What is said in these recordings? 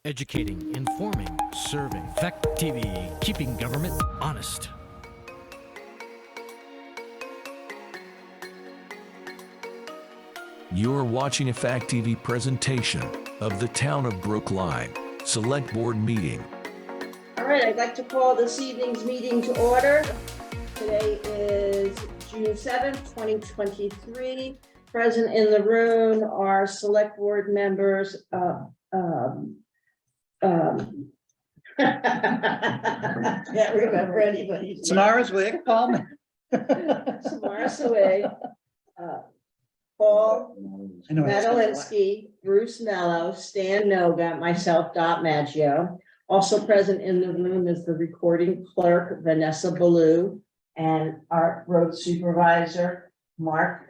Educating, informing, serving. Fact TV, keeping government honest. You're watching a Fact TV presentation of the Town of Brookline Select Board Meeting. All right, I'd like to call this evening's meeting to order. Today is June 7th, 2023. Present in the room are select board members. Can't remember anybody's name. Samara's wig, Paul. Samara Saway, Paul Medalinsky, Bruce Mello, Stan Noga, myself, Dot Maggio. Also present in the room is the recording clerk, Vanessa Ballou, and our road supervisor, Mark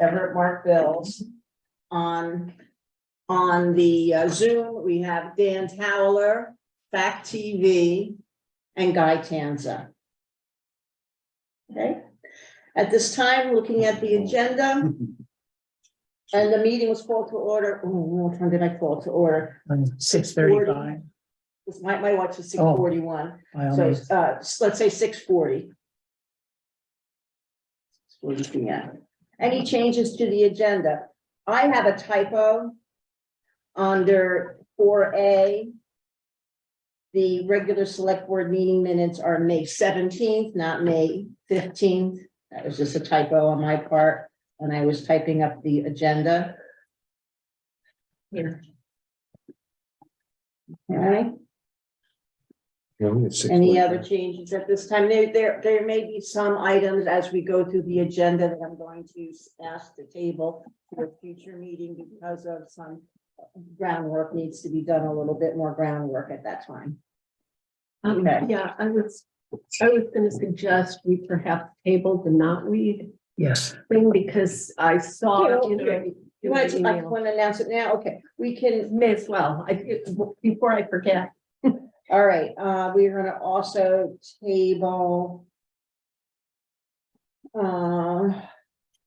Bills. On the Zoom, we have Dan Towler, Fact TV, and Guy Tanza. Okay, at this time, looking at the agenda, and the meeting was called to order. Oh, what time did I call to order? 6:35. My watch was 6:41. So let's say 6:40. 6:40 p.m. Any changes to the agenda? I have a typo under 4A. The regular select board meeting minutes are May 17th, not May 15th. That was just a typo on my part when I was typing up the agenda. Here. All right. Any other changes at this time? There may be some items as we go through the agenda that I'm going to ask the table for a future meeting because of some groundwork needs to be done, a little bit more groundwork at that time. Okay. Yeah, I was going to suggest we perhaps table the knotweed Yes. thing because I saw, You want to announce it now? Okay, we can. May as well, before I forget. All right, we're gonna also table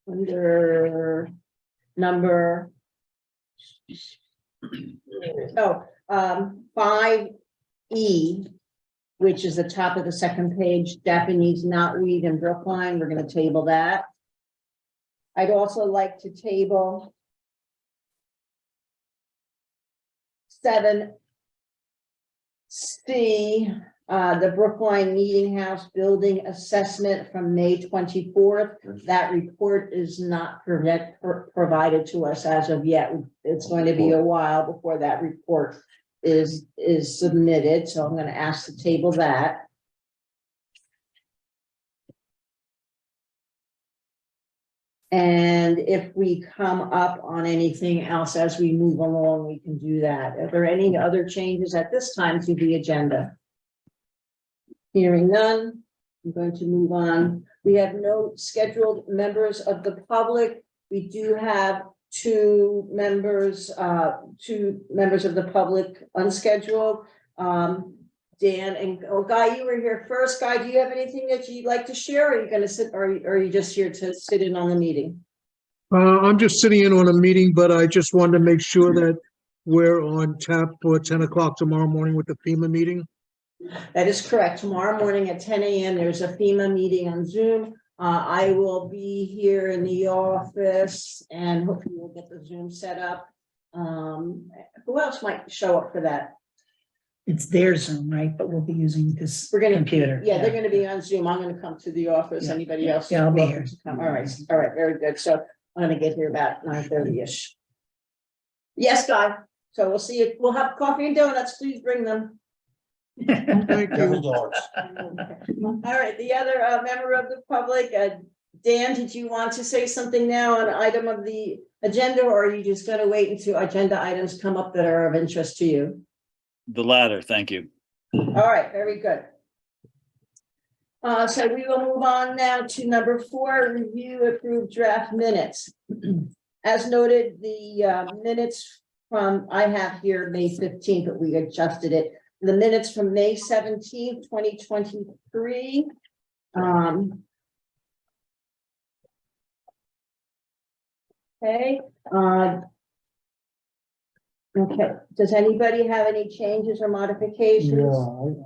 under number 5E, which is the top of the second page, Japanese knotweed in Brookline. We're gonna table that. I'd also like to table 7C, the Brookline Meeting House Building Assessment from May 24th. That report is not provided to us as of yet. It's going to be a while before that report is submitted, so I'm going to ask to table that. And if we come up on anything else as we move along, we can do that. Are there any other changes at this time to the agenda? Hearing none, I'm going to move on. We have no scheduled members of the public. We do have two members of the public unscheduled. Dan and Guy, you were here first. Guy, do you have anything that you'd like to share? Or are you going to sit, or are you just here to sit in on the meeting? I'm just sitting in on a meeting, but I just wanted to make sure that we're on tap for 10 o'clock tomorrow morning with the FEMA meeting. That is correct. Tomorrow morning at 10 a.m. there's a FEMA meeting on Zoom. I will be here in the office and hopefully we'll get the Zoom set up. Who else might show up for that? It's their Zoom, right? But we'll be using this computer. Yeah, they're going to be on Zoom. I'm going to come to the office. Anybody else? Yeah, I'll be here. All right, very good. So I'm going to get here about 9:30ish. Yes, Guy. So we'll see you. We'll have coffee and donuts. Please bring them. Thank you. All right, the other member of the public, Dan, did you want to say something now on an item of the agenda, or are you just going to wait until agenda items come up that are of interest to you? The latter, thank you. All right, very good. So we will move on now to number 4, review approved draft minutes. As noted, the minutes from, I have here May 15th, but we adjusted it. The minutes from May 17th, 2023. Okay. Okay, does anybody have any changes or modifications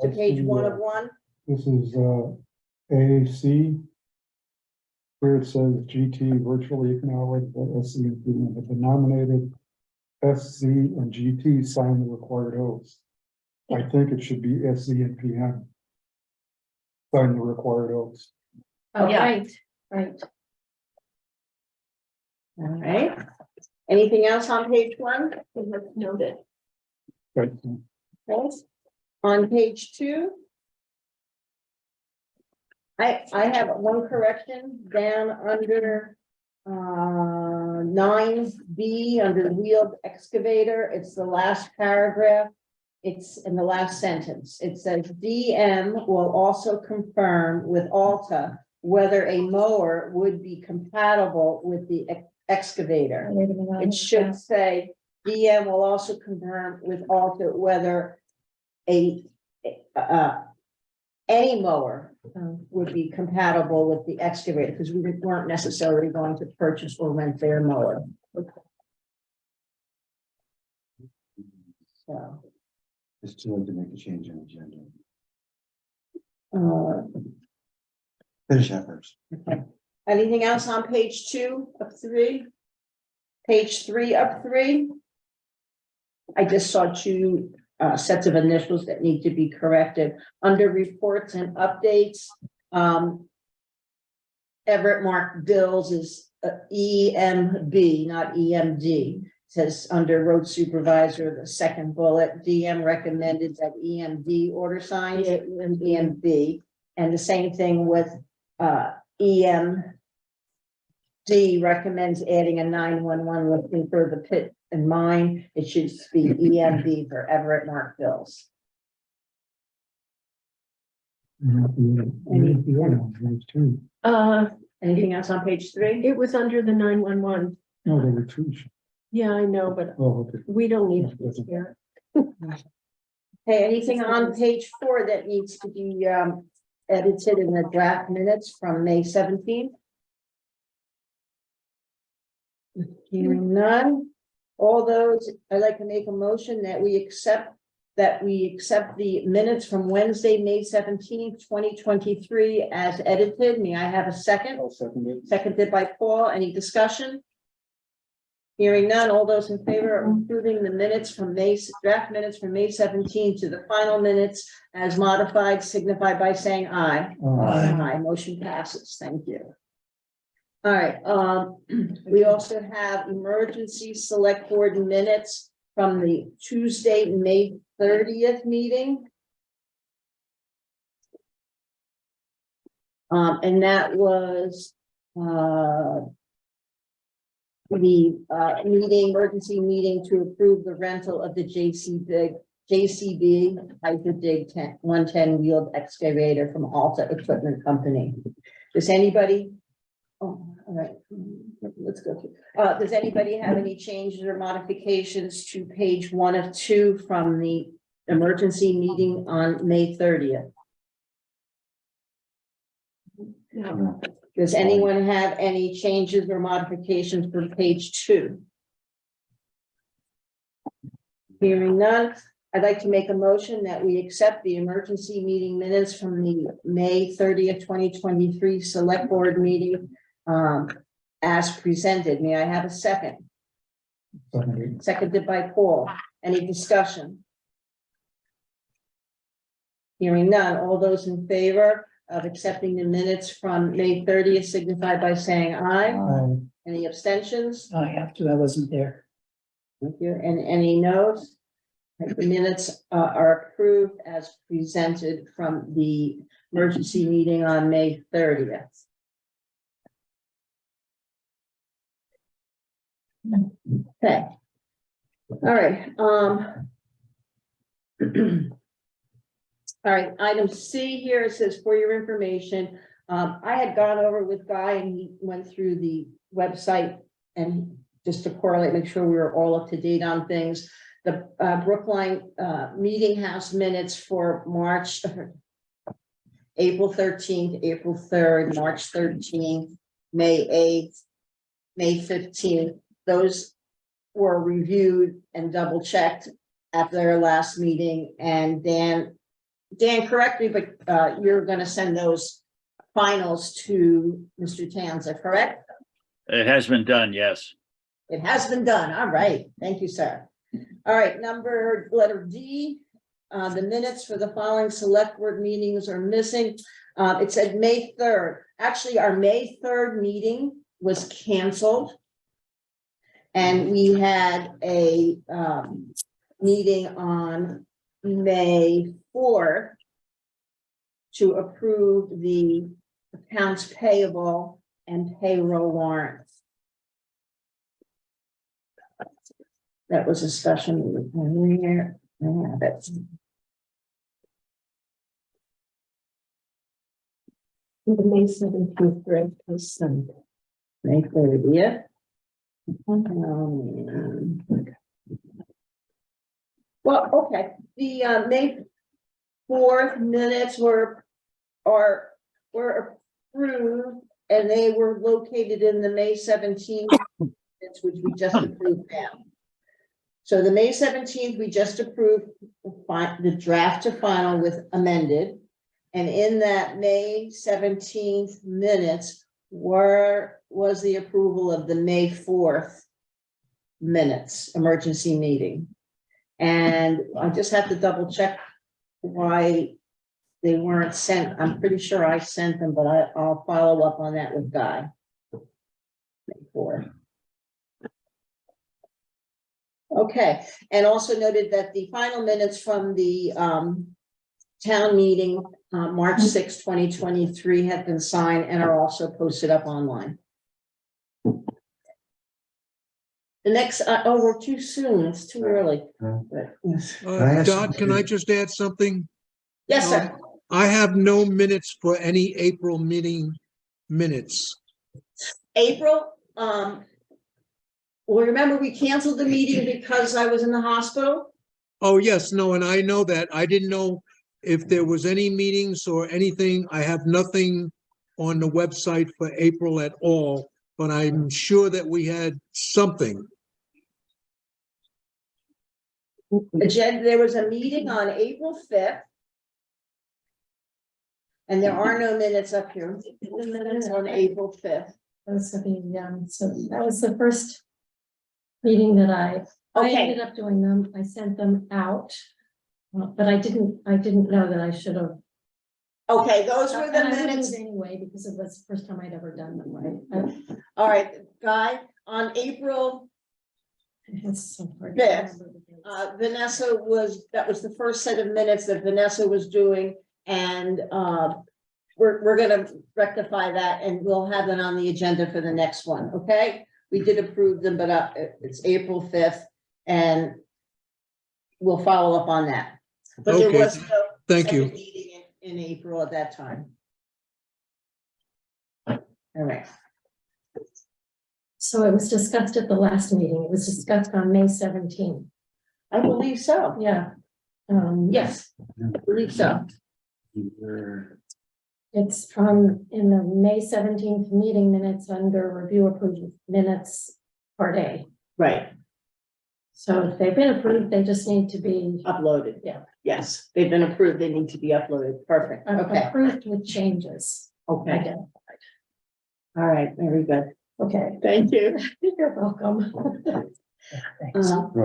to page one of one? This is AAC. Here it says GT virtually acknowledged that SC and PM have been nominated. SC and GT sign the required oaths. I think it should be SC and PM. Sign the required oaths. Oh, Yeah. right. All right. Anything else on page one? Let's note it. Right. Thanks. On page two. I have one correction down under 9B under the wheeled excavator. It's the last paragraph. It's in the last sentence. It says DM will also confirm with Alta whether a mower would be compatible with the excavator. It should say DM will also confirm with Alta whether any mower would be compatible with the excavator, because we weren't necessarily going to purchase or rent their mower. So, It's too late to make a change in the agenda. uh, Finish that first. okay. Anything else on page 2 of 3? Page 3 of 3? I just saw 2 sets of initials that need to be corrected. Under reports and updates, Everett Mark Bills is EMB, not EMD. Says under road supervisor, the second bullet, DM recommended that EMD order signs, EMB. And the same thing with EMD recommends adding a 911 looking for the pit and mine. It should be EMB for Everett Mark Bills. Anything else on page 3? It was under the 911. No, there were two. Yeah, I know, but Oh, okay. we don't need it here. Hey, anything on page 4 that needs to be edited in the draft minutes from May 17th? Hearing none. All those, I'd like to make a motion that we accept the minutes from Wednesday, May 17th, 2023 as edited. May I have a second? I'll second it. Seconded by Paul. Any discussion? Hearing none. All those in favor of approving the minutes from draft minutes from May 17th to the final minutes as modified, signify by saying aye. Aye. Motion passes. Thank you. All right, we also have emergency select board minutes from the Tuesday, May 30th meeting. And that was the emergency meeting to approve the rental of the JCB Hyper Dig 110 wheeled excavator from Alta Equipment Company. Does anybody? Oh, all right, let's go through. Does anybody have any changes or modifications to page 1 of 2 from the emergency meeting on May 30th? No. Does anyone have any changes or modifications for page 2? Hearing none, I'd like to make a motion that we accept the emergency meeting minutes from the May 30th, 2023 select board meeting as presented. May I have a second? Second. Seconded by Paul. Any discussion? Hearing none. All those in favor of accepting the minutes from May 30th signify by saying aye. Any abstentions? I have to, I wasn't there. Thank you. And any noes? The minutes are approved as presented from the emergency meeting on May 30th. Okay. All right. All right, item C here, it says for your information, I had gone over with Guy and he went through the website and just to correlate, make sure we were all up to date on things. The Brookline meeting house minutes for March, April 13th, April 3rd, March 13th, May 8th, May 15th. Those were reviewed and double checked at their last meeting, and Dan, correct me, but you're gonna send those finals to Mr. Tanza, correct? It has been done, yes. It has been done. All right. Thank you, sir. All right, letter D, the minutes for the following select board meetings are missing. It said May 3rd. Actually, our May 3rd meeting was canceled. And we had a meeting on May 4th to approve the accounts payable and payroll warrants. That was a special meeting. Yeah, that's The May 17th draft was sent. May 30th. Well, okay, the May 4th minutes were approved, and they were located in the May 17th minutes, which we just approved now. So the May 17th, we just approved the draft to final with amended. And in that May 17th minutes was the approval of the May 4th minutes, emergency meeting. And I just have to double check why they weren't sent. I'm pretty sure I sent them, but I'll follow up on that with Guy. May 4th. Okay, and also noted that the final minutes from the town meeting, March 6, 2023, have been signed and are also posted up online. The next, oh, we're too soon, it's too early. But, yes. Dot, can I just add something? Yes, sir. I have no minutes for any April meeting minutes. April, well, remember we canceled the meeting because I was in the hospital? Oh, yes, no, and I know that. I didn't know if there was any meetings or anything. I have nothing on the website for April at all, but I'm sure that we had something. There was a meeting on April 5th. And there are no minutes up here. The minutes on April 5th. Those are so that was the first meeting that I Okay. ended up doing them. I sent them out. But I didn't know that I should have. Okay, those were the And I wouldn't minutes. anyway, because it was the first time I'd ever done them, right? All right, Guy, on April, It's so hard to Fifth, remember the dates. Vanessa that was the first set of minutes that Vanessa was doing, and we're gonna rectify that, and we'll have them on the agenda for the next one, okay? We did approve them, but it's April 5th, and we'll follow up on that. But there Okay, was no thank second you. meeting in April at that time. All right. So it was discussed at the last meeting. It was discussed on May 17th. I believe so. Yeah. Yes, I believe so. It's in the May 17th meeting minutes under review approved minutes part A. Right, So if they've been approved, they just need to be uploaded. Yeah. Yes, they've been approved. They need to be uploaded. Perfect. Okay. approved with changes. Okay. Identified. All right. Very good. Okay, Thank you. you're welcome. Well,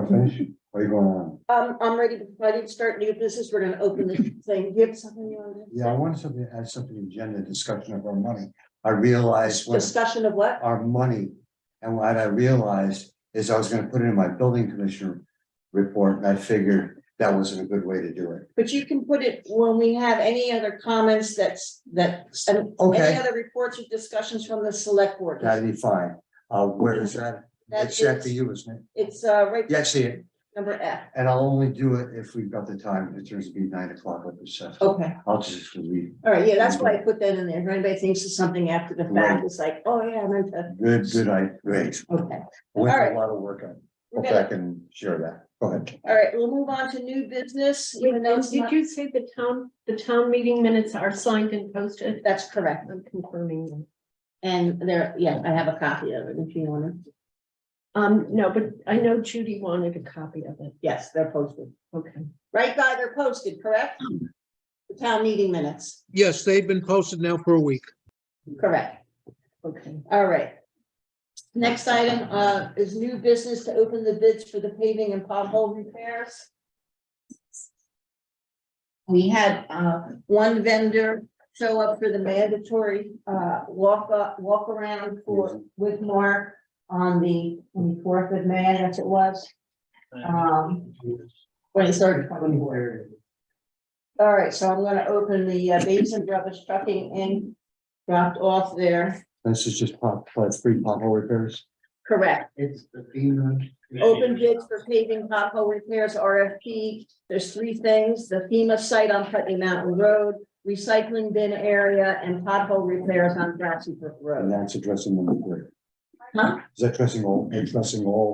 finish. What are you going on? I'm ready to start new business. We're gonna open the thing. Do you have something you want to say? Yeah, I wanted to add something in agenda discussion of our money. I realized what Discussion of what? our money, and what I realized is I was gonna put it in my building commissioner report, and I figured that wasn't a good way to do it. But you can put it when we have any other comments any Okay. other reports or discussions from the select board. That'd be fine. Where is that? That It's set for is- you, isn't it? It's right. Yeah, I see it. Number F. And I'll only do it if we've got the time. It turns to be 9 o'clock like we said. Okay. I'll just read. All right. Yeah, that's why I put that in there. If anybody thinks of something after the fact, Right. it's like, oh yeah, I meant to. Great. Great. Okay. Went All right. a lot of work on. We're Hope I can share that. Go ahead. All right, we'll move on to new business. Even though it's Did not- you say the town meeting minutes are signed and posted? That's correct. I'm confirming them. And there, yeah, I have a copy of it if you want to. No, but I know Judy wanted a copy of it. Yes, they're posted. Okay. Right, Guy, they're posted, correct? The town meeting minutes, Yes, they've been posted now for a week. correct. Okay. All right. Next item, is new business to open the bids for the paving and pothole repairs. We had, one vendor show up for the mandatory, walk around with Mark on the 24th of May, I guess it was. 23rd, 24th. All right, so I'm gonna open the Basin Brothers Trucking Inc. dropped off there. This is just free pothole repairs. Correct. It's the FEMA. Open bids for paving pothole repairs, RFP. There's three things: the FEMA site on Putney Mountain Road, recycling bin area, and pothole repairs on Grassy Brook And Road. that's addressing number three. Huh? Is that addressing all,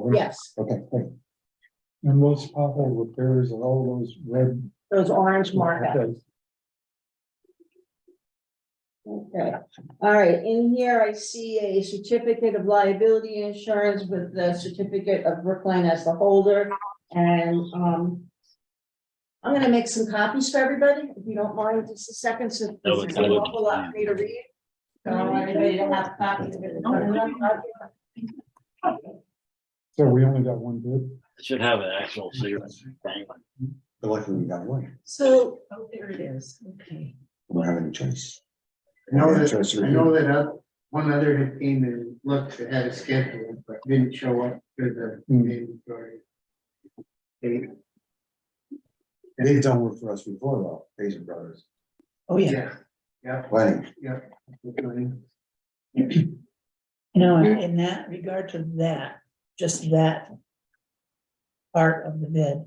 of them? Yes, Okay, great. And those pothole repairs are all those red. those orange markups. Okay, all right, in here I see a certificate of liability insurance with the certificate of Brookline as the holder. And I'm gonna make some copies for everybody, if you don't mind, just a second, so No, it's it's an good. awful lot for me to read. So I want everybody to have copies of it. So we only got one bid. It should have an actual serial thing. But luckily we got one. So, oh, there it is. Okay. We don't have any choice. I know that one other had came and looked, had a schedule, but didn't show up for the mandatory. They've done work for us before though, Basin Brothers. Oh, yeah. Yeah, Planning. yeah. You know, in that regard to that, just that part of the bid,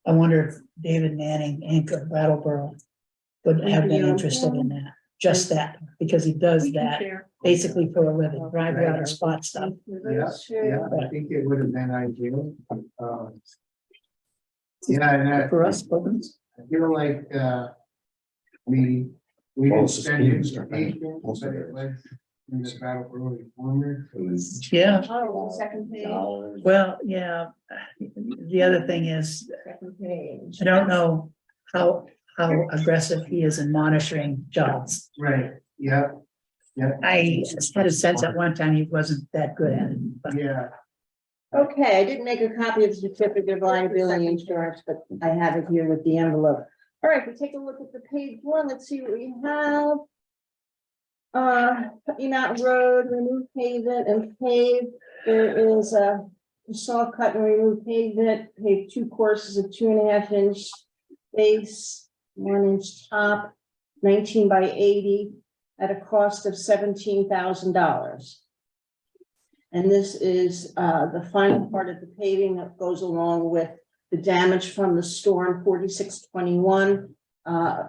I wonder if David Manning, Inc. of Brattleboro would have been interested in that, just that, because he does We can that share. basically for a living, drive out or spot stuff. Yeah, I think it would have been ideal. Yeah, and For us, Bowens. I feel like, we Well, didn't it's send just information, also but it was in the Brattleboro Reformer. Yeah, Oh, second page, well, yeah, the other thing is, second page. I don't know how aggressive he is in monitoring jobs. Right, yeah, I had a sense at one time he wasn't that good at it, but yeah. Okay, I didn't make a copy of the certificate of liability insurance, but I have it here with the envelope. All right, we take a look at the page one. Let's see what we have. Putney Mountain Road, remove pavement and pave. There is a saw cut and remove pavement, pave 2 courses of 2.5 inch base, 1 inch top, 19 by 80 at a cost of $17,000. And this is the final part of the paving that goes along with the damage from the storm 4621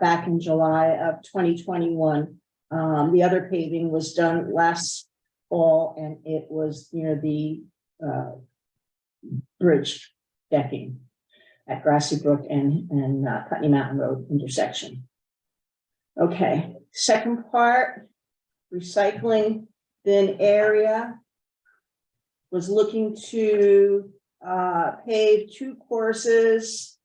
back in July of 2021. The other paving was done last fall, and it was near the bridge decking at Grassy Brook and Putney Mountain Road intersection. Okay, second part, recycling bin area. Was looking to pave 2 courses,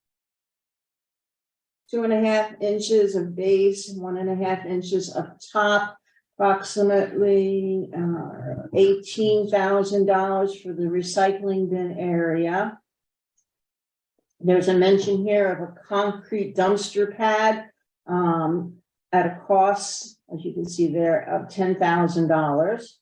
2.5 inches of base, 1.5 inches of top, approximately $18,000 for the recycling bin area. There's a mention here of a concrete dumpster pad at a cost, as you can see there, of $10,000.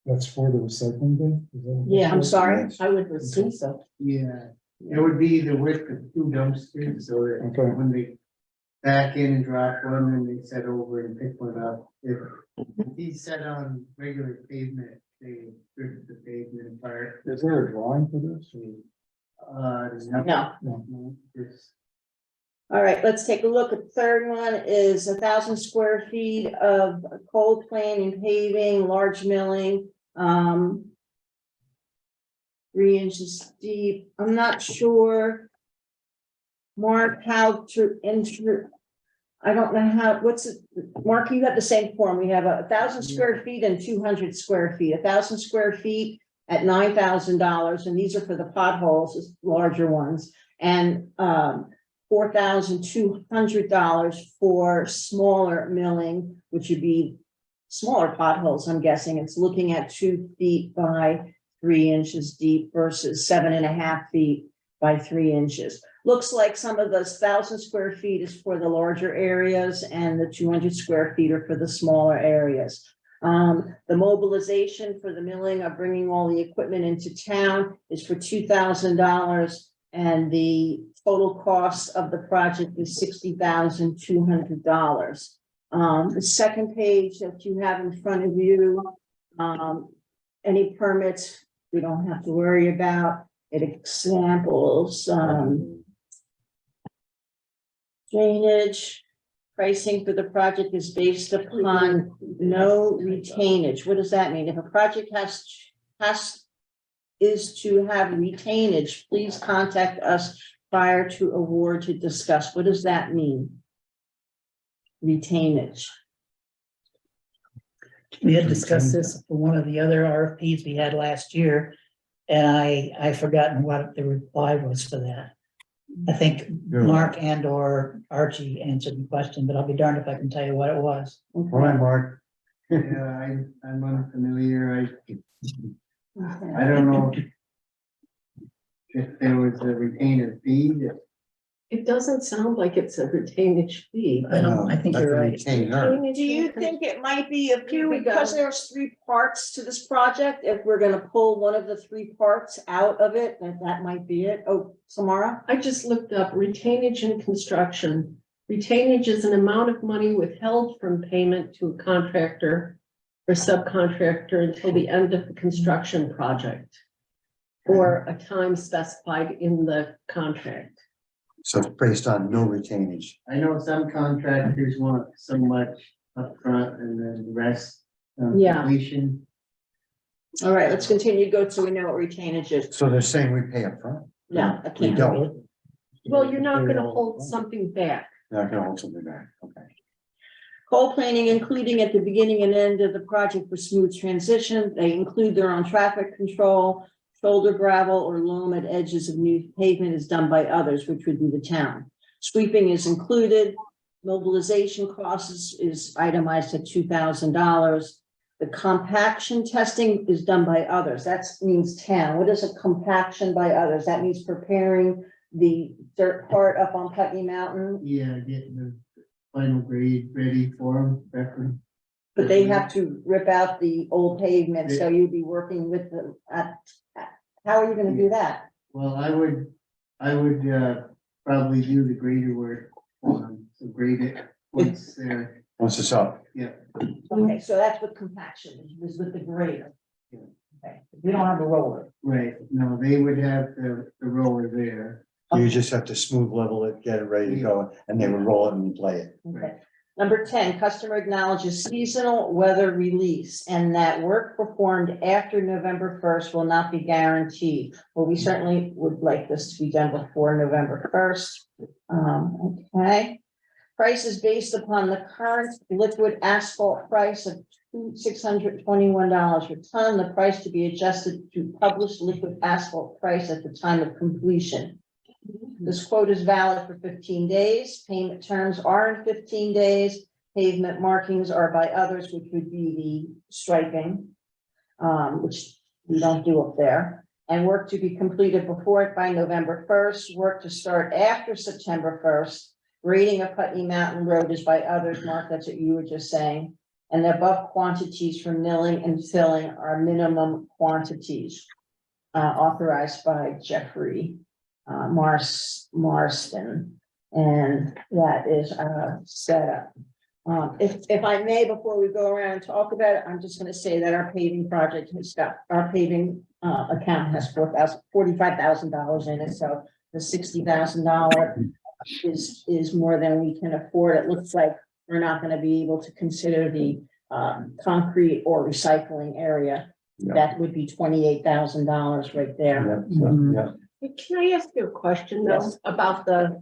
That's for the recycling bin? Is that what Yeah, I'm that's for? sorry, I would assume so. Yeah, it would be the width of 2 dumpsters, so that Okay. when they back in and drop one, and they set over and pick one up. If he's set on regular pavement, they strip the pavement apart. Is there a drawing for this? No. No, just All right, let's take a look at the third one is 1,000 square feet of cold planing, paving, large milling. 3 inches deep. I'm not sure. Mark, how to enter. I don't know how, what's it, Mark, you have the same form. We have 1,000 square feet and 200 square feet. 1,000 square feet at $9,000, and these are for the potholes, larger ones, and $4,200 for smaller milling, which would be smaller potholes, I'm guessing. It's looking at 2 feet by 3 inches deep versus 7.5 feet by 3 inches. Looks like some of the 1,000 square feet is for the larger areas and the 200 square feet are for the smaller areas. The mobilization for the milling of bringing all the equipment into town is for $2,000, and the total cost of the project is $60,200. The second page that you have in front of you, any permits we don't have to worry about. It examples drainage. Pricing for the project is based upon no retainage. What does that mean? If a project is to have retainage, please contact us prior to award to discuss. What does that mean? Retainage. We had discussed this for one of the other RFPs we had last year, and I forgotten what the reply was for that. I think Mark and or Archie answered the question, but I'll be darned if I can tell you what it was. All right, Mark. Yeah, I'm unfamiliar. I don't know if there was a retainer fee. It doesn't sound like it's a retainage fee. I think you're right. Retainer. Do you think it might be a Here we because go. there's 3 parts to this project, if we're gonna pull one of the 3 parts out of it, that might be it? Oh, Samara? I just looked up retainage in construction. Retainage is an amount of money withheld from payment to a contractor or subcontractor until the end of the construction project or a time specified in the contract. So it's based on no retainage. I know some contractors want so much upfront and then the rest Yeah. completion. All right, let's continue to go so we know what retainage is. So they're saying we pay up front. No, I We can't. don't. Well, you're not gonna hold something back. They're not gonna hold something back, okay. Coal planing, including at the beginning and end of the project for smooth transition. They include their own traffic control. Shoulder gravel or loam at edges of new pavement is done by others, which would be the town. Sweeping is included. Mobilization costs is itemized at $2,000. The compaction testing is done by others. That means town. What is a compaction by others? That means preparing the dirt part up on Putney Mountain, Yeah, getting the final grade ready for them. but they have to rip out the old pavement. So you'd be working with them how are you gonna do that? Well, I would probably do the grader work, so grade it once they're, Once it's up. Okay, so that's what compaction is with the grader. Okay, we don't have a roller. right, no, they would have the roller there. You just have to smooth level it, get it ready to go, and they would roll it and play it. Okay. Number 10, customer acknowledges seasonal weather release and that work performed after November 1st will not be guaranteed. Well, we certainly would like this to be done before November 1st. Okay. Price is based upon the current liquid asphalt price of $621 per ton. The price to be adjusted to published liquid asphalt price at the time of completion. This quote is valid for 15 days. Payment terms are in 15 days. Pavement markings are by others, which would be the striping, which we don't do up there. And work to be completed before it by November 1st. Work to start after September 1st. Grading of Putney Mountain Road is by others. Mark, that's what you were just saying. And the above quantities for milling and filling are minimum quantities authorized by Jeffrey Marston, and that is set up. If I may, before we go around and talk about it, I'm just going to say that our paving project has got, our paving account has $45,000 in it, so the $60,000 is more than we can afford. It looks like we're not going to be able to consider the concrete or recycling area. Yeah. That would be $28,000 right there. Yeah. Can I ask you a question though Yes. about the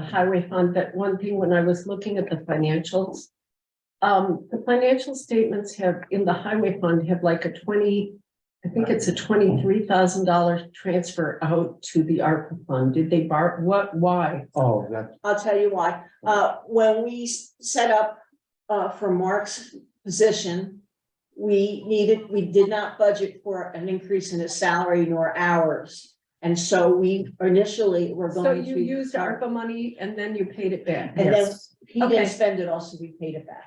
highway fund? That one thing when I was looking at the financials, the financial statements have in the highway fund have like a I think it's a $23,000 transfer out to the ARPA fund. Did they why? Oh, that, I'll tell you why. When we set up, for Mark's position, we did not budget for an increase in his salary nor hours. And so we initially were So going you to. used ARPA money and then you paid it back? And then Yes. he Okay. didn't spend it all, so we paid it back.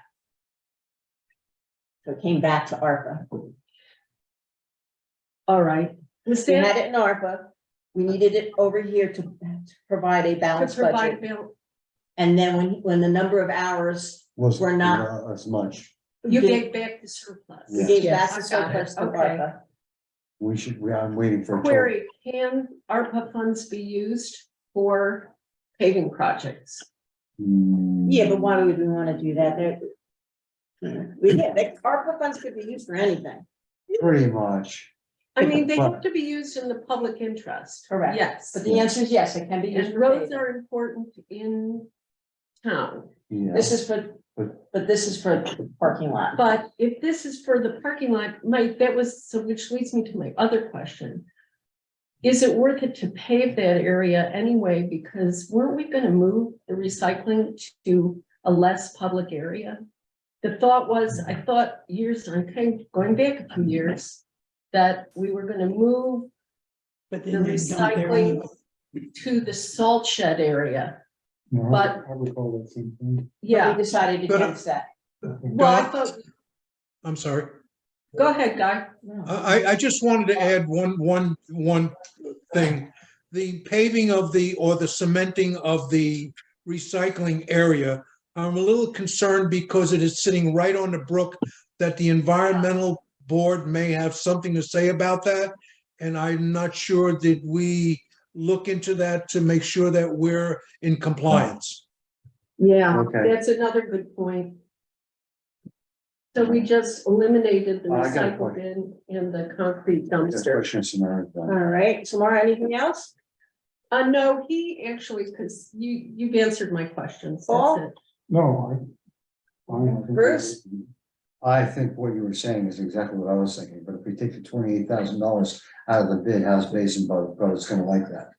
So it came back to ARPA. All right. Was We had that it in ARPA. We needed it over here to provide a to balanced provide budget. bill? And then when the number of hours, was We're not- as much. You did- gave back the surplus? we Yes. gave Yes. back the I got it. surplus to Okay. ARPA. I'm waiting for. a total. Query, can ARPA funds be used for paving projects? Yeah, but why would we want to do that? ARPA funds could be used for anything. Pretty much. I mean, they Well- have to be used in the public interest. Correct. Yes. But the answer is yes, it can be used And for roads paving. are important in Yeah. This is for, but this is for the parking lot. But if this is for the parking lot, which leads me to my other question. Is it worth it to pave that area anyway? Because weren't we gonna move the recycling to a less public area? The thought was, I thought years, I'm kind of going back a few years, that we were gonna move But the then they dump their own. recycling to the salt shed area. No, I- But- I recall that same thing. Yeah, We decided But- against that. well, I thought, I'm sorry. go ahead, Guy. I just wanted to add one thing. The paving of or the cementing of the recycling area, I'm a little concerned because it is sitting right on the brook, that the environmental board may have something to say about that. And I'm not sure, did we look into that to make sure that we're in compliance? Yeah, Okay. that's another good point. So we just eliminated the I got a recycle point. bin and the concrete Just dumpster. question scenario. All right, Samara, anything else? No, he actually, because you've answered my questions. Paul? That's it. No, I think Bruce? I think what you were saying is exactly what I was thinking, but if we take the $28,000 out of the bid, how's Basin Brothers gonna like that?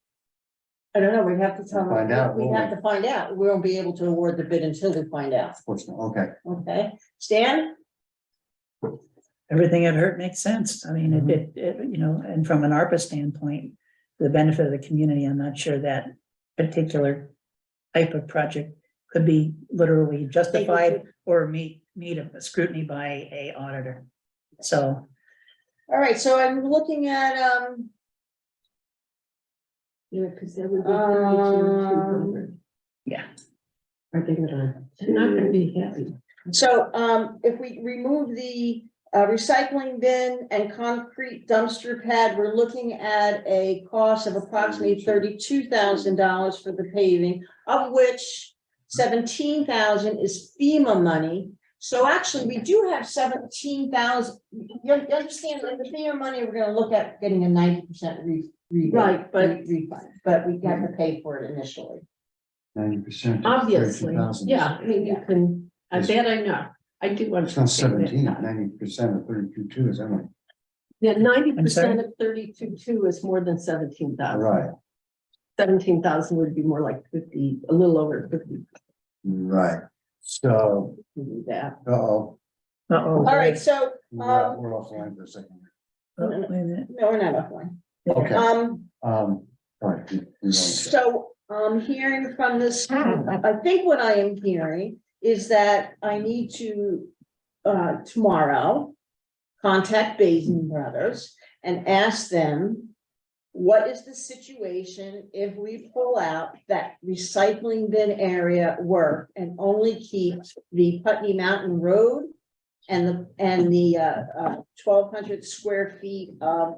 I don't know, we have to tell them. Find out, We won't have to find out. We won't be able to award the bid until we find out. Of course not, okay. Okay, Stan? Everything I've heard makes sense. I mean, and from an ARPA standpoint, the benefit of the community, I'm not sure that particular type of project could be literally justified or meet a scrutiny by a auditor. So, All right, so I'm looking at, Yeah, because that would be 32,200. yeah. Are they gonna, they're not gonna be happy. so, if we remove the recycling bin and concrete dumpster pad, we're looking at a cost of approximately $32,000 for the paving, of which 17,000 is FEMA money. So actually, we do have 17,000. You understand, like the FEMA money, we're gonna look at getting a 90% rebate. Right, but- Refund, but we got to pay for it initially. 90%. Obviously, 32,000. yeah, I mean, you can, that I know, I do It's not understand 17, that. 90% of 32.2 is how Yeah, 90% I'm sorry? of 32.2 is more than 17,000. Right, 17,000 would be more like 50, a little over 50. right. So, to do that. Uh-oh. All right, so, we're offline for a second. Oh, wait a minute. no, we're not offline. Okay, Um, right. So, hearing from this, I think what I am hearing is that I need to, tomorrow, contact Basin Brothers and ask them, what is the situation if we pull out that recycling bin area work and only keep the Putney Mountain Road and the 1,200 square feet of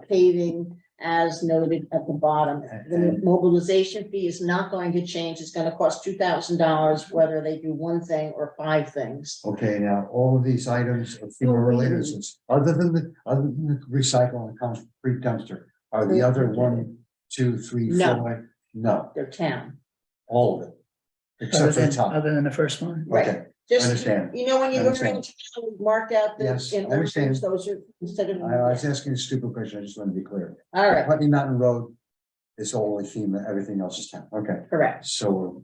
paving as noted at the bottom? The mobilization fee is not going to change. It's gonna cost $2,000 whether they do one thing or 5 things. Okay, now, all of these items are FEMA related, since other than the recycle and concrete dumpster, are the other 1, 2, 3, No. 4? No, Their town. all of it, except for the top. Other than the first one. Right. Okay, Just, Understand. you know, when you I go understand. around, town, mark out the, Yes, in I understand. orange, those are instead of. I was asking a stupid question, I just want to be clear. All right, Putney Mountain Road is only FEMA, everything else is town, okay, correct. so.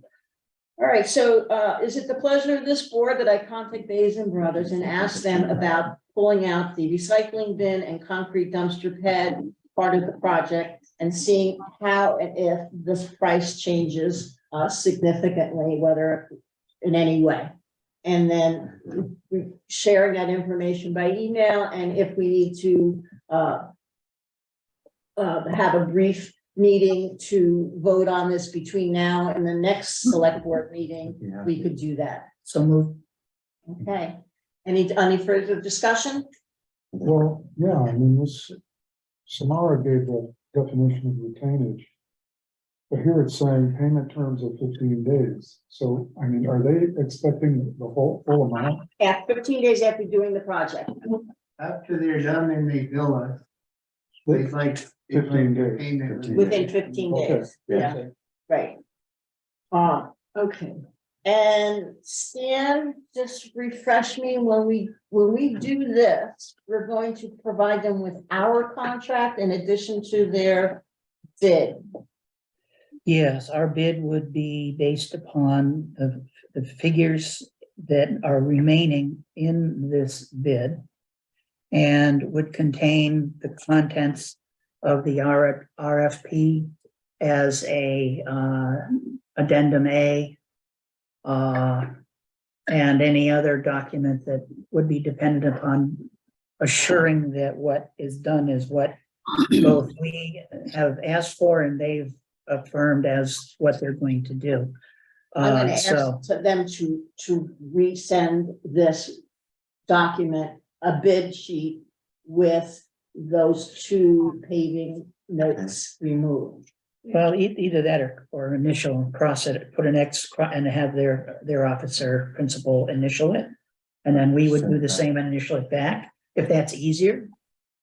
All right, so is it the pleasure of this board that I contact Bays and Brothers and ask them about pulling out the recycling bin and concrete dumpster pad part of the project and seeing how and if this price changes significantly, whether in any way? And then sharing that information by email, and if we need to have a brief meeting to vote on this between now and the next select board meeting, Yeah. we could do that. So move. Okay. Any further discussion? Well, yeah, I mean, this, Samara gave the definition of retainage. But here it's saying payment terms of 15 days. So, I mean, are they expecting the whole full amount? At 15 days after doing the project. After they're done and they bill us, it's like. 15 days. Payment. 15 Within 15 Okay. days. Yeah, right. Okay. And Stan, just refresh me, when we do this, we're going to provide them with our contract in addition to their bid. Yes, our bid would be based upon the figures that are remaining in this bid and would contain the contents of the RFP as a addendum A, and any other document that would be dependent upon assuring that what is done is what both we have asked for and they've affirmed as what they're going to do. I'm gonna So, ask them to resend this document, a bid sheet with those two paving notes removed. well, either that or initial cross it, put an X and have their officer principal initial it. And then we would do the same and initial it back, if that's easier.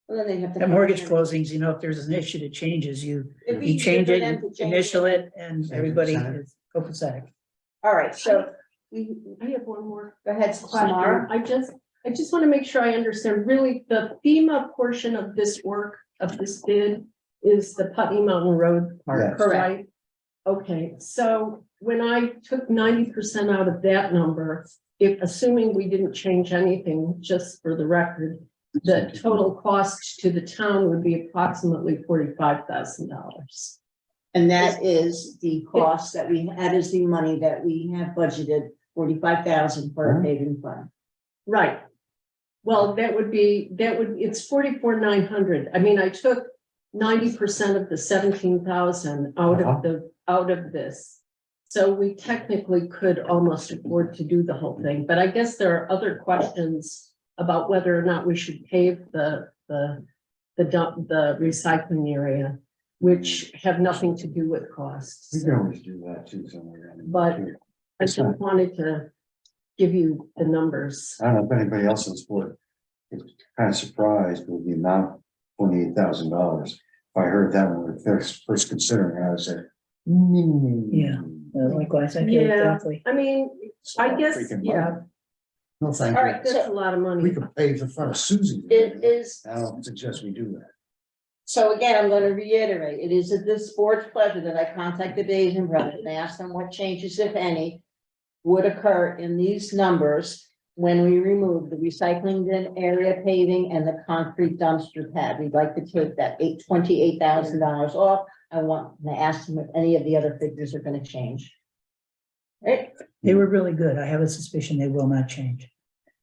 Well, then they have to. At mortgage closings, you know, if there's an issue that changes, you It'd be you change easier it, for them you to change initial it, and Same everybody percent. is copacetic. All right, so we, I have one more go ahead, Samara. question. I just want to make sure I understand, really, the FEMA portion of this work, of this bid, is the Putney Mountain Road part, Yes. correct? Okay, so when I took 90% out of that number, if, assuming we didn't change anything, just for the record, the total cost to the town would be approximately $45,000. And that is the cost that is the money that we have budgeted, 45,000 for a paving fund. Right. Well, it's 44,900. I mean, I took 90% of the 17,000 out of this. So we technically could almost afford to do the whole thing, but I guess there are other questions about whether or not we should pave the recycling area, which have nothing to do with costs. We can always do that too somewhere. But I just wanted to give you the numbers. I don't know if anybody else on this board is kind of surprised with the amount, $28,000. If I heard that when we first considering, I would say. Yeah. Likewise, I feel Yeah. exactly. I mean, I guess, yeah, No, thank All you. right, that's a lot of We money. could pave the front of Susie. It is, I don't suggest we do that. so again, I'm going to reiterate, it is at this board's pleasure that I contact the Bays and Brothers and ask them what changes, if any, would occur in these numbers when we remove the recycling bin area paving and the concrete dumpster pad. We'd like to take that $28,000 off. I want to ask them if any of the other figures are going to change. Right? They were really good. I have a suspicion they will not change.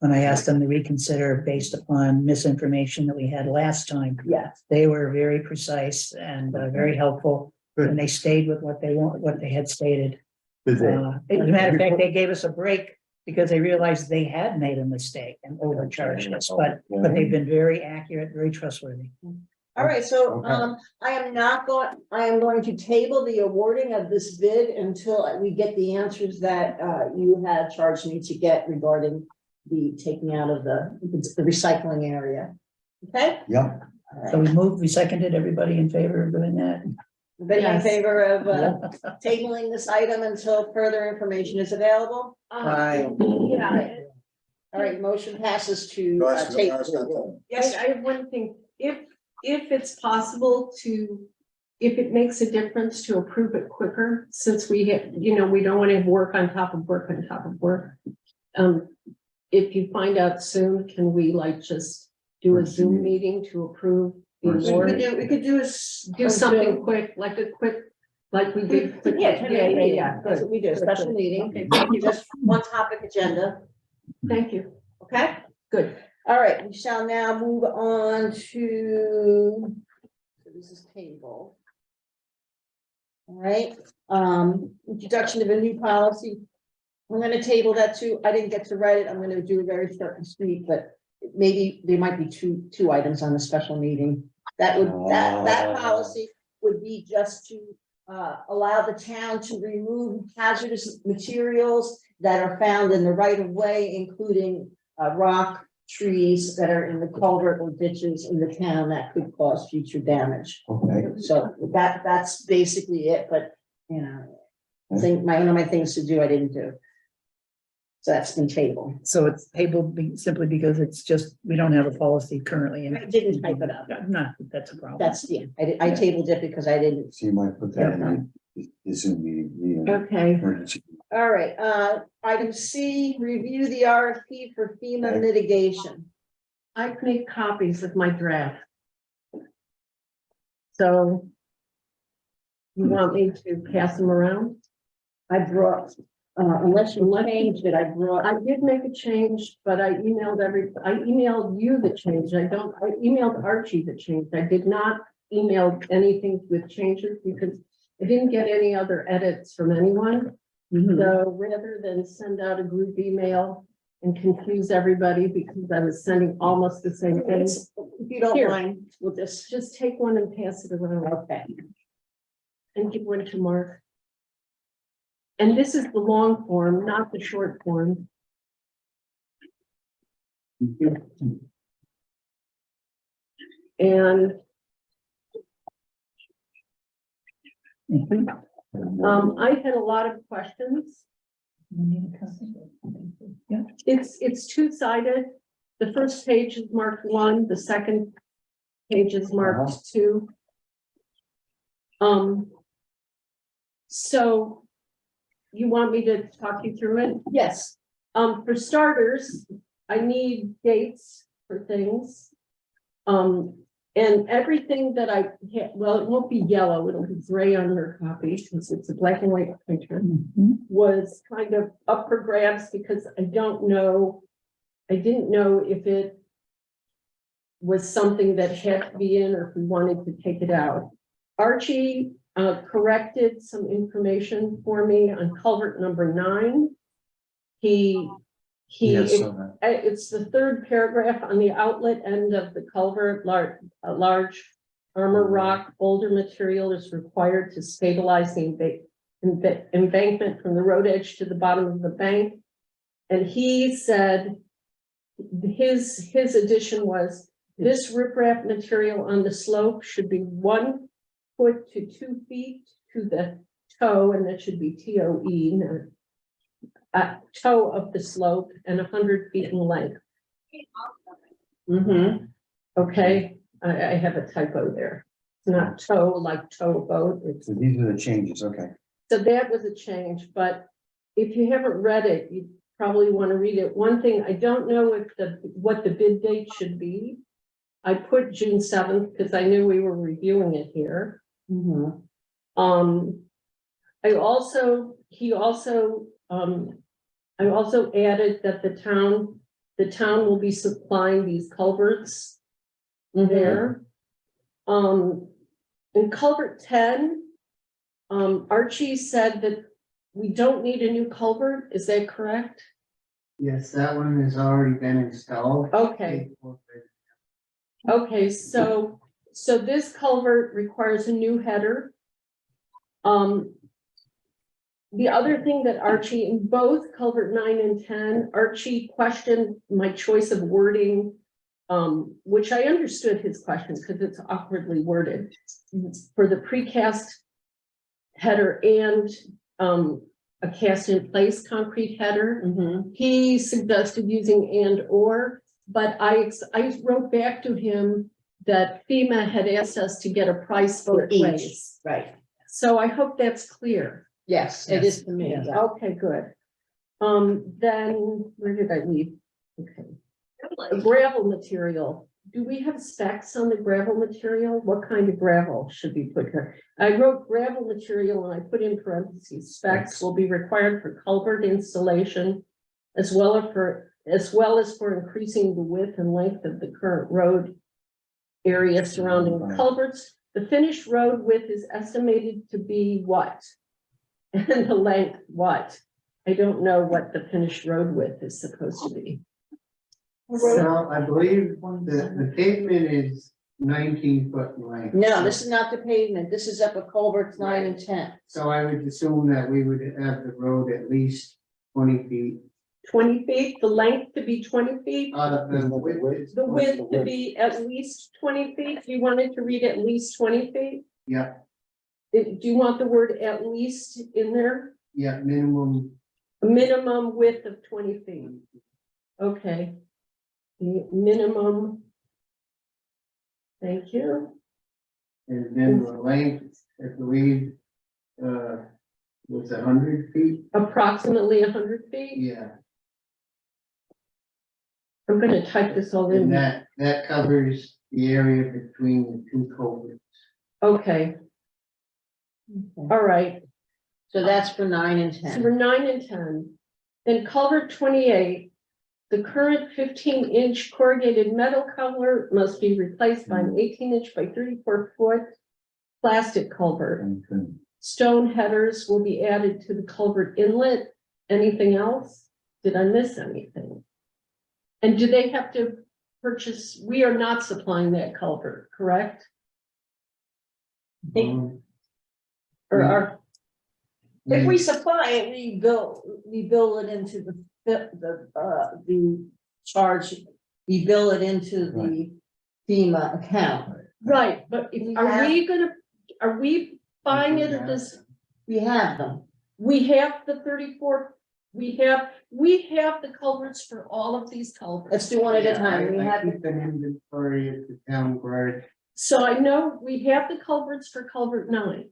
When I asked them to reconsider based upon misinformation that we had last time, Yes. they were very precise and very helpful. And they stayed with what they had stated. As a matter of fact, they gave us a break because they realized they had made a mistake and overcharged us, but they've been very accurate, very trustworthy. All right, so, Okay. I am going to table the awarding of this bid until we get the answers that, you have charged me to get regarding the taking out of the recycling area. Okay? Yep. All right. So we moved, we seconded, everybody in favor of doing that? Everybody in Yes. favor of tabling this item until further information is available? Yeah, All right, motion passes to Go ask- go table. ask that. Yes, I have one thing, if it's possible to, if it makes a difference to approve it quicker, since we have, we don't want to have work on top of work on top of work. If you find out soon, can we just do a Zoom meeting to approve? the Where's the award? we could do Do something quick, like we did. Yeah. That's what we do, special meeting, just one topic agenda, Thank you. okay? Good. All right, we shall now move on to, so this is table. All right, introduction of a new policy. I'm gonna table that too. I didn't get to write it. I'm gonna do it very short and sweet, but maybe there might be two items on the special meeting. That policy would be just to allow the town to remove hazardous materials that are found in the right of way, including rock, trees that are in the culvert or ditches in the town that could cause future damage. Okay. So that's basically it, but I think one of my things to do, I didn't do. So that's been tabled. So it's tabled simply because it's just, we don't have a policy currently I and didn't type it up. not, that's a problem. That's, yeah, I tabled it because I didn't. So you might put that in the Zoom meeting, Okay. emergency. All right, item C, review the RFP for FEMA mitigation. I've made copies of my draft. So you want me to pass them around? I brought, unless you changed it, I brought. I did make a change, but I emailed you the change. I emailed Archie the change. I did not email anything with changes because I didn't get any other edits from anyone. So rather than send out a group email and confuse everybody because I was sending almost the same thing, If you don't Here. mind, we'll just take one and pass it around. okay. And give one to Mark. And this is the long form, not the short form. And I had a lot of questions. Yeah. It's two-sided. The first page is marked 1, the second page is marked 2. So you want me to talk you through it? Yes, For starters, I need dates for things. And everything that I hit, well, it won't be yellow, it'll be gray on your copy since it's a black and white picture, was kind of up for grabs because I didn't know if it was something that had to be in or if we wanted to take it out. Archie corrected some information for me on culvert number 9. It's the third paragraph on the outlet end of the culvert, large armor rock boulder material is required to stabilize the embankment from the road edge to the bottom of the bank. And he said his addition was this riprap material on the slope should be 1 foot to 2 feet to the toe, and that should be TOE, toe of the slope and 100 feet in length. Okay, I have a typo there. It's not toe like towboat. So these are the changes, okay. So that was a change, but if you haven't read it, you probably want to read it. One thing, I don't know if what the bid date should be. I put June 7th because I knew we were reviewing it here. I also added that the town will be supplying these culverts there. In culvert 10, Archie said that we don't need a new culvert. Is that correct? Yes, that one has already been installed. Okay. Okay, so this culvert requires a new header. The other thing that Archie, in both culvert 9 and 10, Archie questioned my choice of wording, which I understood his questions because it's awkwardly worded. For the precast header and, a cast-in-place concrete header. Mhm. He suggested using and or, but I wrote back to him that FEMA had asked us to get a price For both each, ways. right, So I hope that's clear. yes, it is to me, Yes. yeah. Okay, good. Then, where did I leave? Okay. Gravel material. Do we have specs on the gravel material? What kind of gravel should we put here? I wrote gravel material and I put in parentheses, specs will be required for culvert installation as well as for increasing the width and length of the current road area surrounding culverts. The finished road width is estimated to be what? And the length, what? I don't know what the finished road width is supposed to be. So I believe the pavement is 19 foot in length. No, this is not the pavement, this is up at culverts 9 and 10. So I would assume that we would have the road at least 20 feet. 20 feet, the length to be 20 feet, The width is. the width to be at least 20 feet. You wanted to read at least 20 feet? Yeah, Do you want the word at least in there? yeah, minimum. A minimum width of 20 feet. Okay. The minimum. Thank you. And then the length, I believe, was 100 feet. Approximately 100 feet. Yeah, I'm gonna type this all and in. that covers the area between the two culverts. Okay, all right. So that's for 9 and So 10. we're 9 and 10. Then culvert 28, the current 15-inch corrugated metal culvert must be replaced by an 18-inch by 34-foot plastic culvert. Stone headers will be added to the culvert inlet. Anything else? Did I miss anything? And do they have to purchase? We are not supplying that culvert, correct? Or are, If we supply it, we bill it into the charge, we bill it into the FEMA account. right, but We are we buying it at this? We have them. We have the 34, we have the culverts for all of these culverts. Let's do one at a time. We I have, keep an inventory at the town garage. So I know we have the culverts for culvert 9.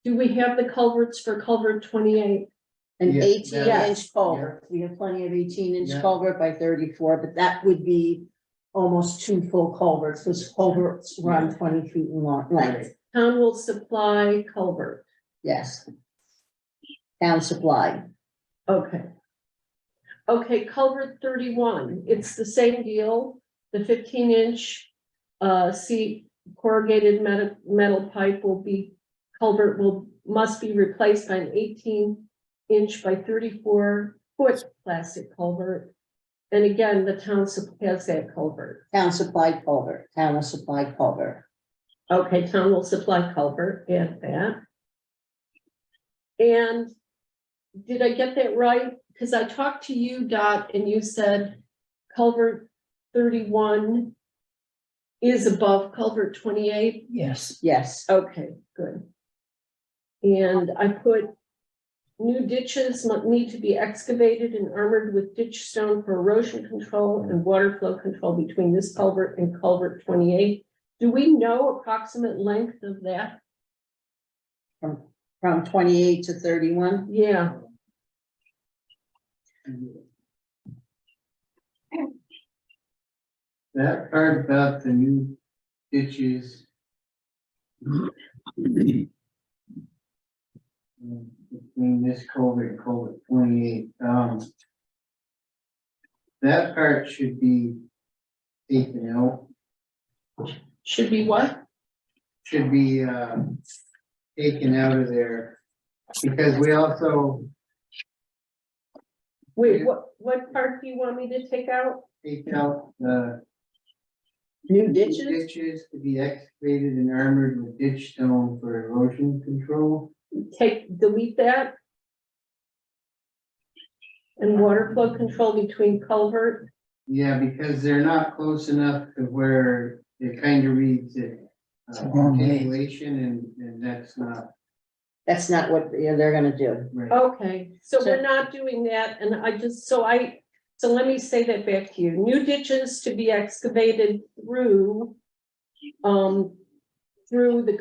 Do we have the culverts for culvert 28? an Yeah, 18-inch culvert. We have plenty of 18-inch Yeah. culvert by 34, but that would be almost 2 full culverts. Those culverts run 20 feet in length. Town will supply culvert. Yes. Town supply. Okay. Okay, culvert 31, it's the same deal. The 15-inch corrugated metal pipe must be replaced by an 18-inch by 34-foot plastic culvert. And again, the town has that culvert. Town supplied culvert. Town will supply culvert. Okay, town will supply culvert, add that. And did I get that right? Because I talked to you, Dot, and you said culvert 31 is above culvert 28. Yes. Yes. Okay, good. And I put new ditches need to be excavated and armored with ditch stone for erosion control and water flow control between this culvert and culvert 28. Do we know approximate length of that? From 28 to 31. Yeah, That part about the new ditches. Between this culvert and culvert 28, that part should be taken out, should be what? should be, taken out of there. Because we also Wait, what part do you want me to take out? take out the New ditches. ditches to be excavated and armored with ditch stone for erosion control. Delete that. And water flow control between culvert. Yeah, because they're not close enough to where it kind of reads it. It's a long way. Continuation and that's not. That's not what they're gonna do. Okay, so So- we're not doing that, and so let me say that back to you. New ditches to be excavated through the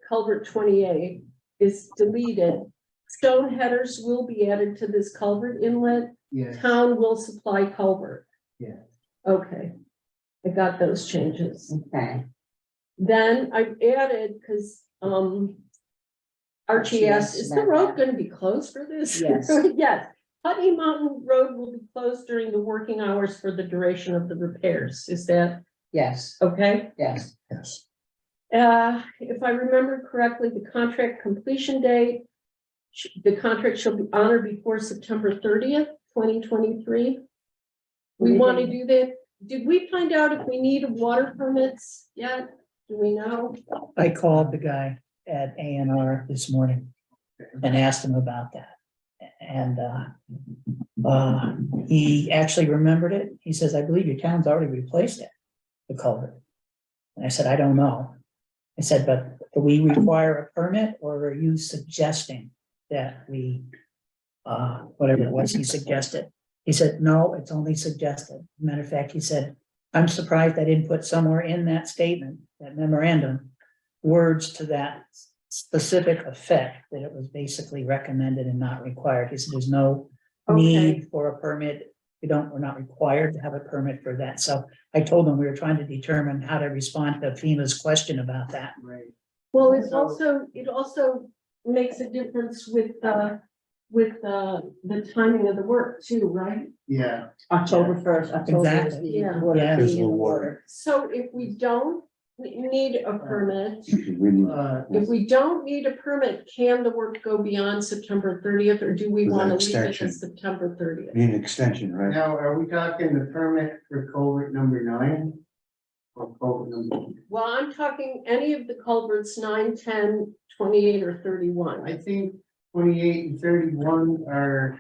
culvert 28 is deleted. Stone headers will be added to this culvert inlet. Yes, Town will supply culvert. yeah. Okay, I got those changes. Okay. Then I added, because Archie asked, is the road gonna be closed for this? Yes. Yes, Putney Mountain Road will be closed during the working hours for the duration of the repairs. Is that Yes, okay? yes. Yes. If I remember correctly, the contract completion date, the contract shall be honored before September 30th, 2023. We want to do that. Did we find out if we need water permits yet? Do we know? I called the guy at A&R this morning and asked him about that. And he actually remembered it. He says, I believe your town's already replaced it, the culvert. And I said, I don't know. I said, but do we require a permit, or are you suggesting that we, whatever it was he suggested? He said, no, it's only suggested. Matter of fact, he said, I'm surprised I didn't put somewhere in that statement, that memorandum, words to that specific effect, that it was basically recommended and not required. He said, there's no need for a permit. We're not required to have a permit for that. So I told him we were trying to determine how to respond to FEMA's question about that. Right. Well, it also makes a difference with the timing of the work too, right? Yeah, October 1st, October is Exactly. the Yeah. water Yeah. being in the water. So if we don't need a permit, uh, if we don't need a permit, can the work go beyond September 30th, or do we With an want to leave it extension. as September 30th? Need an extension, right? now, are we talking the permit for culvert number 9? Or culvert number? Well, I'm talking any of the culverts 9, 10, 28, or 31. I think 28 and 31 are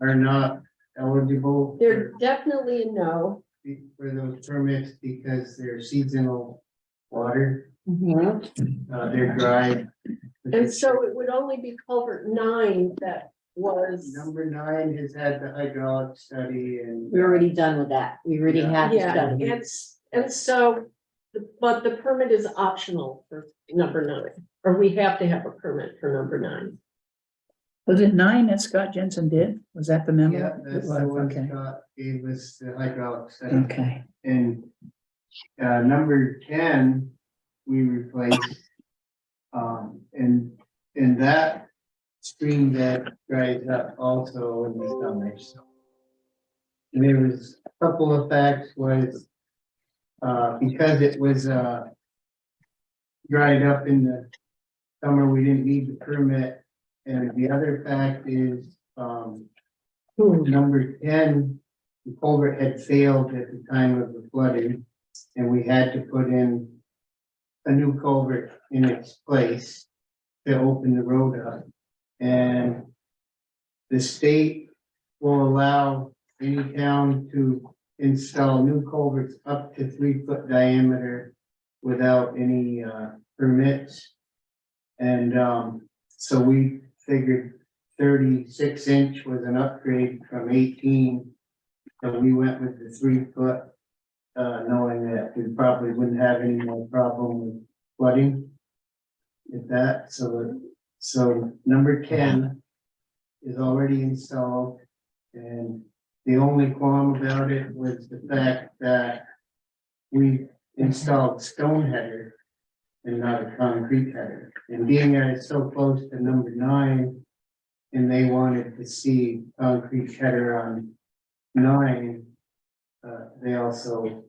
not eligible They're definitely a no. for those permits because they're seasonal water, Mhm. they're dry. And so it would only be culvert 9 that was. Number 9 has had the hydraulic study and. We're already done with that. We already have the Yeah, study. and so, but the permit is optional for number 9, or we have to have a permit for number 9. Was it 9 that Scott Jensen did? Was that the memo? Yeah, that's the one Okay, Scott gave us the hydraulic study. okay. And number 10, we replaced. And that stream that dries up also in the summer. And there was a couple of facts was, because it was, dried up in the summer, we didn't need the permit. And the other fact is, number 10, the culvert had failed at the time of the flooding, and we had to put in a new culvert in its place to open the road up. And the state will allow any town to install new culverts up to 3-foot diameter without any permits. And so we figured 36-inch was an upgrade from 18. So we went with the 3-foot, knowing that we probably wouldn't have any more problem with flooding. With that, so number 10 is already installed. And the only qualm about it was the fact that we installed stone header and not a concrete header. And being that it's so close to number 9, and they wanted to see concrete header on 9, they also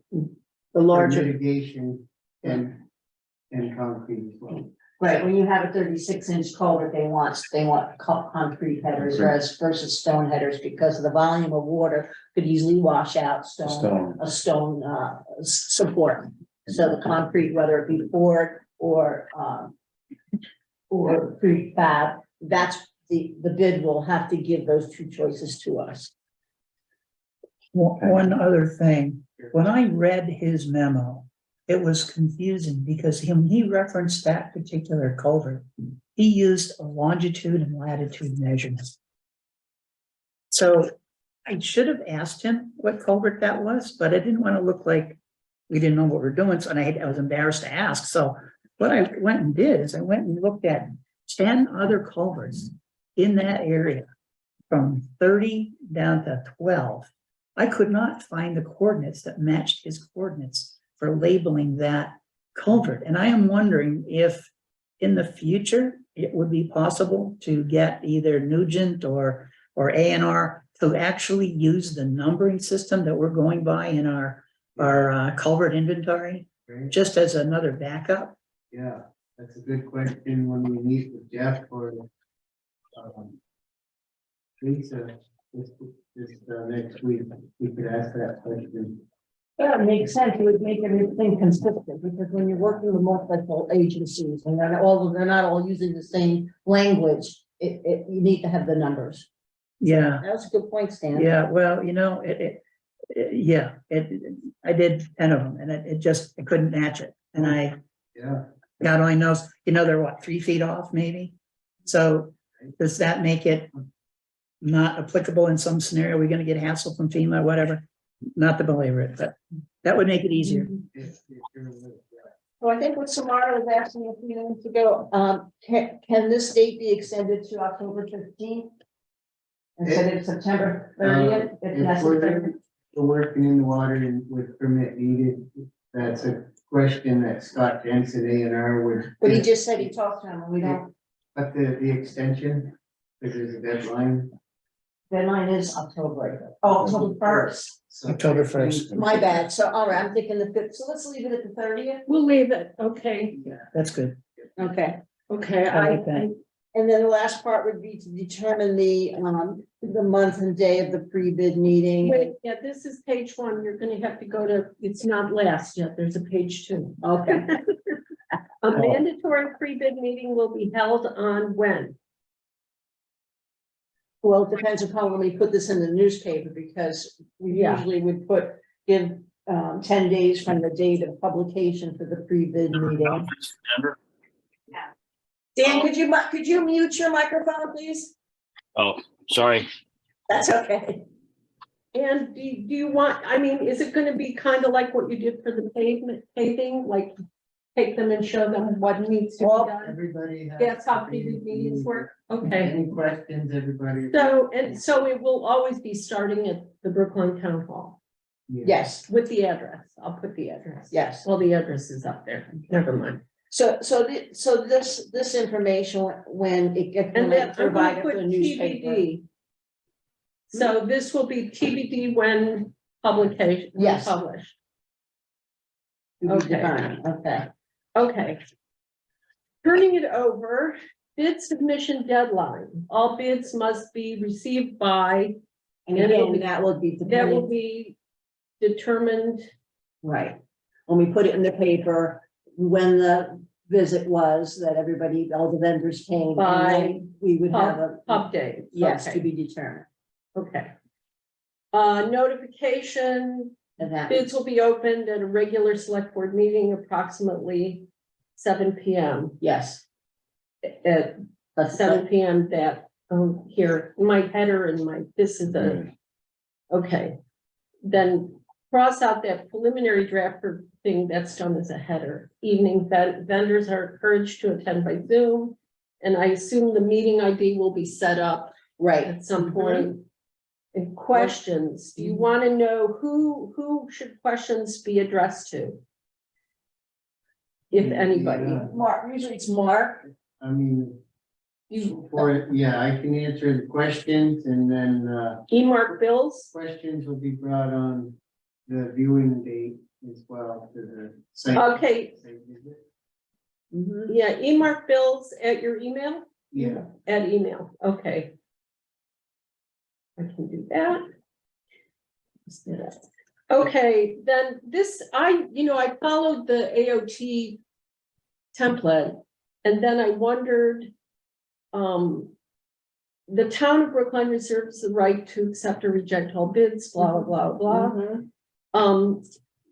The larger, mitigation and concrete as well. right, when you have a 36-inch culvert, they want concrete headers versus stone headers because the volume of water could easily wash out a stone support. So the concrete, whether it be poured or prefab, that's the bid will have to give those two choices to us. One other thing, when I read his memo, it was confusing because he referenced that particular culvert. He used a longitude and latitude measurement. So I should have asked him what culvert that was, but I didn't want to look like we didn't know what we're doing, so I was embarrassed to ask. So what I went and did is I went and looked at 10 other culverts in that area from 30 down to 12. I could not find the coordinates that matched his coordinates for labeling that culvert. And I am wondering if in the future, it would be possible to get either Nugent or A&R to actually use the numbering system that we're going by in our culvert inventory, Right? just as another backup. Yeah, that's a good question when we meet with Jeff or Lisa this next week. We could ask that question. Yeah, it makes sense. It would make everything consistent because when you're working with multiple agencies and they're not all using the same language, you need to have the numbers. Yeah, That's a good point, Stan. yeah, well, you know, I did 10 of them and I couldn't match it. And Yeah, God only knows, they're what, 3 feet off maybe? So does that make it not applicable in some scenario? We're gonna get hassle from FEMA, whatever, not to belabor it, but that would make it easier. So I think what Samara was asking a few minutes ago, can this date be extended to October 15th? Instead of September 30th, if if necessary? we're working in the water and with permit needed, that's a question that Scott Jensen, A&R would. But he just said he talked to him and we don't, But the extension, because there's a deadline. deadline is October 1st. So- October 1st. My bad. So, all right, I'm thinking the 5th. So let's leave it at the 30th. We'll leave it, okay, That's good. Okay. okay, I like that. And then the last part would be to determine the month and day of the pre-bid meeting. wait, yeah, this is page 1, you're gonna have to go to, it's not last yet, there's a page 2. Okay. A mandatory pre-bid meeting will be held on when? Well, it depends upon when we put this in the newspaper, because we Yeah. usually would give 10 days from the date of publication for the pre-bid meeting. Denver? Dan, could you mute your microphone, please? Oh, sorry. That's okay. And do you want, I mean, is it gonna be kind of like what you did for the paving, like take them and show them what needs to be Well, done? Everybody. has That's how to be- pre-bid meetings work, okay. Any questions, everybody? So it will always be starting at the Brookline Town Hall Yes, with the address. I'll put the address. yes. Well, the address is up there. Never mind. So this information, when it gets And then I'm gonna provided put for the newspaper. TBD. So this will be TBD when publication, when Yes. published. to be Okay. defined. Okay. Okay. Turning it over, bid submission deadline. All bids must be received by, And And it'll again, be- that will be that will depending, be determined. right, when we put it in the paper, when the visit was, that everybody, all the vendors came. and then we would have a, Pub day. yes, to Okay. be determined. Okay. Notification, And that, bids will be opened at a regular select board meeting approximately 7 PM. yes, At that's 7 PM that, here, my header and this is the, okay. Then cross out that preliminary draft thing that's done as a header. Evening vendors are encouraged to attend by Zoom. And I assume the meeting ID will be set up right. at some point. And questions, do you want to know who should questions be addressed to? If anybody, Mark, usually it's Mark. I mean, you, yeah, I can answer the questions and then, E-mark bills, questions will be brought on the viewing date as well to the site. okay, site visit. Mhm. yeah, E-mark bills at your email? Yeah, At email, okay. I can do that. Let's do that. Okay, then this, I followed the AOT template, and then I wondered, the town of Brookline reserves the right to accept or reject all bids, blah, blah, blah, blah. Mhm.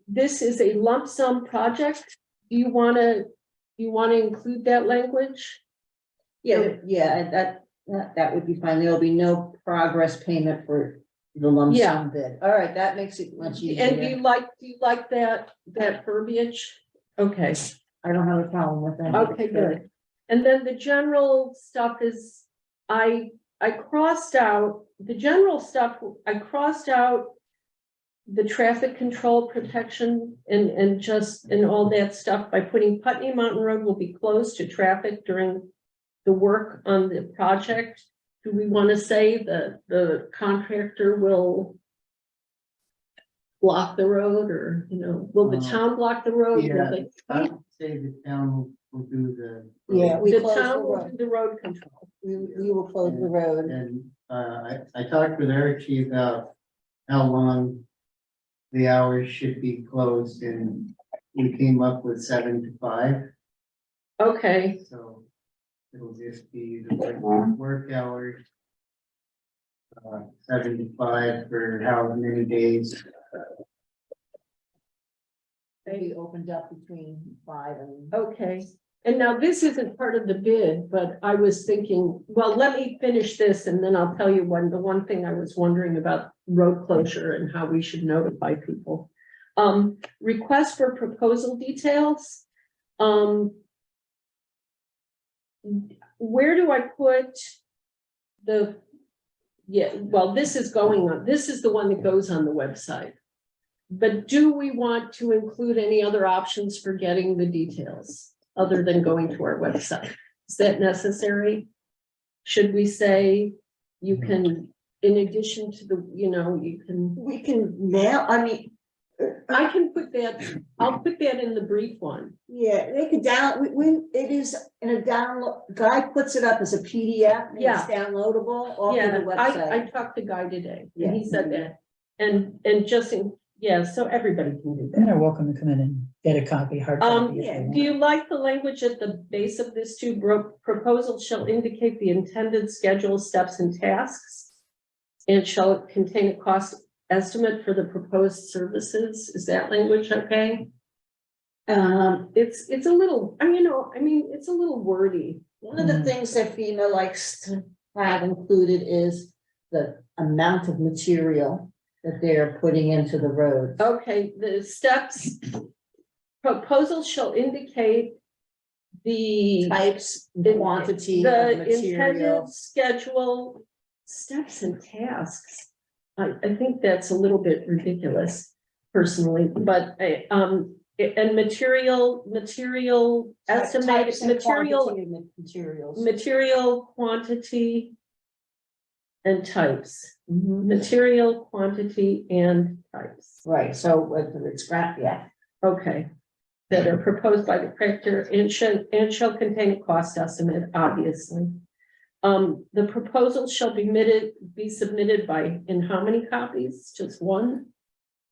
this is a lump sum project. Do you wanna include that language? Yeah, that would be fine. There'll be no progress payment for the lump Yeah. sum bid. All right, that makes it much And do easier. you like that verbiage? Okay. I don't have a problem with that. Okay, good. And then the general stuff is, I crossed out, the general stuff, I crossed out the traffic control protection and all that stuff by putting Putney Mountain Road will be closed to traffic during the work on the project. Do we want to say that the contractor will block the road, or, will the town block the road? Will Yeah, they- I would say the town will do the. Yeah, we The close the town will road. do the road control. We will close the road. And, I talked with Archie about how long the hours should be closed, and we came up with 7 to 5, Okay, so it'll just be the work hours. 7 to 5 for how many days. Maybe opened up between 5 and. okay. And now this isn't part of the bid, but I was thinking, well, let me finish this and then I'll tell you the one thing I was wondering about road closure and how we should notify people. Request for proposal details. Where do I put this is going on, this is the one that goes on the website. But do we want to include any other options for getting the details other than going to our website? Is that necessary? Should we say you can, in addition to the, you can, We can mail, I can put that, I'll put that in the brief one. yeah, they could it is in a download, Guy puts it up as a PDF. And Yeah. It's downloadable off of Yeah, the I website. talked to Guy today, Yeah. and he said that, and so everybody can do And that. they're welcome to come in and get a copy, hard copy. if they yeah. want. Do you like the language at the base of this too? Proposal shall indicate the intended schedule, steps and tasks. And shall contain a cost estimate for the proposed services. Is that language okay? It's a little, it's a little wordy. One of the things that FEMA likes to have included is the amount of material that they're putting into the road. Okay, the steps. Proposal shall indicate the Types, the- quantity of the material. intended schedule, steps and tasks. I think that's a little bit ridiculous personally, but and material estimated, Types and material, quantity of materials. material quantity and types, Mhm. material quantity and types. Right, so whether it's scrap, yeah. Okay. That are proposed by the contractor and shall contain a cost estimate, obviously. The proposal shall be submitted in how many copies? Just one?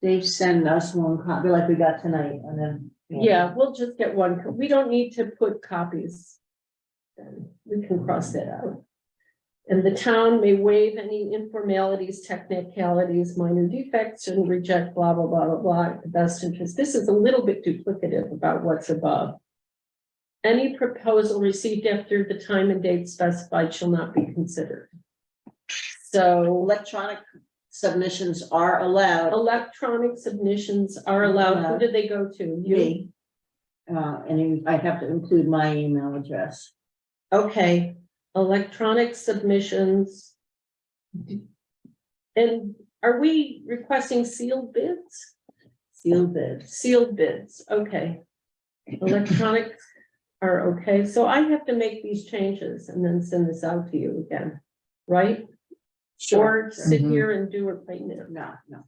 They send us one copy like we got tonight and then. Yeah, we'll just get one. We don't need to put copies. We can cross that out. And the town may waive any informalities, technicalities, minor defects, and reject blah, blah, blah, blah, blah, at the best interest. This is a little bit duplicative about what's above. Any proposal received after the time and date specified shall not be considered. So Electronic submissions are allowed. electronic submissions are allowed. Who did they go to? You? Me. And I have to include my email address. Okay, electronic submissions. And are we requesting sealed bids? Sealed bids. Sealed bids, okay. Electronic are okay, so I have to make these changes and then send this out to you again, right? Or sit here and do it right now. No.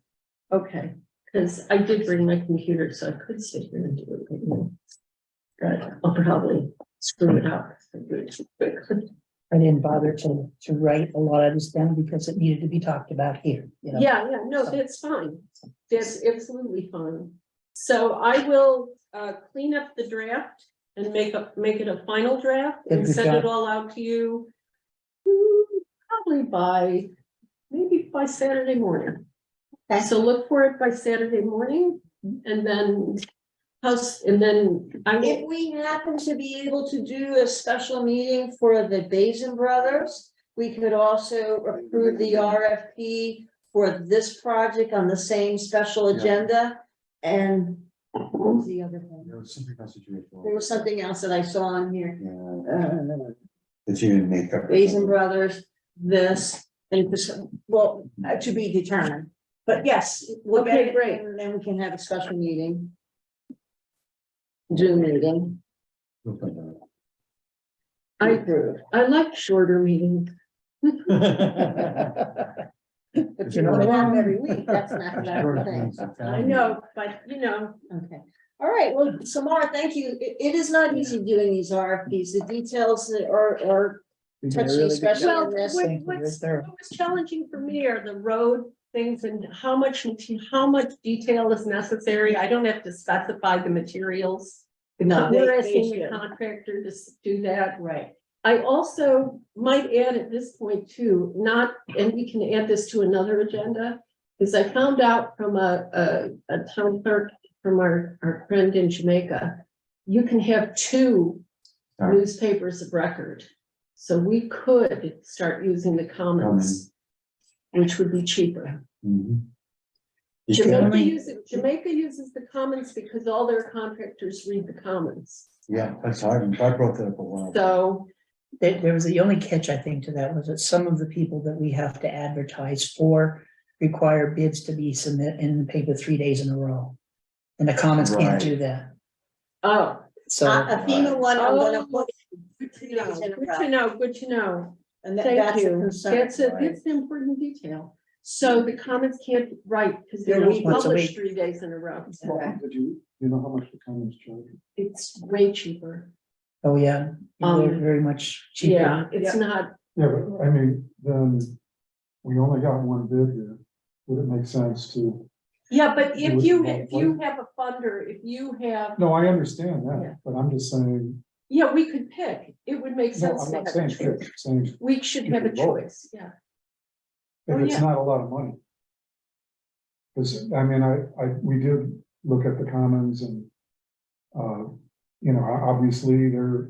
Okay, because I did bring my computer, so I could sit here and do it right now. But I'll probably screw it up. if I do it too quick. I didn't bother to write a lot of this down because it needed to be talked about here, Yeah, no, that's fine. That's absolutely fine. So I will clean up the draft and make it a final draft and Good send it job. all out to you. Probably maybe by Saturday morning. Okay. So look for it by Saturday morning. and then I If will, we happen to be able to do a special meeting for the Basin Brothers, we could also approve the RFP for this project on the same special Yeah. agenda. And what was the other thing? There was something else that you There was something else that I saw on here. that you didn't make up. Basin Brothers, this, and this, well, to be determined. But yes, we'll get Okay, it, great. and then we can have a special meeting. Zoom meeting. I Approved. like shorter meetings. But you know, they have them every week, that's not the thing. I know, but Okay, all right, well, Samara, thank you. It is not easy doing these RFPs, the details are touchy, especially well, in this. what Thank you, was very thorough. what was challenging for me are the road things and how much detail is necessary. I don't have to specify the materials. No, We're they asking the should. contractor to do that. Right. I also might add at this point too, and we can add this to another agenda, is I found out from a town clerk from our friend in Jamaica, you can have two newspapers of record. So we could start using the Commons, which would be cheaper. Mhm. Jamaica uses the Commons because all their contractors read the Commons. Yeah, that's, I brought that up a while. So, There was the only catch, I think, to that was that some of the people that we have to advertise for require bids to be submitted in the paper 3 days in a row. And the Commons can't Right. do that. oh, So A FEMA one, I'm gonna Oh, put. good to know. And Thank that's a you. concern. That's an important detail. So the Commons can't write because they They're don't once a publish week. 3 days in a row. Okay. Did you know how much the Commons charge? It's way cheaper. Oh, yeah, they're very much cheaper. Yeah, it's not, Yeah, but I mean, then we only got one bid here. Would it make sense to? yeah, but Do if it you monthly? have a funder, if you have, No, I understand Yeah. that, but I'm just saying, yeah, we could pick. It would make no, sense I'm to not have saying, a choice. fix, saying We should you have a could vote. choice, yeah. if Oh, it's yeah. not a lot of money. Because, I mean, we did look at the Commons and, obviously maybe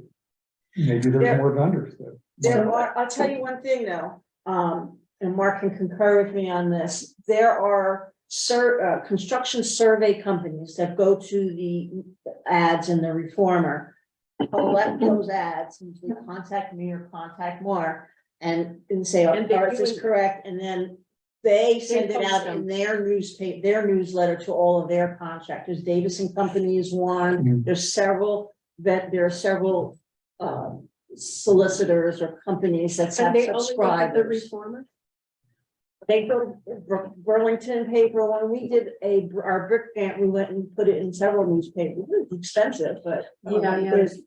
there's There- more vendors that. There are, I'll tell you one thing though, and Mark can concur with me on this, there are construction survey companies that go to the ads in the Reformer, collect those ads, usually contact me or contact Mark, and say, And they ours do is it. correct, and then they send it post out them. in their newsletter to all of their contractors. Davison Company is one, Mhm. there's several, there are several solicitors or companies that And have they only look at the subscribers. reformer? They go to Burlington paper, when we did our brick grant, we went and put it in several newspapers, it was expensive, but. Yeah. There's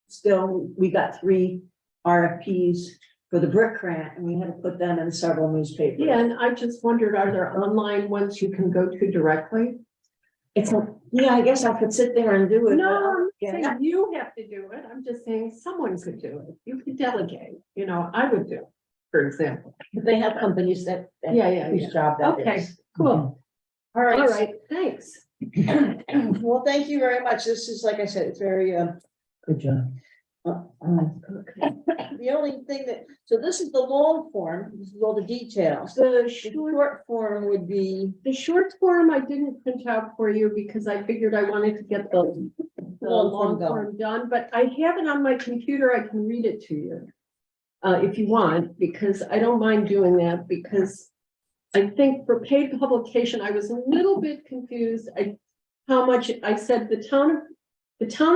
still, we got 3 RFPs for the brick grant, and we had to put them in several newspapers. Yeah, and I just wondered, are there online ones you can go to directly? Yeah, I guess I could sit there and do it. but No, I'm not yeah. saying you have to do it. I'm just saying someone could do it. You could delegate, I would do, it, for example. But they have companies that. Yeah. Whose job that Okay, is. cool. All All right. right, thanks. Well, thank you very much. This is, like I said, it's very, Good job. the only thing so this is the long form, this is all the details. The The short, short form would be, the short form I didn't print out for you because I figured I wanted to get the long form done, but I have it on my computer. I can read it to you. If you want, because I don't mind doing that, because I think for paid publication, I was a little bit confused. How much I said the town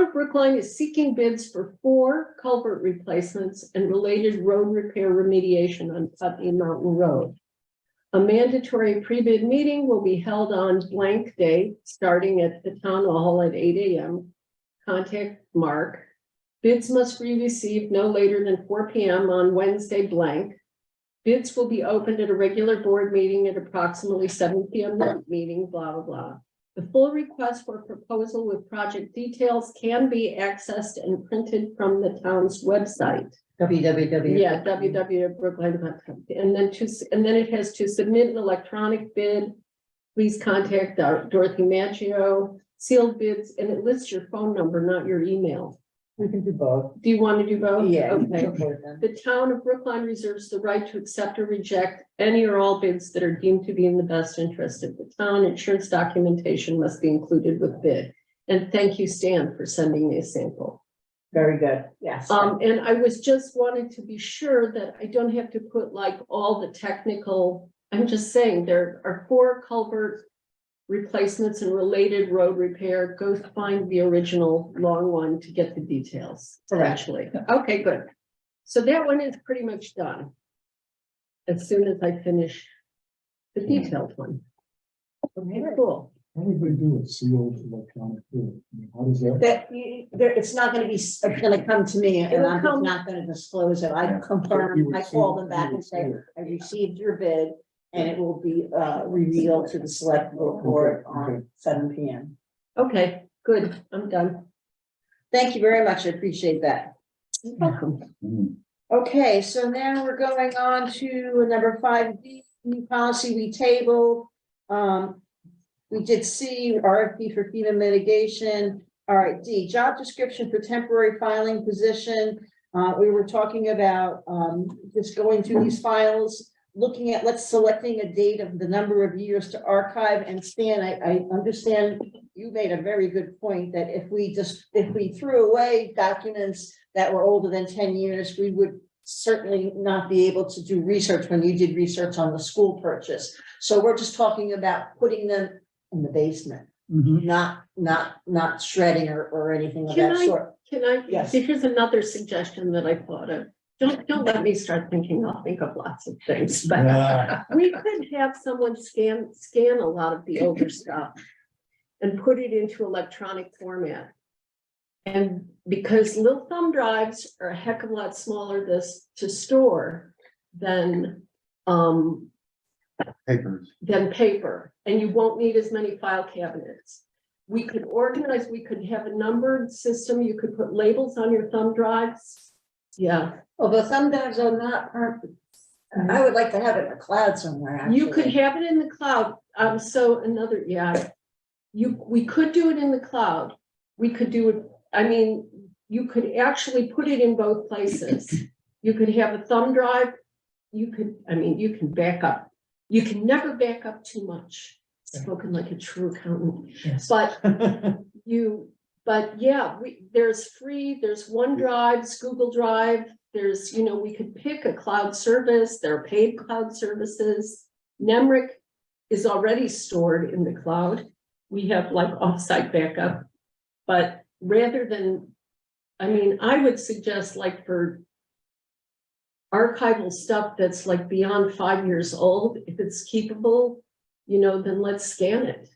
of Brookline is seeking bids for 4 culvert replacements and related road repair remediation on Putney Mountain Road. A mandatory pre-bid meeting will be held on blank date, starting at the town hall at 8 a.m. Contact Mark. Bids must be received no later than 4 p.m. on Wednesday blank. Bids will be opened at a regular board meeting at approximately 7 p.m. that meeting, blah, blah, blah. The full request for proposal with project details can be accessed and printed from the town's website. www. Yeah, www.brookline.com. And then it has to submit an electronic bid please contact Dorothy Maggio, sealed bids, and it lists your phone number, not your email. We can do both. Do you want to do both? Yeah. Okay. The town of Brookline reserves the right to accept or reject any or all bids that are deemed to be in the best interest of the town. Insurance documentation must be included with bid. And thank you, Stan, for sending me a sample. Very good, yes. And I was just wanting to be sure that I don't have to put like all the technical, I'm just saying there are 4 culvert replacements and related road repair. Go find the original long one to get the details. Actually, okay, good. So that one is pretty much done. As soon as I finish the detailed one. Okay, cool. How would they do a sealed electronic bid? I mean, how does that? It's not gonna be, gonna come to me and It'll I'm come- just not gonna disclose it. I You confirm, would I see- call them back you would and say, see it. I received your bid. And it will be revealed to the select board Okay. on 7 PM. Okay, good. I'm done. Thank you very much. I appreciate that. Welcome. Okay, so now we're going on to number 5B, new policy we tabled. We did C, RFP for FEMA mitigation. All right, D, job description for temporary filing position. We were talking about just going through these files, looking at, selecting a date of the number of years to archive. And Stan, I understand you made a very good point that if we threw away documents that were older than 10 years, we would certainly not be able to do research when you did research on the school purchase. So we're just talking about putting them in the basement, not shredding or anything of that sort. Can I, Yes. here's another suggestion that I thought of. Don't let me start thinking. I'll think of lots of things, but we could have someone scan a lot of the older stuff and put it into electronic format. And because little thumb drives are a heck of a lot smaller to store than paper, and you won't need as many file cabinets. We could organize, we could have a numbered system. You could put labels on your thumb drives. Yeah. Well, the thumb drives are not perfect. I would like to have it in the cloud somewhere. You could actually. have it in the cloud. So another, we could do it in the cloud. We could do it, I mean, you could actually put it in both places. You could have a thumb drive. You can back up. You can never back up too much. Spoken like a true accountant. Yes. But there's OneDrive, Google Drive. There's, we could pick a cloud service. There are paid cloud services. Nemrick is already stored in the cloud. We have like offsite backup, but rather than, I would suggest like for archival stuff that's like beyond 5 years old, if it's keepable, then let's scan it.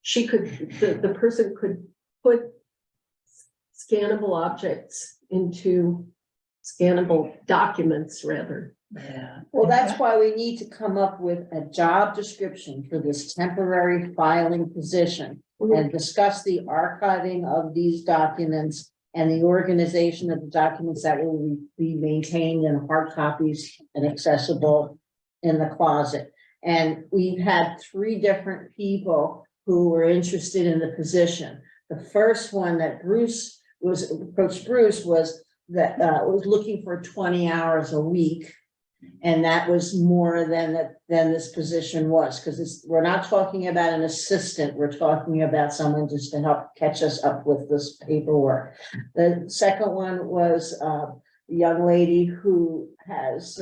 The person could put scannable objects into scannable documents rather. Yeah. Well, that's why we need to come up with a job description for this temporary filing position and discuss the archiving of these documents and the organization of the documents that will be maintained in hard copies and accessible in the closet. And we've had 3 different people who were interested in the position. The first one that approached Bruce was that was looking for 20 hours a week. And that was more than this position was, because we're not talking about an assistant. We're talking about someone just to help catch us up with this paperwork. The second one was a young lady who has,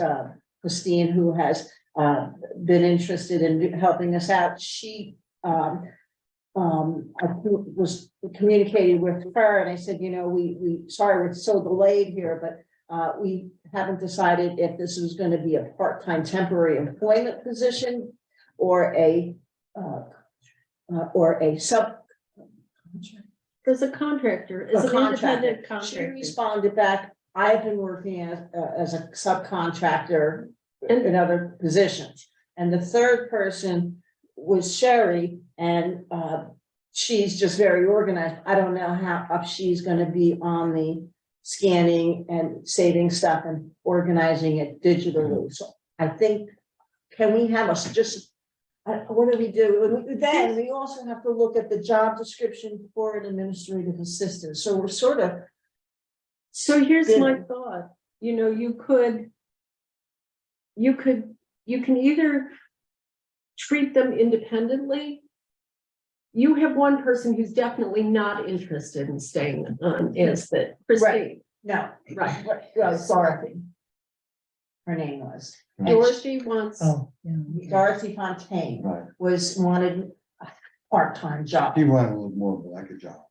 Christine, who has been interested in helping us out. She I was communicating with her and I said, sorry, we're so delayed here, but we haven't decided if this is going to be a part-time temporary employment position or a sub. There's a contractor, is an independent She contractor. responded back, I've been working as a subcontractor in other positions. And the third person was Sherry, and she's just very organized. I don't know how up she's going to be on the scanning and saving stuff and organizing it digitally. So I think, can we have just what do we do? Then we also have to look at the job description for an administrative assistant, so we're sort of, So here's my Good. thought, you know, you can either treat them independently. You have one person who's definitely not interested in staying on, is that Christine, no, right? Dorothy. Her name was. And Dorothy wants, Oh, yeah. Dorothy Fontaine Right. wanted a part-time job. He wanted a little more like a job.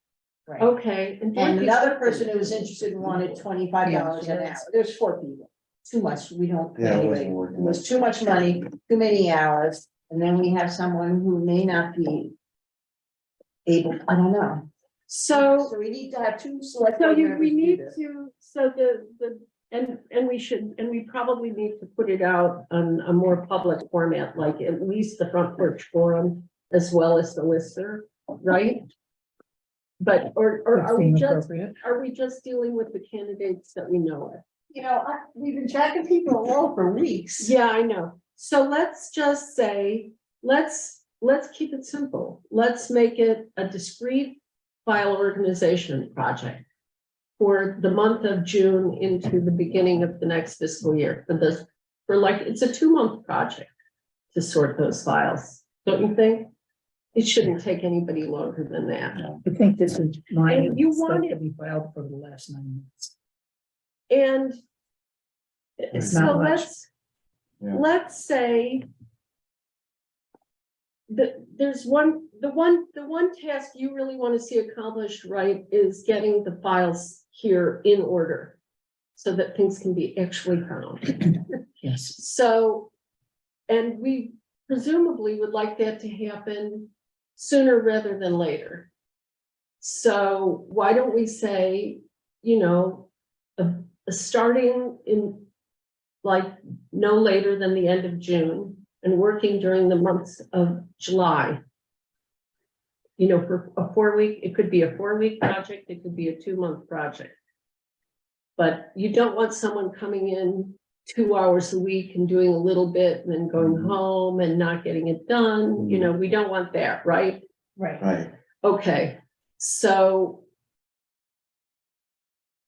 Right. okay. And Dorothy's another open. person who was interested wanted $25 an hour. There's 4 people. Too much, we don't pay Yeah, it anybody. wasn't working. It was too much money, too many hours, and then we have someone who may not be able, I don't know. So, So we need to have 2 select. so board you, members we do need this. to, so and we should, and we probably need to put it out on a more public format, like at least the front porch forum as well as the lister, right? But, or are we Seem just, appropriate. dealing with the candidates that we know of? You know, we've been tracking people along for weeks. Yeah, I know. So let's just say, let's keep it simple. Let's make it a discrete file organization project for the month of June into the beginning of the next fiscal year it's a 2-month project to sort those files, don't you think? It shouldn't take anybody longer than that. I think this is mine. And you It's supposed want to it- be filed for the last 9 months. And It's so not much. Yeah. let's say there's the one task you really want to see accomplished, right, is getting the files here in order so that things can be actually found. Yes. So, and we presumably would like that to happen sooner rather than later. So why don't we say, you know, starting in like no later than the end of June and working during the months of July. You know, for a 4-week, it could be a 4-week project, it could be a 2-month project. But you don't want someone coming in 2 hours a week and doing a little bit and then going home and not getting it done. You know, we don't want that, right? Right. Right. Okay, so.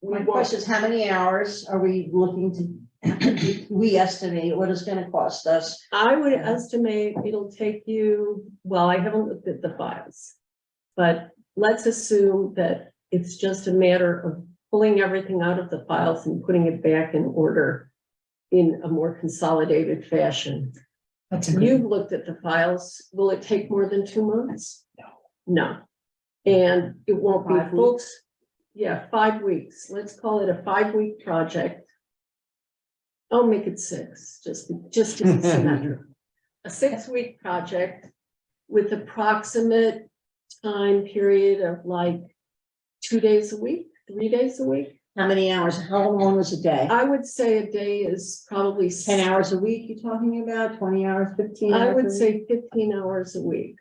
My question is, how many hours are we looking to, we estimate what it's gonna cost us? I would estimate it'll take you, well, I haven't looked at the files. But let's assume that it's just a matter of pulling everything out of the files and putting it back in order in a more consolidated fashion. That's a good. You've looked at the files. Will it take more than 2 months? No. And it won't be 5 full. weeks? Yeah, 5 weeks. Let's call it a 5-week project. I'll make it 6, just to be symmetric. A 6-week project with approximate time period of like 2 days a week, 3 days a week. How many hours? How long was a day? I would say a day is probably 10 hours a week you're talking about, 20 hours, 15 hours? I would a week? say 15 hours a week.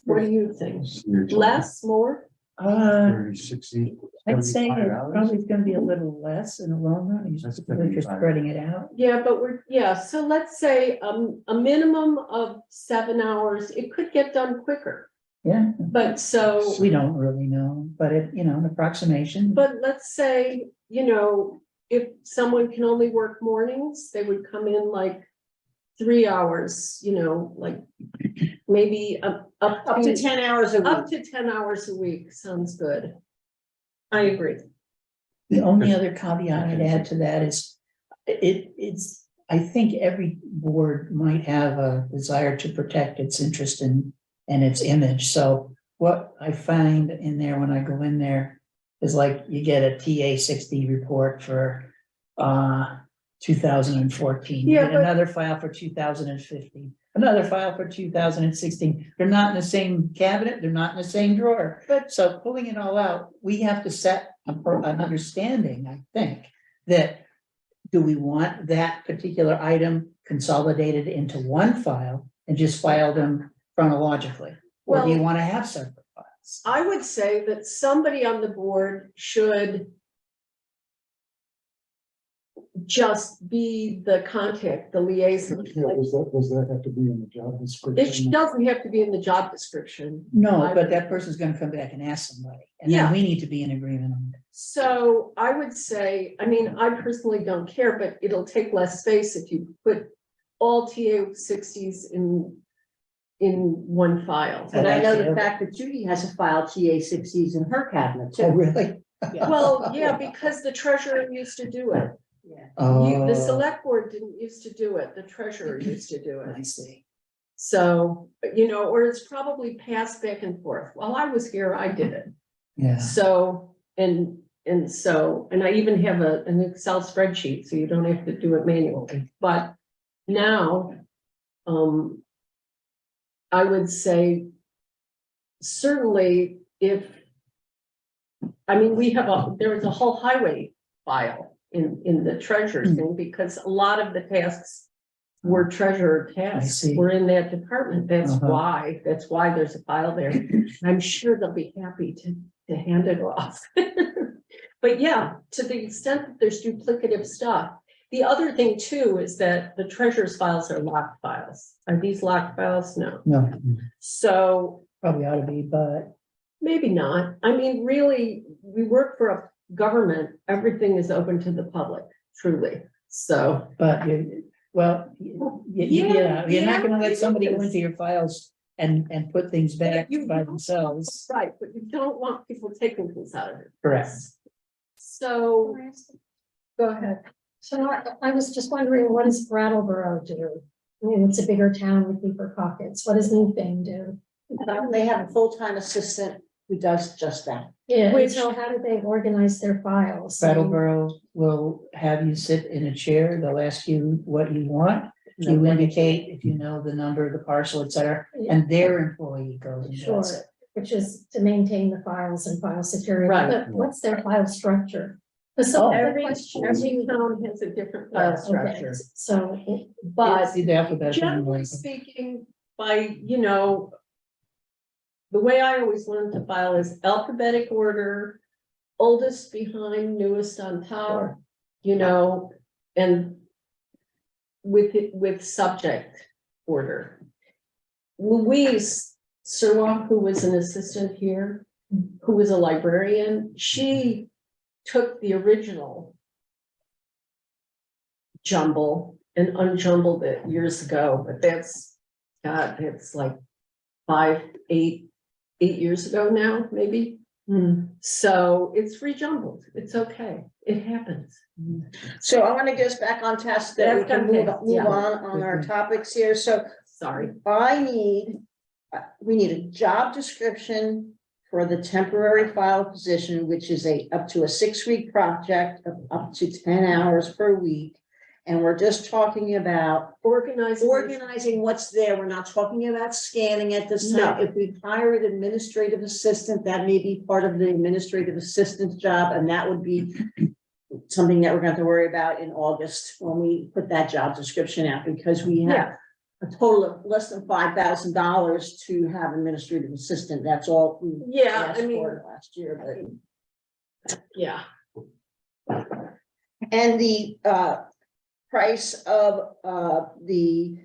What do you think? So you're talking Less, more? 30, 60, I'd say 75 it hours? probably is gonna be a little less in the long run. You're That's just really just 75. spreading it out. Yeah, but so let's say a minimum of 7 hours. It could get done quicker, Yeah, but so, we don't really know, but it, an approximation. but let's say, you know, if someone can only work mornings, they would come in like 3 hours, you know, like maybe up Up to 10 hours a up week. to 10 hours a week. Sounds good. I agree. The only other caveat I'd add to that is, it's, I think every board might have a desire to protect its interest and its image. So what I find in there when I go in there is like, you get a TA 60 report for 2014. You Yeah, get but- another file for 2015, another file for 2016. They're not in the same cabinet, they're not in the same drawer. But- So pulling it all out, we have to set an understanding, I think, that do we want that particular item consolidated into one file and just file them chronologically? Or do you Well- want to have separate files? I would say that somebody on the board should just be the contact, the liaison. Yeah, does that have to be in the job It description? doesn't have to be in the job description. No, I but would- that person's gonna come back and ask somebody, and Yeah. then we need to be in agreement on it. So I would say, I mean, I personally don't care, but it'll take less space if you put all TA 60s in one file. And I know the Okay. fact that Judy has a file TA 60s in her cabinet Oh, too. really? Well, yeah, because the treasurer used to do it. Yeah. The Oh, select board didn't used to do it, the treasurer used to do I it. see. So, or it's probably passed back and forth. While I was here, I did it. Yeah, So, and I even have an Excel spreadsheet, so you don't have to do it manually, but now, I would say certainly if, I mean, there was a whole highway file in the treasurer's thing, because a lot of the tasks were treasurer tasks, see. were in that department. That's Uh-huh. why there's a file there. I'm sure they'll be happy to hand it off. But yeah, to the extent that there's duplicative stuff. The other thing too is that the treasurer's files are locked files. Are these locked files? No. no, So probably ought to be, but maybe not. I mean, really, we work for a government. Everything is open to the public, truly. So, well, Yeah, you're not gonna yeah, let it somebody go is. into your files and put things back You- by themselves. right, but you don't want people taking things out of it. Correct. So, go ahead. So I was just wondering, what does Brattleboro do? I mean, it's a bigger town with deeper pockets. What does Newfane do? They have a full-time assistant who does just that. Yeah, and Which- so how do they organize their files? I mean, Brattleboro will have you sit in a chair, they'll ask you what you want. You indicate if you know the number of the parcel, et cetera, and their employee goes and Sure, does it. which is to maintain the files and file security, Right. but what's their file structure? So Oh. Every town has a different file Okay, structure, so but It's the alphabetical generally number. speaking, the way I always learned to file is alphabetic order, oldest behind, newest on top, and with subject order. Louise Serwa, who was an assistant here, who was a librarian, she took the original jumble and unjumbled it years ago, but that's like 8 years ago now, maybe. So it's rejumbled. It's okay. It happens. So I want to get us back on task that we That's can move okay, yeah. on our topics here. So Sorry. we need a job description for the temporary file position, which is up to a 6-week project of up to 10 hours per week. And we're just talking about organizing what's there. We're not talking about scanning at this time. No. If we hire an administrative assistant, that may be part of the administrative assistant's job, and that would be something that we're going to have to worry about in August when we put that job description out, because we have Yeah. a total of less than $5,000 to have administrative assistant. That's all we Yeah, asked I mean, for last year, yeah. and the price of the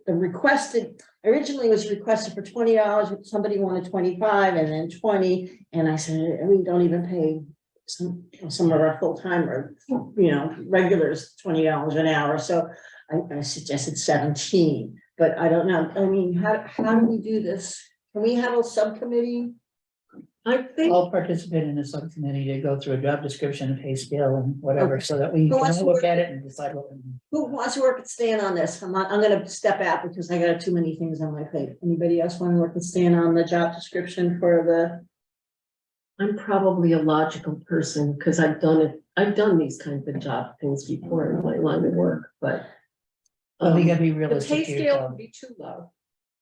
requested, originally was requested for $20, but somebody wanted 25 and then 20. And I said, we don't even pay some of our full-time or, regulars $20 an hour. So I suggested 17, but I don't know. I mean, how do we do this? Can we have a subcommittee? I think, I'll participate in a subcommittee to go through a job description and pay scale and whatever, so that we Who can wants to look work- at it and decide what. Who wants to work at Stan on this? I'm gonna step out because I got too many things on my plate. Anybody else want to work with Stan on the job description for I'm probably a logical person because I've done these kinds of job things before in my line of work, but. We gotta be The realistic pay to scale yourself. would be too low,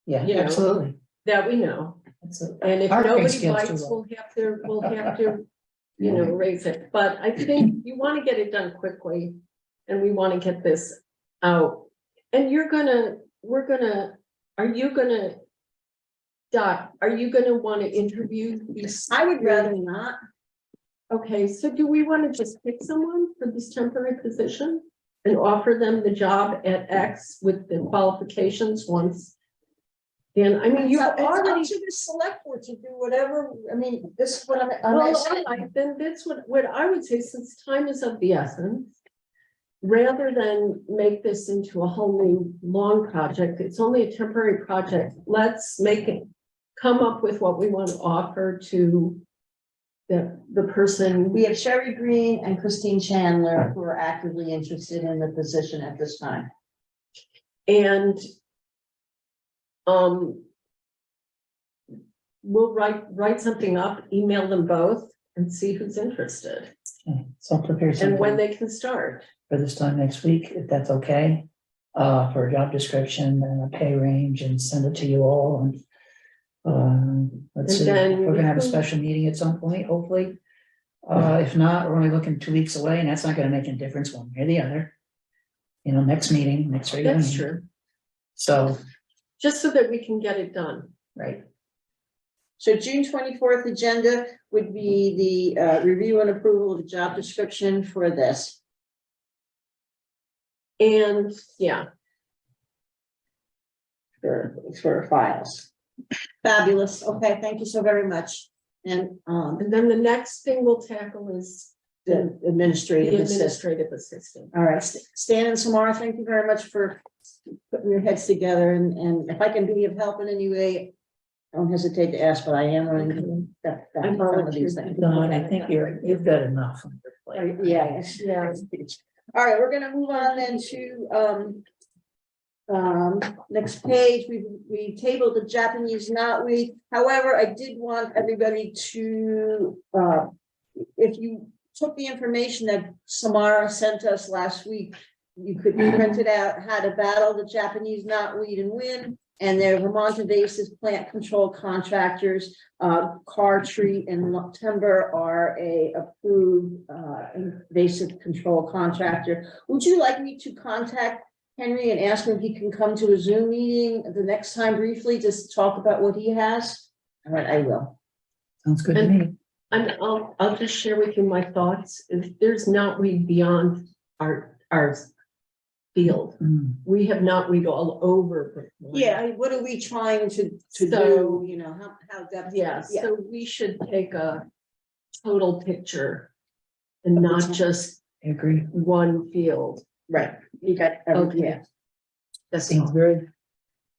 Yeah, you know. absolutely. that we know. Absolutely. And if Our pay nobody scale's too bites, low. we'll have to, raise it. But I think you want to get it done quickly. And we want to get this out. And Doc, are you gonna want to interview these? I would rather not. Okay, so do we want to just pick someone for this temporary position? And offer them the job at X with the qualifications once? And I mean, you It's up already. to the select board to do whatever, I mean, this is what I'm Well, saying. all right, then that's what I would say, since time is of the essence. Rather than make this into a whole new long project, it's only a temporary project. Let's make it, come up with what we want to offer to the person. We have Sherry Green and Christine Chandler who are actively interested in the position at this time. And we'll write something up, email them both and see who's interested So I'll prepare and when something they can start. for this time next week, if that's okay. For a job description and a pay range and send it to you all and. Let's And see, then we're we gonna have a can- special meeting at some point, hopefully. If not, we're only looking 2 weeks away and that's not gonna make a difference one way or the other. You know, next meeting, next regular That's meeting. true, So, just so that we can get it done. right, So June 24th agenda would be the review and approval of the job description for this. And yeah, For files. Fabulous. Okay, thank you so very much. And and then the next thing we'll tackle is the the administrative assistant. administrative assistant. All right, Stan and Samara, thank you very much for putting your heads together, and if I can be of help in any way, don't hesitate to ask, but I am willing to. I'm some of these things. no, and I think you've got enough on your plate. Yes. Yeah. All right, we're gonna move on then to next page. We tabled the Japanese knotweed. However, I did want everybody to if you took the information that Samara sent us last week, you could print it out, how to battle the Japanese knotweed and win. And their Vermont invasive plant control contractors, Car Tree and Timber are a approved invasive control contractor. Would you like me to contact Henry and ask him if he can come to a Zoom meeting the next time briefly, just talk about what he has? All right, I will. Sounds good to me. And I'll just share with you my thoughts. If there's knotweed beyond our field, we have knotweed all over. Brookline. Yeah, what are we trying to So- do, you know, how depth? Yeah, so we should take a total picture and not just I agree. one field. Right, you got, Okay. yeah. That's Seems all. very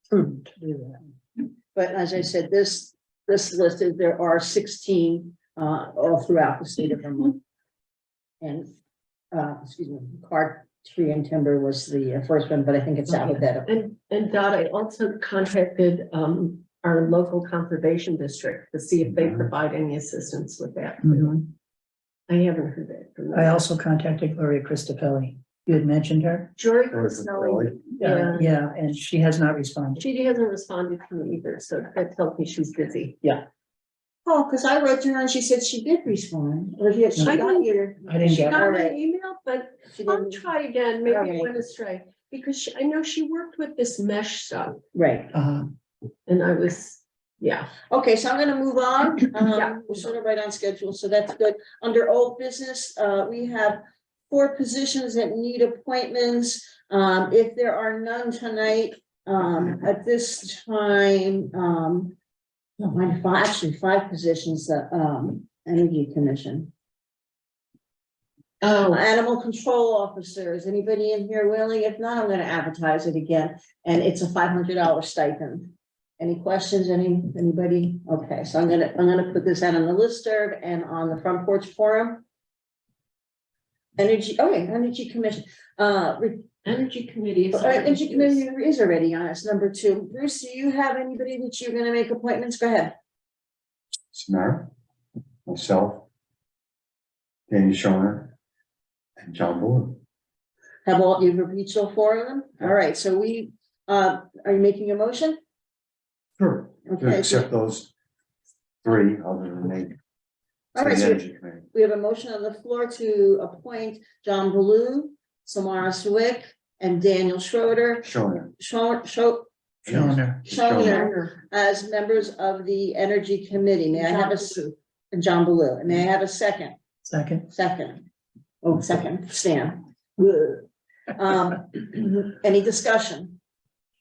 prudent to do that. But as I said, this list is, there are 16 all throughout the state of Vermont. And excuse me, Car Tree and Timber was the first one, but I think it's alphabetical. And Dot, I also contacted our local conservation district to see if they provide any assistance with that. I haven't heard that from them. I also contacted Gloria Christopelli. You had mentioned her? Jory Really? Costello, yeah, Yeah, and she has not responded. she hasn't responded to me either, so that tells me she's busy. Oh, because I wrote to her and she said she did respond, or she I got didn't- your. I didn't She get got her. my Alright. email, but She I'll didn't- try again, maybe Okay. it went astray, because I know she worked with this mesh stuff, Right, and I was, yeah. okay, so I'm gonna move on, Yeah. we're sort of right on schedule, so that's good. Under old business, we have 4 positions that need appointments. If there are none tonight, at this time, no, actually 5 positions, Energy Commission. Oh, Animal control officer, is anybody in here willing? If not, I'm gonna advertise it again, and it's a $500 stipend. Any questions, anybody? Okay, so I'm gonna put this out on the listserv and on the Front Porch Forum. Energy Commission, Energy Committee. Energy Committee is already on, it's number 2. Bruce, do you have anybody that you're gonna make appointments? Go ahead. Samara, myself, Danny Schoner, and John Bull. Have all, you've reached all 4 of them? All right, so we, are you making a motion? Sure. To Okay. accept those 3 other than me. All to right, the so Energy Committee. we have a motion on the floor to appoint John Baloo, Samara Swick, and Daniel Schroeder, Schoner. Schoner, as members of the Energy Committee. May I have John Baloo, may I have a second? Second. Second. Oh, second, Stan. Good. Any discussion?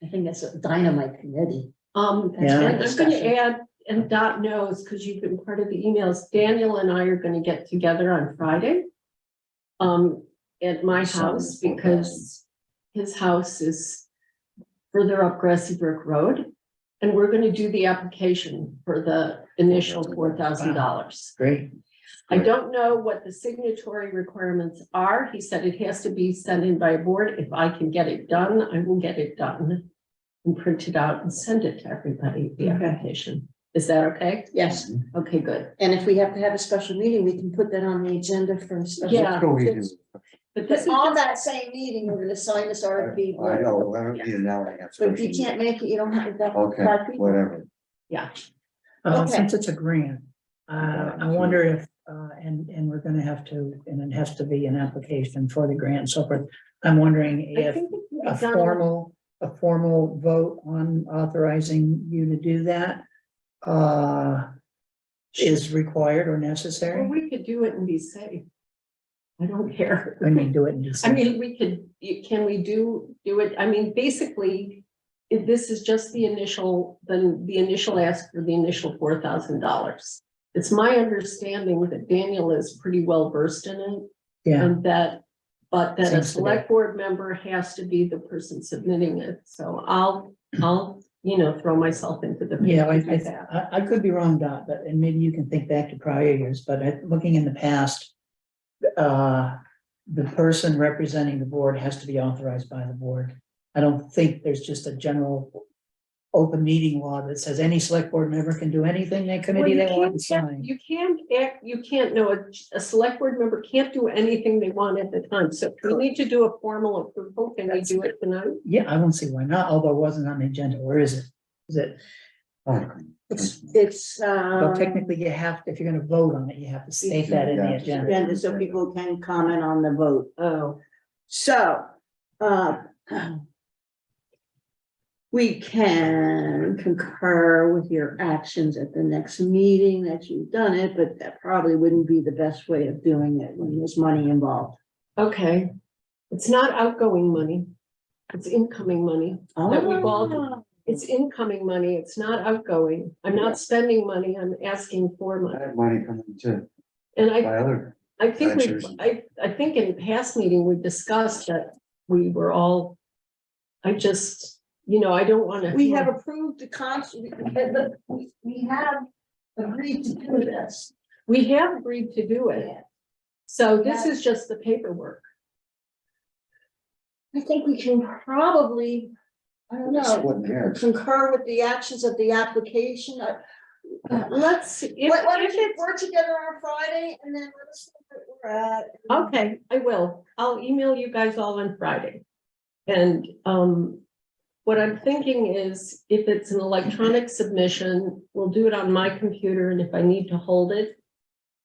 I think that's a dynamite committee. Yeah. And I'm gonna add, and Dot knows, because you've been part of the emails, Daniel and I are gonna get together on Friday. At my house, because his house is further up Grassy Brook Road. And we're gonna do the application for the initial $4,000. Great. I don't know what the signatory requirements are. He said it has to be sent in by a board. If I can get it done, I will get it done. And print it out and send it to everybody, the Okay. application. Is that okay? Yes, Okay, good. and if we have to have a special meeting, we can put that on the agenda for a special. Yeah. Go ahead. But this But is on just, that same meeting, we're gonna sign this RFP. I know, I don't need an hour and a half. But if you can't make it, you don't have that. Okay, whatever. yeah. Okay. Since it's a grant, I wonder if, and we're gonna have to, and it has to be an application for the grant and so forth. I'm wondering I if think it can be a done- formal vote on authorizing you to do that is required or Well, necessary. we could do it and be safe. I don't care. I mean, do it in I December. mean, we could, can we do it? I mean, basically, if this is just the initial, then the initial ask for the initial $4,000. It's my understanding that Daniel is pretty well versed in it. Yeah, And that, but that a Seems to be. select board member has to be the person submitting it. So I'll, throw myself into the. yeah, to do that. I could be wrong, Dot, but, and maybe you can think back to prior years, but looking in the past, the person representing the board has to be authorized by the board. I don't think there's just a general open meeting law that says any select board member can do anything they committee they want to sign. You can't know, a select board member can't do anything they want at the time. So if we need to do a formal approval, can we do it tonight? Yeah, I don't see why not, although it wasn't on the agenda. Where is it? Is it? It's, Well, technically you have, if you're gonna vote on it, you have to state that in the agenda. agenda, so people can comment on the vote. Oh, So, we can concur with your actions at the next meeting that you've done it, but that probably wouldn't be the best way of doing it when there's money involved. okay. It's not outgoing money. It's incoming money that we've all, it's incoming money. It's not outgoing. I'm not spending money. I'm asking for I money. have money coming to And my other, I think Ventures. I think in past meeting, we discussed that we were all, I just, I don't want to. We have approved the we have agreed to do this. We have agreed to do it. So this is just the paperwork. I think we can probably, I don't know, splitting hairs. concur with the actions of the application. Let's see. Why don't you work together on Friday and then let us know where we're at. Okay, I will. I'll email you guys all on Friday. And what I'm thinking is if it's an electronic submission, we'll do it on my computer. And if I need to hold it,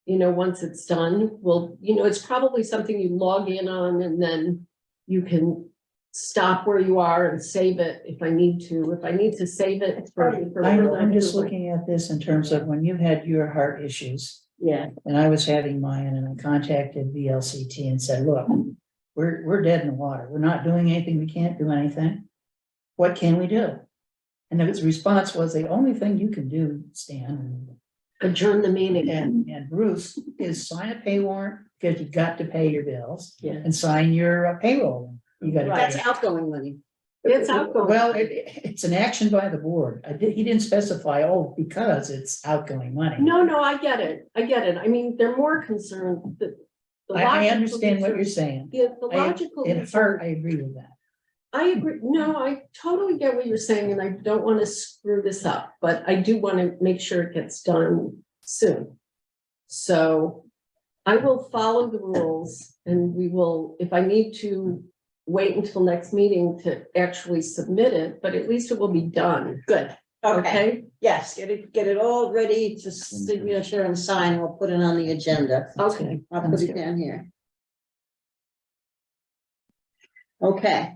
once it's done, it's probably something you log in on and then you can stop where you are and save it if I need to save it. I'm just looking at this in terms of when you had your heart issues. Yeah. And I was having mine, and I contacted VLCT and said, look, we're dead in the water. We're not doing anything. We can't do anything. What can we do? And his response was, the only thing you can do, Stan, Adjourn the meeting. and Bruce, is sign a pay warrant, because you got to pay your bills, Yeah. and sign your payroll. You got to. That's outgoing money. It's outgoing. Well, it's an action by the board. He didn't specify, because it's outgoing money. No, I get it. I mean, they're more concerned that. the I logical understand what you're concern- saying. Yeah, the logical. In concern- heart, I agree with that. I agree. No, I totally get what you're saying, and I don't want to screw this up, but I do want to make sure it gets done soon. So I will follow the rules, and we will, if I need to wait until next meeting to actually submit it, but at least it will be done. Good. Okay. Okay, Yes, get it all ready to signature and sign. We'll put it on the agenda. okay. I'll put it down here. Okay.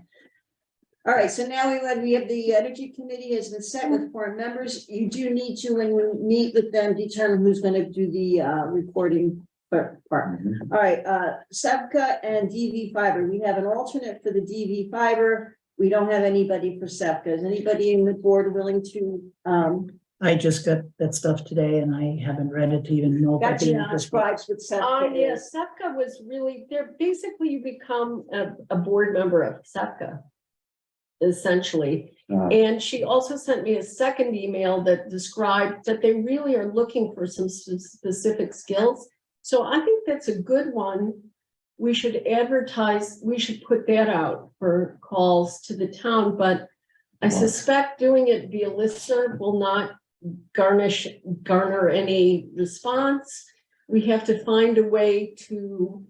All right, so now we have the Energy Committee has been set with 4 members. You do need to, when you meet with them, determine who's going to do the recording clerk department. All right, SEPCA and DV fiber. We have an alternate for the DV fiber. We don't have anybody for SEPCA. Is anybody in the board willing to, I just got that stuff today and I haven't read it to even know. if I got can you interest- describes what SEPCA is? Yes, SEPCA was really, they're basically you become a board member of SEPCA. Essentially, and she also sent me a second email that described that they really are looking for some specific skills. So I think that's a good one. We should advertise, we should put that out for calls to the town, but I suspect doing it via listserv will not garner any response. We have to find a way to,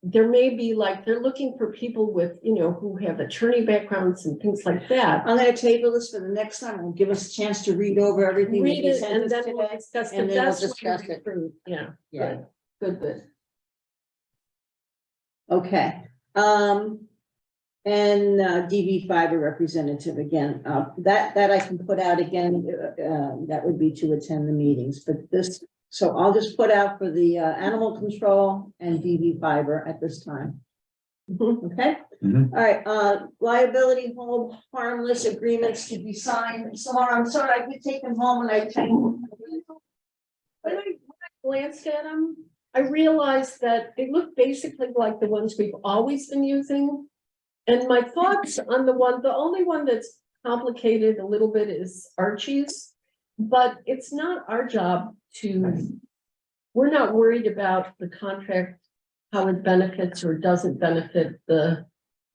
there may be like, they're looking for people with, who have attorney backgrounds and things like that. I'm gonna table this for the next time. It'll give us a chance to read over everything. that Read you it sent and us then we'll today. discuss the and then we'll best way discuss to it. recruit. Yeah, Yeah. good. Okay, and DV fiber representative again, that I can put out again, that would be to attend the meetings, but this, so I'll just put out for the animal control and DV fiber at this time. Okay, Mhm. all right, liability hold harmless agreements to be signed. So I'm sorry, I could take them home and I take. When I glanced at them, I realized that they look basically like the ones we've always been using. And my thoughts on the only one that's complicated a little bit is Archie's. But it's not our job we're not worried about the contract, how it benefits or doesn't benefit the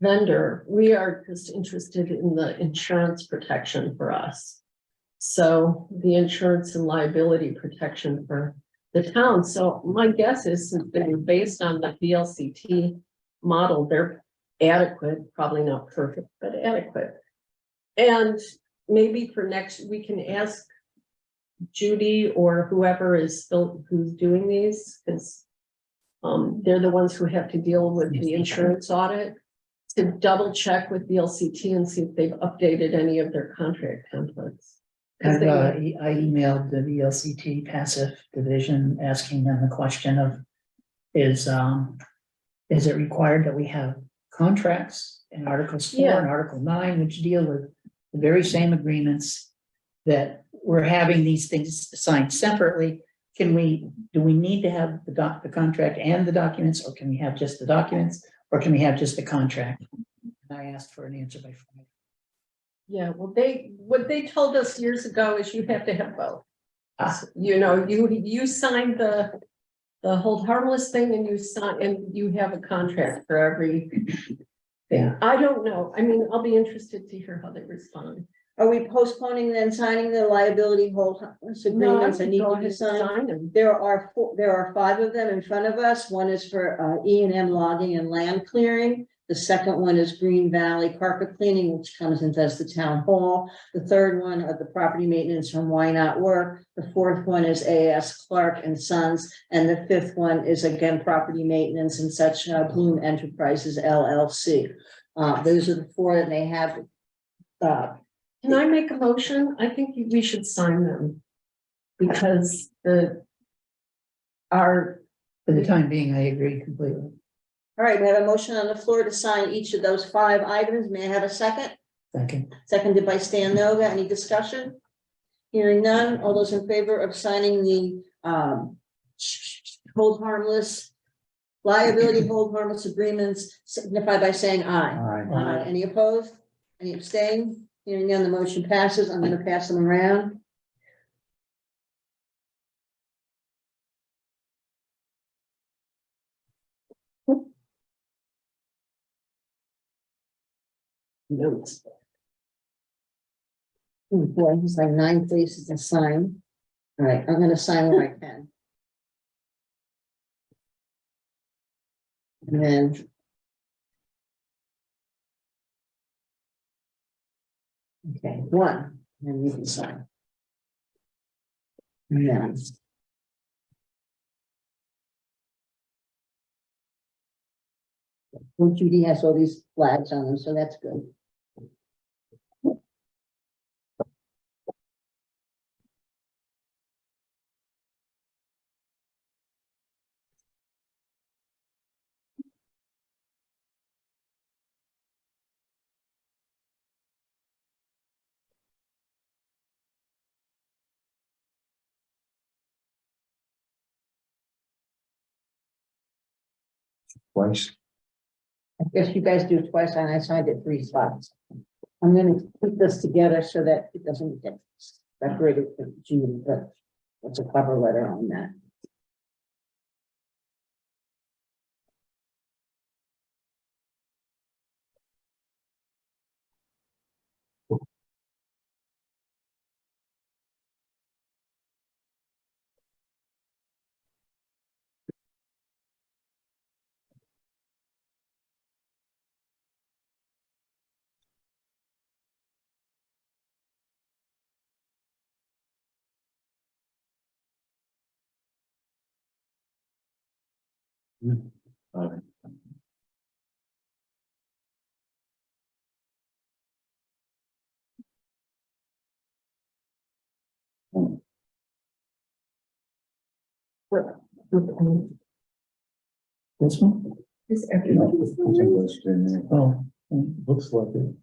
vendor. We are just interested in the insurance protection for us. So the insurance and liability protection for the town. So my guess is since they're based on the VLCT model, they're adequate, probably not perfect, but adequate. And maybe for next, we can ask Judy or whoever is still, who's doing these, because they're the ones who have to deal with the insurance audit, to double check with VLCT and see if they've updated any of their contract templates. I emailed the VLCT passive division asking them the question of, is it required that we have contracts in Articles 4 and Article 9, which deal with the very same agreements that we're having these things signed separately? Do we need to have the contract and the documents, or can we have just the documents, or can we have just the contract? And I asked for an answer by Friday. Yeah, well, what they told us years ago is you have to have both. Ah. You signed the hold harmless thing and you have a contract for every thing. I don't know. I mean, I'll be interested to hear how they respond. Are we postponing then signing the liability hold harmless agreements? I need to sign. them. There are 5 of them in front of us. One is for E&M logging and land clearing. The second one is Green Valley carpet cleaning, which comes and does the town hall. The third one are the property maintenance from Why Not Work. The fourth one is AS Clark and Sons. And the fifth one is again, property maintenance and such, Bloom Enterprises LLC. Those are the 4 that they have. Can I make a motion? I think we should sign them. Because For the time being, I agree completely. All right, we have a motion on the floor to sign each of those 5 items. May I have a second? Second. Seconded by Stan Nova. Any discussion? Hearing none. All those in favor of signing the hold harmless liability hold harmless agreements signify by saying aye. Aye. Any opposed? Any abstain? Hearing none, the motion passes. I'm going to pass them around. notes. Oh boy, there's like 9 places to sign. All right, I'm gonna sign where I can. And then. Okay, 1, and you can sign. And then. Well, Judy has all these flags on them, so that's good. Twice. I guess you guys do it twice and I signed it 3 spots. I'm gonna put this together so that it doesn't get separated from June, but what's a cover letter on that? This one? Is everybody? Oh, Looks like it.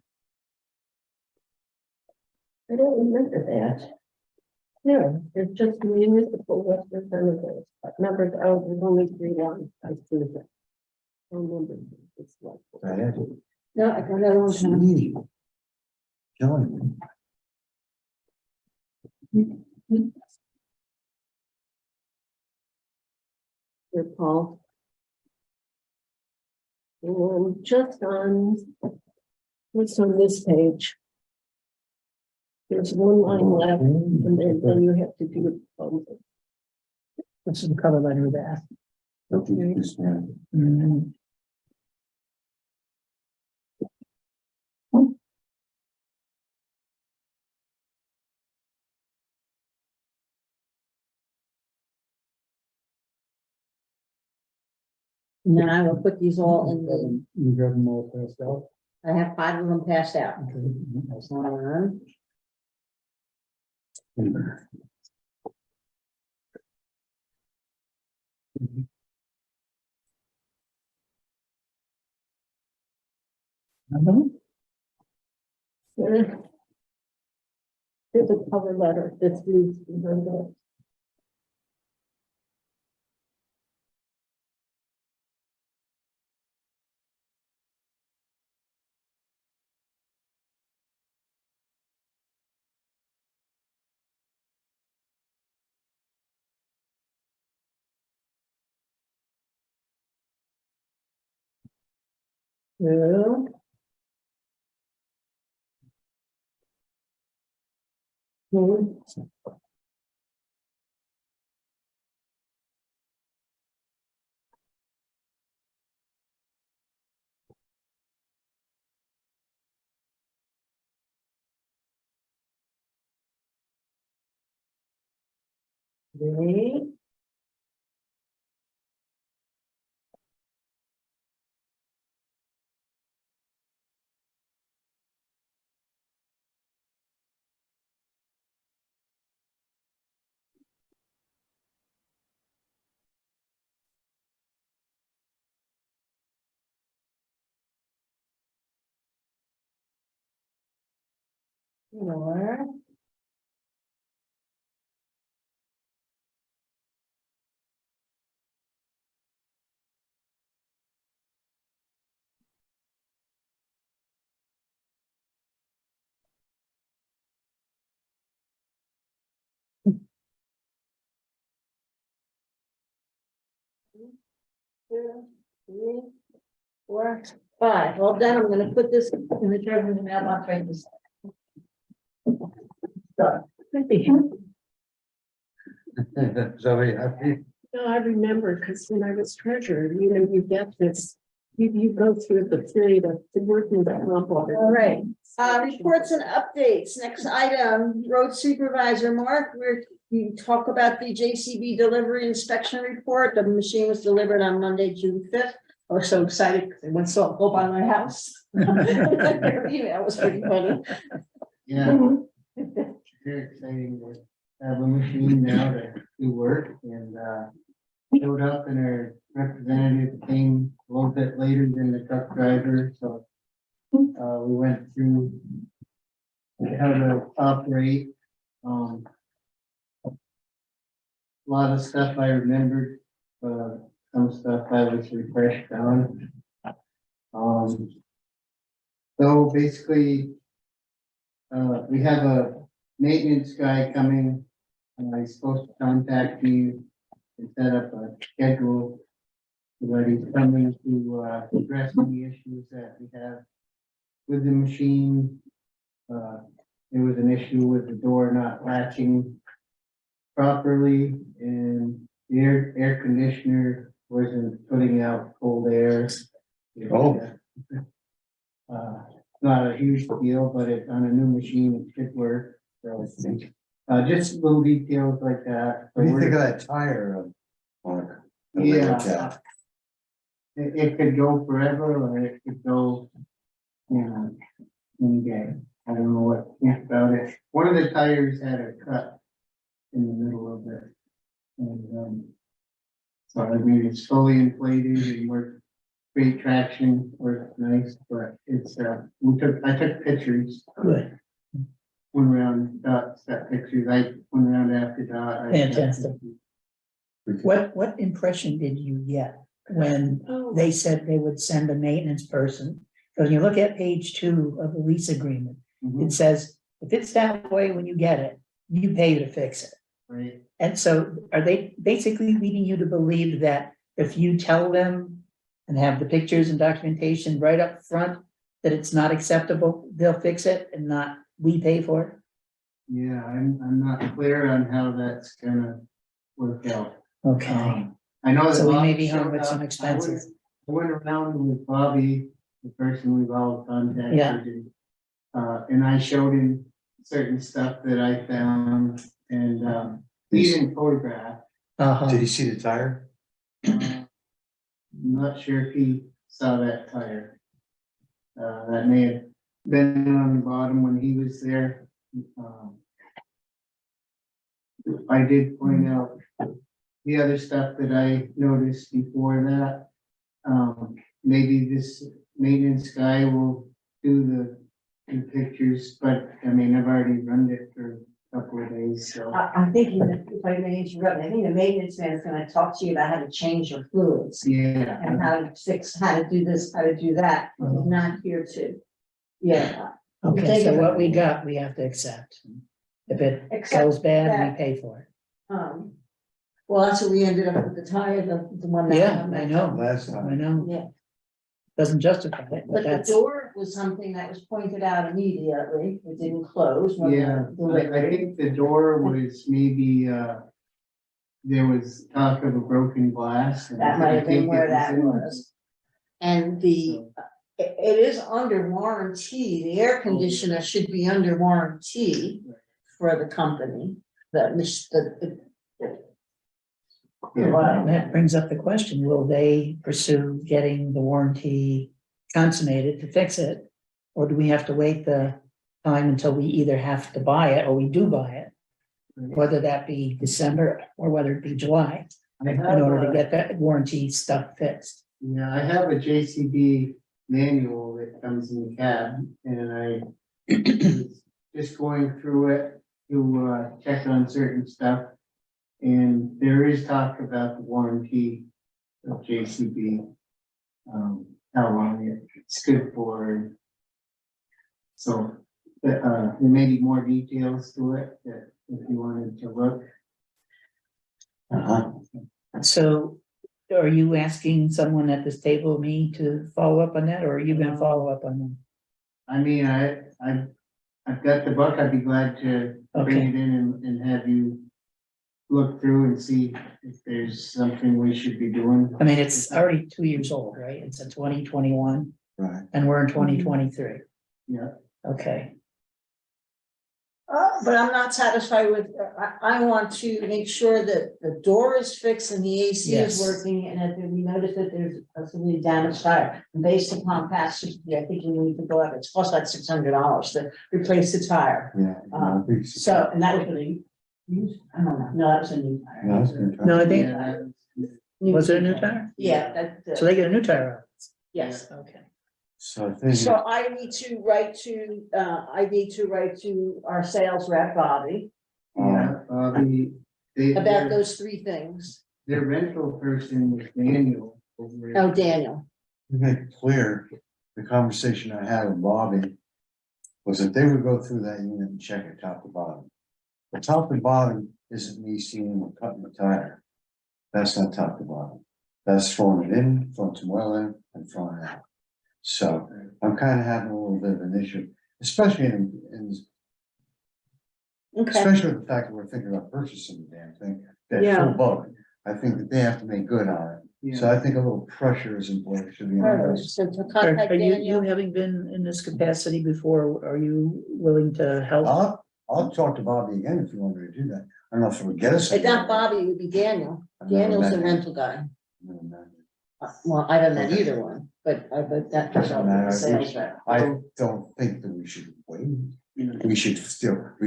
I don't remember that. No, it's just municipal representatives, but members, oh, there's only 3 ones, I see that. I remember this one. I had it. No, I got that on time. Sweetie. Killing me. Here, Paul. And just on, what's on this page? There's 1 line left, and then you have to do it. this is the cover letter of that. Okay, this man. Mhm. And then I will put these all in the, You got them all passed out? I have 5 of them passed out. Okay. That's not on. There's a cover letter that's used behind it. Yeah. Okay. Or. Two, 3, 4, 5. Well, then I'm gonna put this in the treasurer's mailbox right this. Could be. Somebody happy? No, I remember, because when I was treasurer, you get this, you go through the period of working with comp audit. All right. Reports and updates. Next item, road supervisor Mark, you talk about the JCB delivery inspection report. The machine was delivered on Monday, June 5th. I was so excited because it went so go by my house. That was pretty funny. Yeah. Very exciting to have a machine now to do work and, showed up and our representative came a little bit later than the truck driver, so. We went through how to operate, a lot of stuff I remembered, some stuff I was refreshed on. So basically, we have a maintenance guy coming, and he's supposed to contact you and set up a schedule. But he's coming to, address any issues that we have with the machine. There was an issue with the door not latching properly, and the air conditioner wasn't putting out cold air. Oh. Not a huge deal, but it, on a new machine, it should work, so. Just little details like that. What do you think of that tire? Mark? The way Yeah. it's at? It could go forever, or it could go, you know, any day. I don't know what to think about it. One of the tires had a cut in the middle of it. And, so I mean, it's fully inflated and worked, great traction, worked nice, but it's, I took pictures. Good, Went around, Dot got pictures, I went around after Dot. I- Fantastic. What impression did you get when they said they would send a maintenance person? Because you look at page 2 of the lease agreement, Mhm, it says, if it's that way when you get it, you pay to fix it. right. And so are they basically leading you to believe that if you tell them and have the pictures and documentation right up front, that it's not acceptable, they'll fix it and not we pay for it? Yeah, I'm not clear on how that's gonna work out. Okay, I know that. so we may Bobby be hung showed with some up. expenses. I went around with Bobby, the person we've all contacted. Yeah. And I showed him certain stuff that I found, and, he didn't photograph. Uh-huh. Did you see the tire? I'm not sure if he saw that tire. That may have been on the bottom when he was there. I did point out the other stuff that I noticed before that. Maybe this maintenance guy will do the pictures, but I mean, I've already run it for a couple of days, so. I'm thinking that if I may interrupt, I think the maintenance man is gonna talk to you about how to change your fluids. Yeah. And how to fix, how to do this, how to do that, he's not here to. Yeah. Okay, so what we got, we have to accept. If it Except goes bad, that- we pay for it. Well, that's what we ended up with the tire, the one that. Yeah, I know, Last I time. know, Yeah, doesn't justify it, but but the that's, door was something that was pointed out immediately, it didn't close. when Yeah, the I delivery- think the door was maybe, there was talk of a broken glass. and That might have I been think where it that in- was. And it is under warranty, the air conditioner should be under warranty for the company. Yeah. well, that brings up the question, will they pursue getting the warranty consummated to fix it? Or do we have to wait the time until we either have to buy it or we do buy it? Whether that be December or whether it be July, I in have order to a- get that warranty stuff fixed. Yeah, I have a JCB manual that comes in the cab, and I was just going through it to check on certain stuff. And there is talk about the warranty of JCB. How long it's good for. So, there may be more details to it that if you wanted to look. Uh-huh. So are you asking someone at this table, me, to follow up on that, or are you gonna follow up on them? I mean, I've got the book, I'd be glad to bring it in and have you look through and see if there's something we should be doing. I mean, it's already 2 years old, right? It's a 2021 Right. and we're in 2023. Yeah, Okay, But I'm not satisfied with, I want to make sure that the door is fixed and the AC is Yes. working, and if we notice that there's a severely damaged tire. And based upon past history, I think we need to go up, it's cost like $600 to replace the tire. Yeah. So, and that was really used, I don't know, no, that was a new tire. No, that's good. No, I think- yeah, was it a new tire? Yeah, So they get a new tire. yes. Okay. So I think. So I need to write to our sales rep, Bobby, yeah, they. about those 3 things. their rental person was Daniel. over Oh, at- Daniel. To make it clear, the conversation I had with Bobby was that they would go through that unit and check it top to bottom. The top to bottom isn't me seeing them cutting the tire. That's not top to bottom. That's throwing it in, throwing some oil in and throwing it out. So I'm kind of having a little bit of an issue, especially Okay, especially with the fact that we're thinking about purchasing the damn thing, that Yeah. full bulk. I think that they have to make good on it. So Yeah, I think a little pressure is in place, should be all on right, this. so to Are contact you Daniel. having been in this capacity before, are you willing to help? I'll talk to Bobby again if you want me to do that. I don't know if it would get us. It's not Bobby, it would be Daniel. I've never Daniel's met the him. rental guy. Never met him. Well, I haven't met either one, but that was Doesn't matter. the sales rep. I don't think that we should wait. We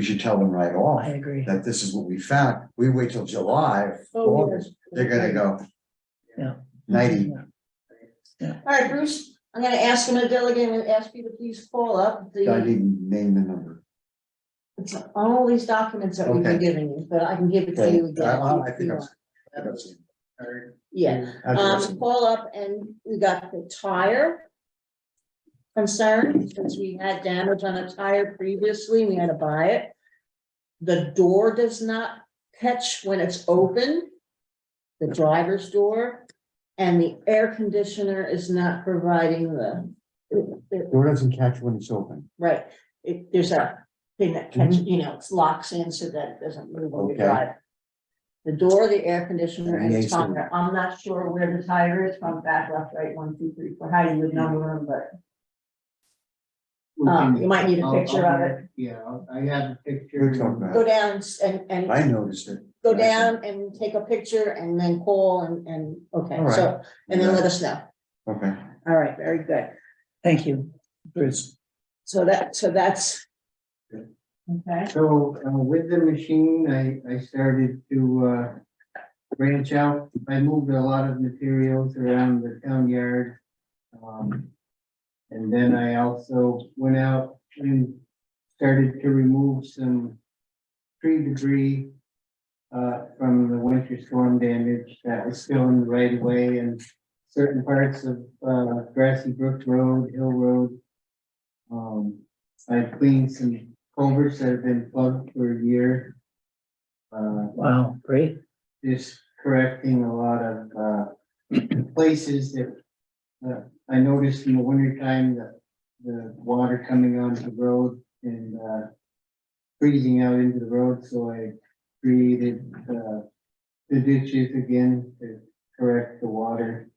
should tell them right off I agree. that this is what we found. We wait till July, Oh, yeah. August, they're gonna go. Yeah. 90. All right, Bruce, I'm gonna ask him to delegate and ask you to please call up I the, didn't name the number. it's all these documents that we've been Okay. giving you, but I can give it to Okay, you again. I if think you I've, want. I've seen. Yeah, I've seen. call up and we got the tire concern, since we had damage on a tire previously, we had to buy it. The door does not catch when it's open, the driver's door, and the air conditioner is not providing Door doesn't catch when it's open. right, there's a thing that catch, it locks in so that it doesn't move when you Okay. drive. The door, the air conditioner, And and the the AC. tire, I'm not sure where the tire is, from back, left, right, 1, 2, 3, 4, how you would number them, but. You might need a picture of it. Yeah, I have a picture. We'll talk about Go it. down and I noticed it. go down and take a picture and then call and, okay, All right. so, and then let us know. Okay. All right, very good. Thank you, Bruce. So that's. Okay, So with the machine, I started to branch out. I moved a lot of materials around the town yard. And then I also went out and started to remove some tree debris from the winter storm damage that was still in the right of way and certain parts of Grassy Brook Road, Hill Road. I cleaned some culverts that have been plugged for a year. Wow, great. Just correcting a lot of places that I noticed in the winter time that the water coming onto the road and freezing out into the road, so I created the ditches again to correct the water.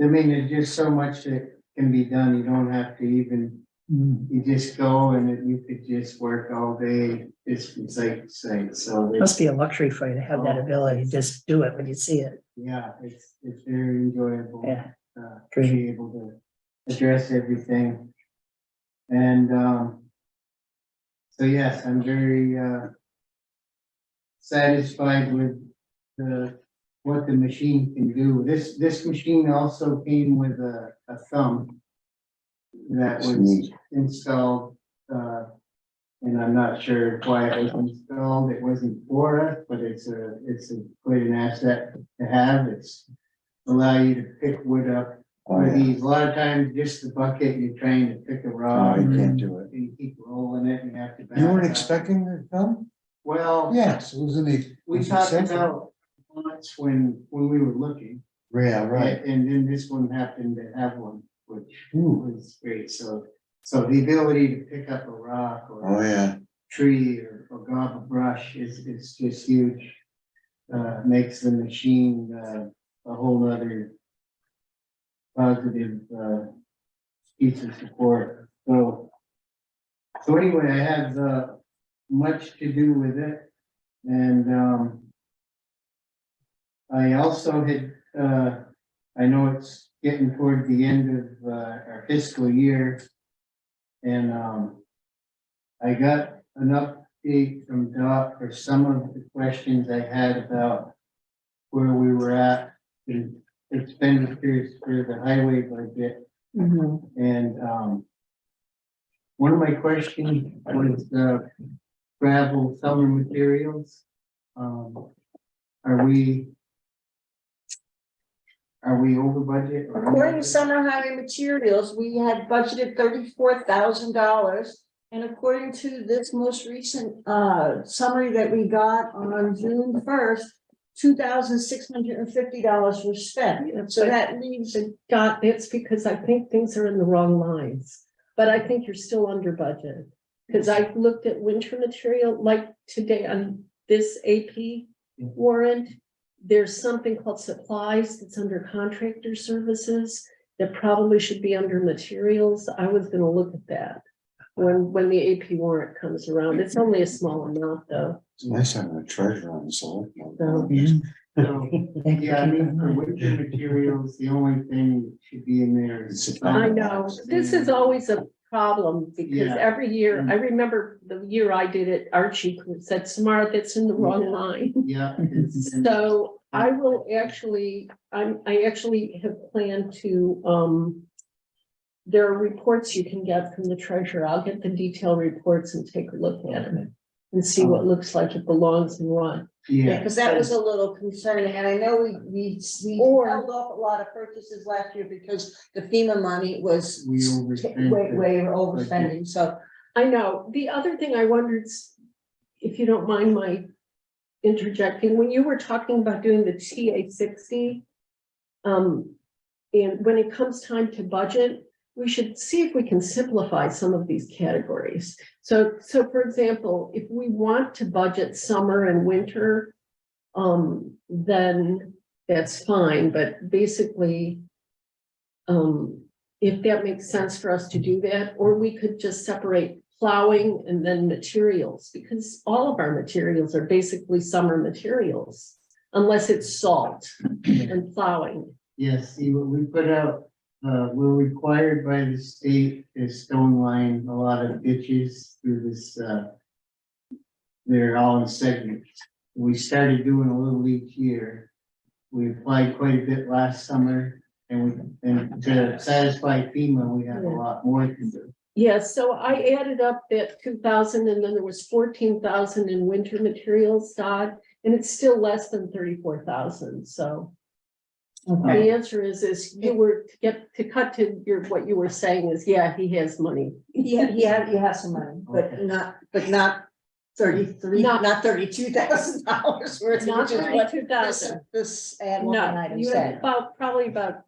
I mean, there's just so much that can be done. You don't have to even, you just go and you could just work all day, just from site to site, so. Must be a luxury for you to have that ability, just do it when you see it. Yeah, it's very enjoyable. Yeah. To Great. be able to address everything. And, so yes, I'm very, satisfied with what the machine can do. This machine also came with a thumb that was Sweet. installed, and I'm not sure why it was installed. It wasn't for us, but it's quite an asset to have. It's allow you to pick wood up Oh, with yeah. these. A lot of times, just the bucket, you're trying to pick a Oh, rock, you and can't do it. you keep rolling it, and you have to. You weren't back up. expecting it to come? Well, Yes, it was in the. we was talked essential. about once when we were looking. Yeah, right. And then this one happened to have one, which Ooh. was great, so the ability to pick up a rock or Oh, yeah. tree or grab a brush is just huge. Makes the machine a whole nother positive piece of support. So anyway, I have much to do with it, and I also had I know it's getting toward the end of our fiscal year, and I got an update from Doc for some of the questions I had about where we were at in expenditures for the highway budget. And one of my questions was gravel summer materials. Are we Are we over budget? or According under? to Summer Highway Materials, we had budgeted $34,000. And according to this most recent summary that we got on June 1st, $2,650 was spent. So that leaves It's because I think things are in the wrong lines, but I think you're still under budget. Because I looked at winter material, like today on this AP warrant, there's something called supplies that's under contractor services that probably should be under materials. I was gonna look at that when the AP warrant comes around. It's only a small amount though. It's nice having a treasure on the select. So, So, yeah, I mean, for winter materials, the only thing that should be in there is. I know, this is always a problem because Yeah. every year, I remember the year I did it, Archie said, Samara, that's in the wrong line. Yeah. So I will actually, I actually have planned to, there are reports you can get from the treasurer. I'll get the detailed reports and take a look at them and see what looks like it belongs in what. Yeah, because that was a little concerning, and I know we held off a lot of purchases last year because the FEMA money was We overspent. way overspending, so. I know. The other thing I wondered, if you don't mind my interjecting, when you were talking about doing the TA 60, and when it comes time to budget, we should see if we can simplify some of these categories. So for example, if we want to budget summer and winter, then that's fine, but basically, if that makes sense for us to do that, or we could just separate plowing and then materials, because all of our materials are basically summer materials, unless it's salt and plowing. Yes, see, what we put out, we're required by the state to stone line a lot of ditches through this, they're all in segments. We started doing a little each year. We applied quite a bit last summer and to satisfy FEMA, we have a lot more to do. Yeah, so I added up that 2,000 and then there was 14,000 in winter materials, Todd, and it's still less than 34,000, so. The answer is you were to cut to what you were saying is, yeah, he has money. Yeah, you have some money, but not 33, Not- not $32,000 worth. Not which is what 32,000. This ad one No, item you have said. probably about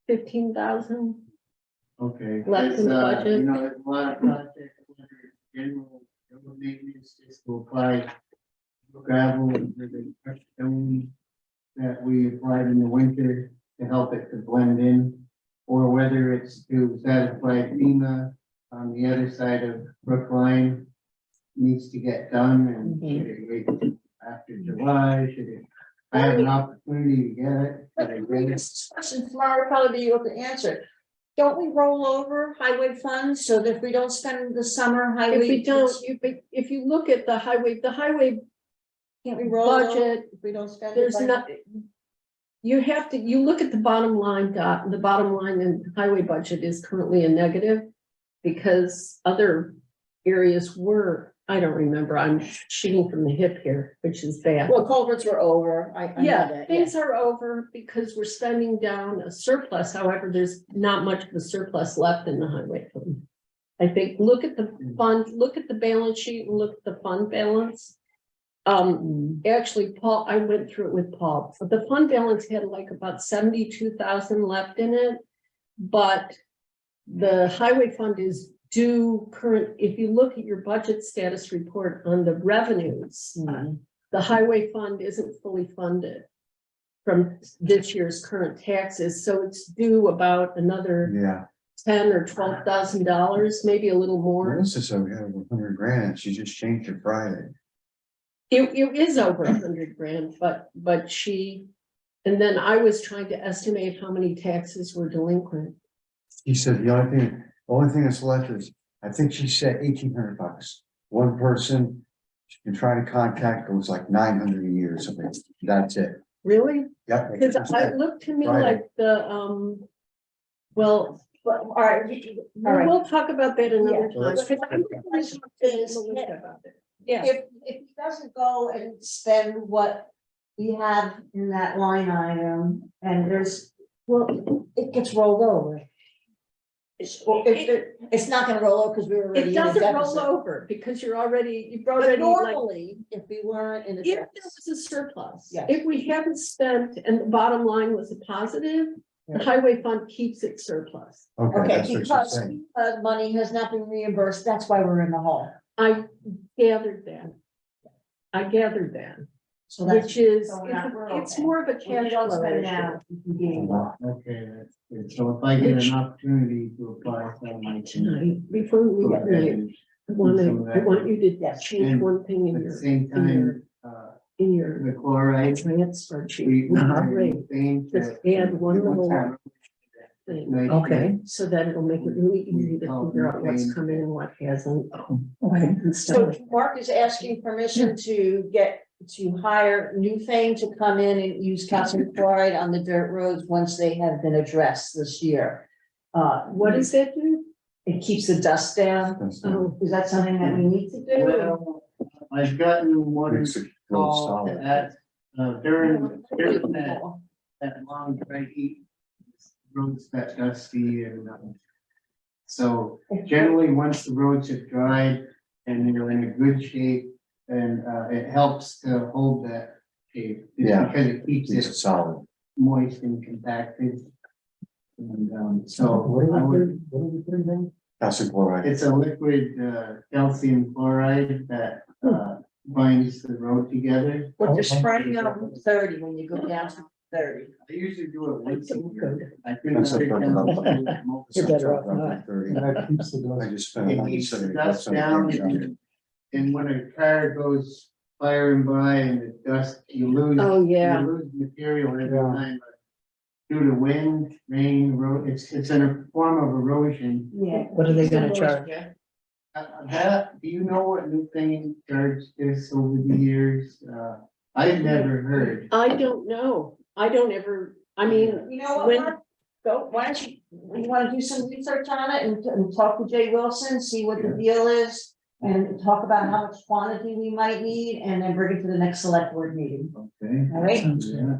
15,000. Okay. Left in the there's, budget. You know, there's a lot of projects, whether it's general maintenance, just to apply gravel and the crushed stone that we applied in the winter to help it to blend in, or whether it's to satisfy FEMA on the other side of Brookline needs to get done, and should it wait after July, should it? I have an opportunity to get it, but I bring it. This question tomorrow will probably be able to answer. Don't we roll over highway funds so that if we don't spend the summer highway? If we don't, if you look at the highway Can't we roll over budget, if we don't spend? there's it? not. You look at the bottom line, Dot, and the bottom line in highway budget is currently a negative. Because other areas were, I don't remember, I'm shooting from the hip here, which is bad. Well, culverts were over. I know Yeah, that, things are over because we're spending down a surplus. However, there's not much of a surplus left in the highway fund. I think, look at the fund, look at the balance sheet and look at the fund balance. Actually, Paul, I went through it with Paul, but the fund balance had like about 72,000 left in it. But the highway fund is due current, if you look at your budget status report on the revenues, the highway fund isn't fully funded from this year's current taxes, so it's due about another Yeah. $10,000 or $12,000, maybe a little more. Melissa said we have 100 grand, and she just changed it Friday. It is over 100 grand, but she, and then I was trying to estimate how many taxes were delinquent. He said the only thing that's left is, I think she said $1,800. One person she can try to contact, it was like 900 a year or something. That's it. Really? Yep. Because it looked to me Friday. like the, well, But, all right, we'll talk about that another Yeah. time. 'Cause I'm Let's- gonna look about it. Yeah, if he doesn't go and spend what we have in that line item, and it gets rolled over. It's not gonna roll over because we were already It in a doesn't roll deficit. over because you've But already like, normally, if we weren't in a if there deficit. was a surplus, Yes. if we haven't spent and the bottom line was a positive, the Right. highway fund keeps it surplus. Okay, that's what you're because saying. money has not been reimbursed, that's why we're in the hole. I gathered that. I gathered that, So that's. which is, so we're it's okay. more of a When you cash don't flow spend issue. now, you can gain more. Okay, that's good. So if I get an opportunity to apply for my. Tonight, before we get ready, I want you to change And one thing in At the your, same time, in your the chloride. transfer sheet. we- Great. thing Just to- add one little time, thing, nice Okay. so that it'll make it really easy to figure out what's coming and what hasn't. Okay. So Mark is asking permission to hire New Fame to come in and use calcium chloride on the dirt roads once they have been addressed this year. What does that do? It keeps the dust down. That's Oh, Is that something that we need to do? Well, I've gotten one Makes it real call solid. at, during that long dry heat. Roads got dusty and, so generally, once the roads have dried and they're in a good shape, and, it helps to hold that shape. It's Yeah. Because it keeps It's it solid. moist and compacted. And, so What I are would, we putting down? Calcium chloride. it's a liquid, calcium chloride that, binds the road together. What you're spraying on 30 when you go down to 30. I usually do it once a Good. year. I think That's I a problem. You're better off not. And that keeps the I dust. just spent. It keeps the dust down and when a car goes firing by and the dust, you lose. Oh, yeah. You lose material every Yeah. time. Due to wind, rain, road, it's in a form of erosion. Yeah. What are they gonna charge? Do you know what New Thing charged this over the years? I've never heard. I don't know. I don't ever, I mean, You know what, when, Mark? Go, why don't you wanna do some research on it and talk to Jay Wilson, see what the deal is? And talk about how much quantity we might need and then bring it to the next select board meeting, Okay. all right? Sounds good. Yeah.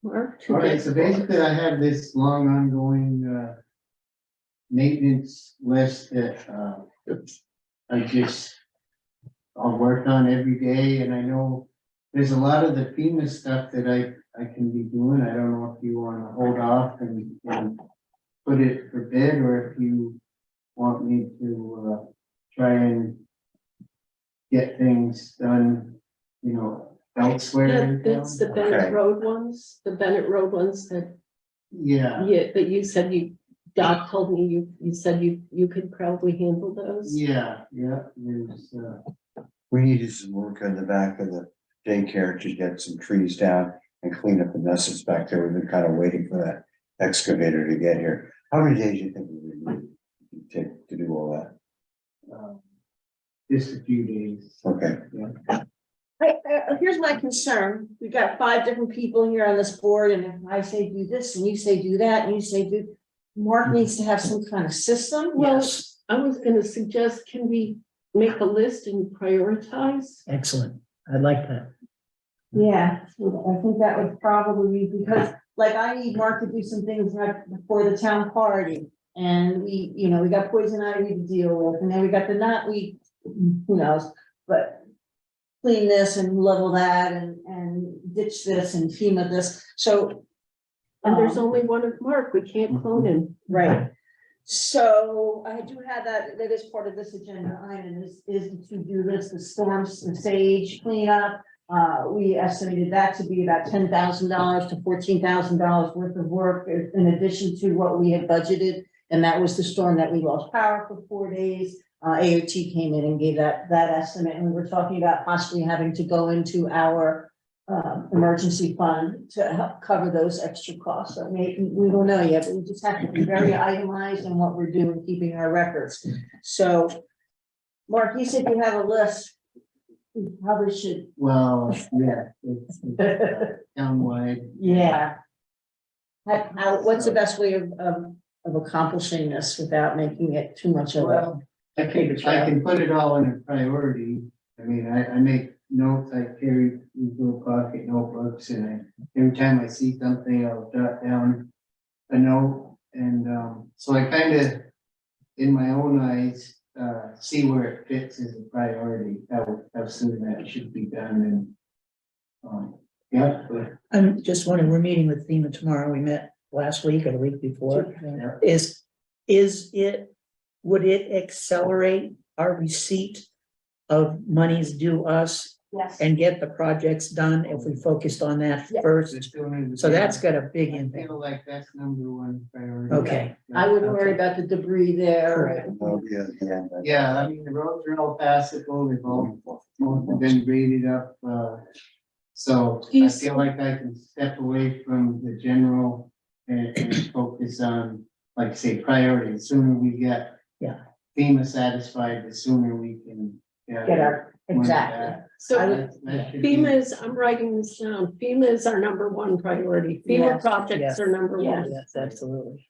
Mark, All right, so basically I have this long ongoing, maintenance list that, I'll work on every day, and I know there's a lot of the FEMA stuff that I can be doing. I don't know if you wanna hold off and put it for bid, or if you want me to, try and get things done, you know, elsewhere in town. that's the Bennett Okay. Road ones, that, Yeah, yeah, that you said Doc told me you said you could probably handle those. yeah, there's, We needed some work on the back of the daycare to get some trees down and clean up the messes back there. We've been kind of waiting for that excavator to get here. How many days do you think we would need to take to do all that? just a few days. Okay, Here's my concern. We've got 5 different people here on this board, and if I say do this, and you say do that, and you say do. Mark needs to have some kind of system. Well, I was gonna suggest, can we make a list and prioritize? Excellent. I like that. Yeah, I think that would probably be because, like, I need Mark to do some things right before the town party. And we got poison ivy to deal with, and then we got the knotweed, who knows, but. Clean this and level that and ditch this and FEMA this, so. And there's only one of Mark, we can't clone him. Right. So I do have that is part of this agenda item, is to do this, the storms, the sage cleanup. We estimated that to be about $10,000 to $14,000 worth of work in addition to what we had budgeted. And that was the storm that we lost power for 4 days. AOT came in and gave that estimate, and we were talking about possibly having to go into our emergency fund to help cover those extra costs. So we don't know yet, but we just have to be very itemized in what we're doing, keeping our records. So, Mark, you said you have a list. We probably should. Well, yeah, it's townwide. Yeah. What's the best way of accomplishing this without making it too much of a? Well, I can put it all in a priority, I mean, I make notes, I carry these little pocket notebooks, and every time I see something, I'll jot down a note, and, so I kind of, in my own eyes, see where it fits as a priority, how soon that should be done, and, yeah, but, I'm just wondering, we're meeting with FEMA tomorrow. We met last week or the week before. yeah. Would it accelerate our receipt of monies due us Yes. and get the projects done if we focused on that Yeah. first? The sooner the So that's better. got a big I impact. feel like that's number one priority. Okay. I wouldn't worry about the debris there. Correct. Yeah, I mean, the roads are all passable, they've all been graded up, so Do you I see- feel like I can step away from the general and focus on, like, say, priority. The sooner we get Yeah. FEMA satisfied, the sooner we can. Get our, exactly. So FEMA is, I'm writing this down, FEMA is our number one priority. FEMA Yes. projects Yes. are number Yes. one. Yes, absolutely.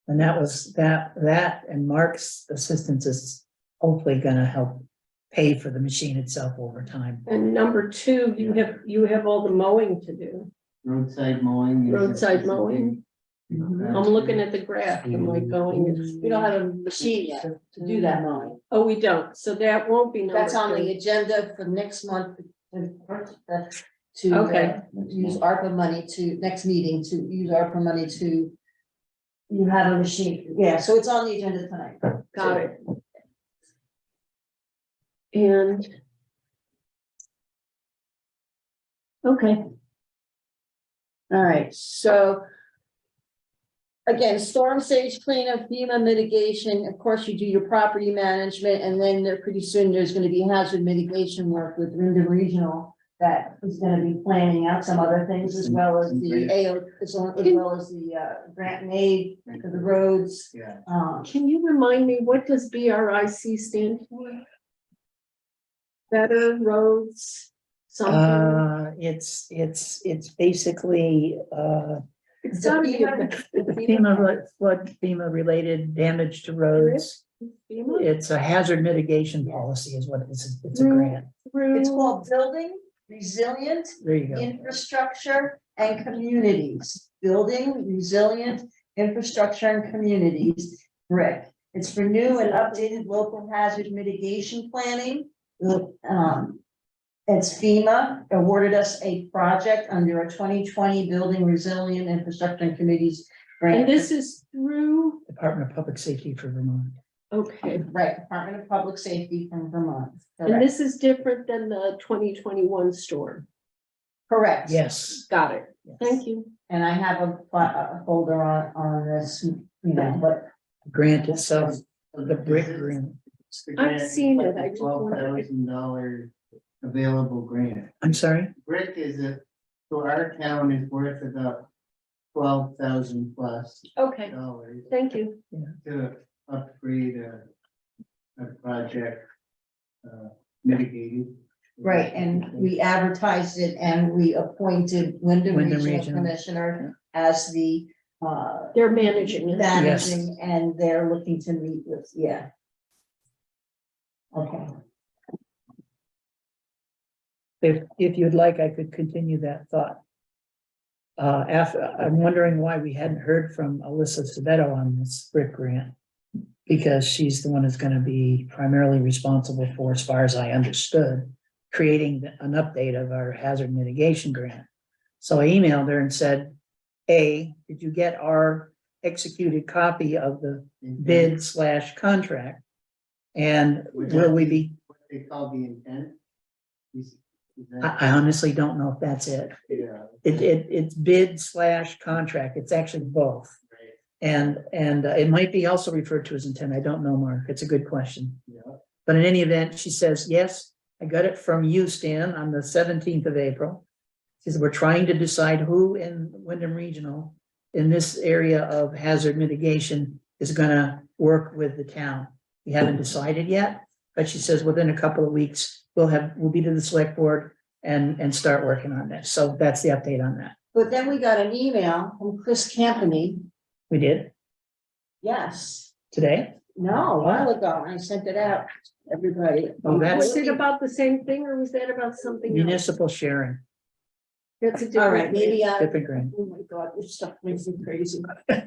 And that was that and Mark's assistance is hopefully gonna help pay for the machine itself over time. And number two, you have all the mowing to do. Roadside mowing. is a- Roadside is a mowing. big I'm looking at the graph and like going, We don't have a machine yet to do that mowing. oh, we don't, so that won't be number That's on the two. agenda for next month. To Okay. use ARPA money to, next meeting, to use ARPA money to. You have a machine, yeah, so it's on the agenda tonight. Got it. And. Okay, All right, so. Again, storm stage cleanup, FEMA mitigation, of course, you do your property management, and then there, pretty soon, there's gonna be hazard mitigation work with Wyndham Regional. That is gonna be planning out some other things as well as the AO, as well as the grant and aid for the roads. Yeah, can you remind me, what does BRIC stand for? Better roads, something, It's basically, it's gotta be a- FEMA related damage to roads. FEMA It's a hazard mitigation policy is what it's a grant. through. It's called Building Resilient There you go. Infrastructure and Communities. Building Resilient Infrastructure and Communities, BRIC. It's for new and updated local hazard mitigation planning. It's FEMA awarded us a project under a 2020 Building Resilient Infrastructure and Communities grant. And this is through, Department of Public Safety for Vermont. okay, Right, Department of Public Safety from Vermont. and Correct. this is different than the 2021 storm. Correct. Yes. Got it, thank you. And I have a folder on this, you know, but Grant itself, the BRIC grant. I've seen it, I just wondered. $12,000 available grant. I'm sorry? Brick is so our town is worth about 12,000 plus Okay, dollars thank you. to upgrade a project, mitigated. right, and we advertised it and we appointed Wyndham Wyndham Regional Regional. Commissioner as the They're managing it. managing, and they're looking to meet with, yeah. Okay, If you'd like, I could continue that thought. I'm wondering why we hadn't heard from Alyssa Savetto on this BRIC grant. Because she's the one who's gonna be primarily responsible for, as far as I understood, creating an update of our hazard mitigation grant. So I emailed her and said, A, did you get our executed copy of the bid/contract? And will we be, What they call the intent? Is that- I honestly don't know if that's it. Yeah, It's bid/contract. It's actually both. right, And it might be also referred to as intent. I don't know, Mark. It's a good question. yeah. But in any event, she says, yes, I got it from you, Stan, on the 17th of April. She says, we're trying to decide who in Wyndham Regional in this area of hazard mitigation is gonna work with the town. We haven't decided yet, but she says within a couple of weeks, we'll be to the select board and start working on this. So that's the update on that. but then we got an email from Chris Campany, We did yes, today. No, a while ago, I sent it out, to everybody. Oh, that's- Was it about the same thing or was that about something else? Municipal sharing, That's a different. All right, maybe different grant. oh my God, this stuff makes me crazy. All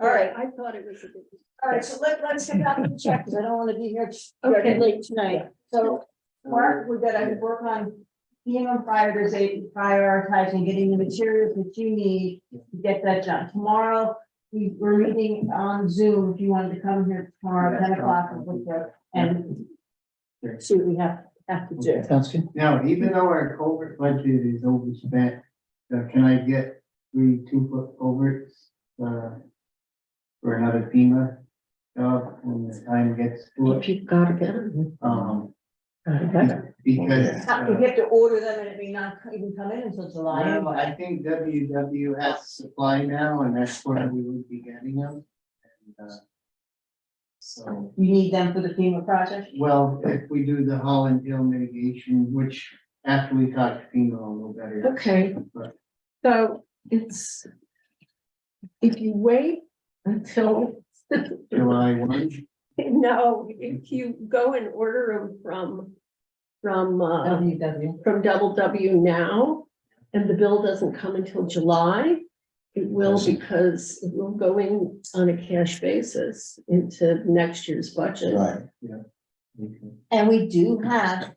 right, I thought it was a different. all right, so let's get back to the check, because I don't want to be here Okay. late tonight. So, Mark, we're gonna work on prioritizing, getting the materials that you need to get that done. Tomorrow, we're meeting on Zoom, if you wanted to come here tomorrow, 10 o'clock, and see what we have to do. Sounds good. Now, even though our culvert budget is overspent, can I get 3 2-foot culverts, for another FEMA job when the time gets to If it? you've got to get them. Because, We have to order them, and it may not even come in until July. well, I think WW has supply now, and that's where we would be getting them. And, so, You need them for the FEMA project? well, if we do the Holland Hill mitigation, which after we talk to FEMA, I'll know better. Okay, But so it's, if you wait until, July 1, no, if you go and order them from Double W now, and the bill doesn't come until July, it will, because it will go in on a cash basis into next year's budget. Right. yeah. Okay. And we do have,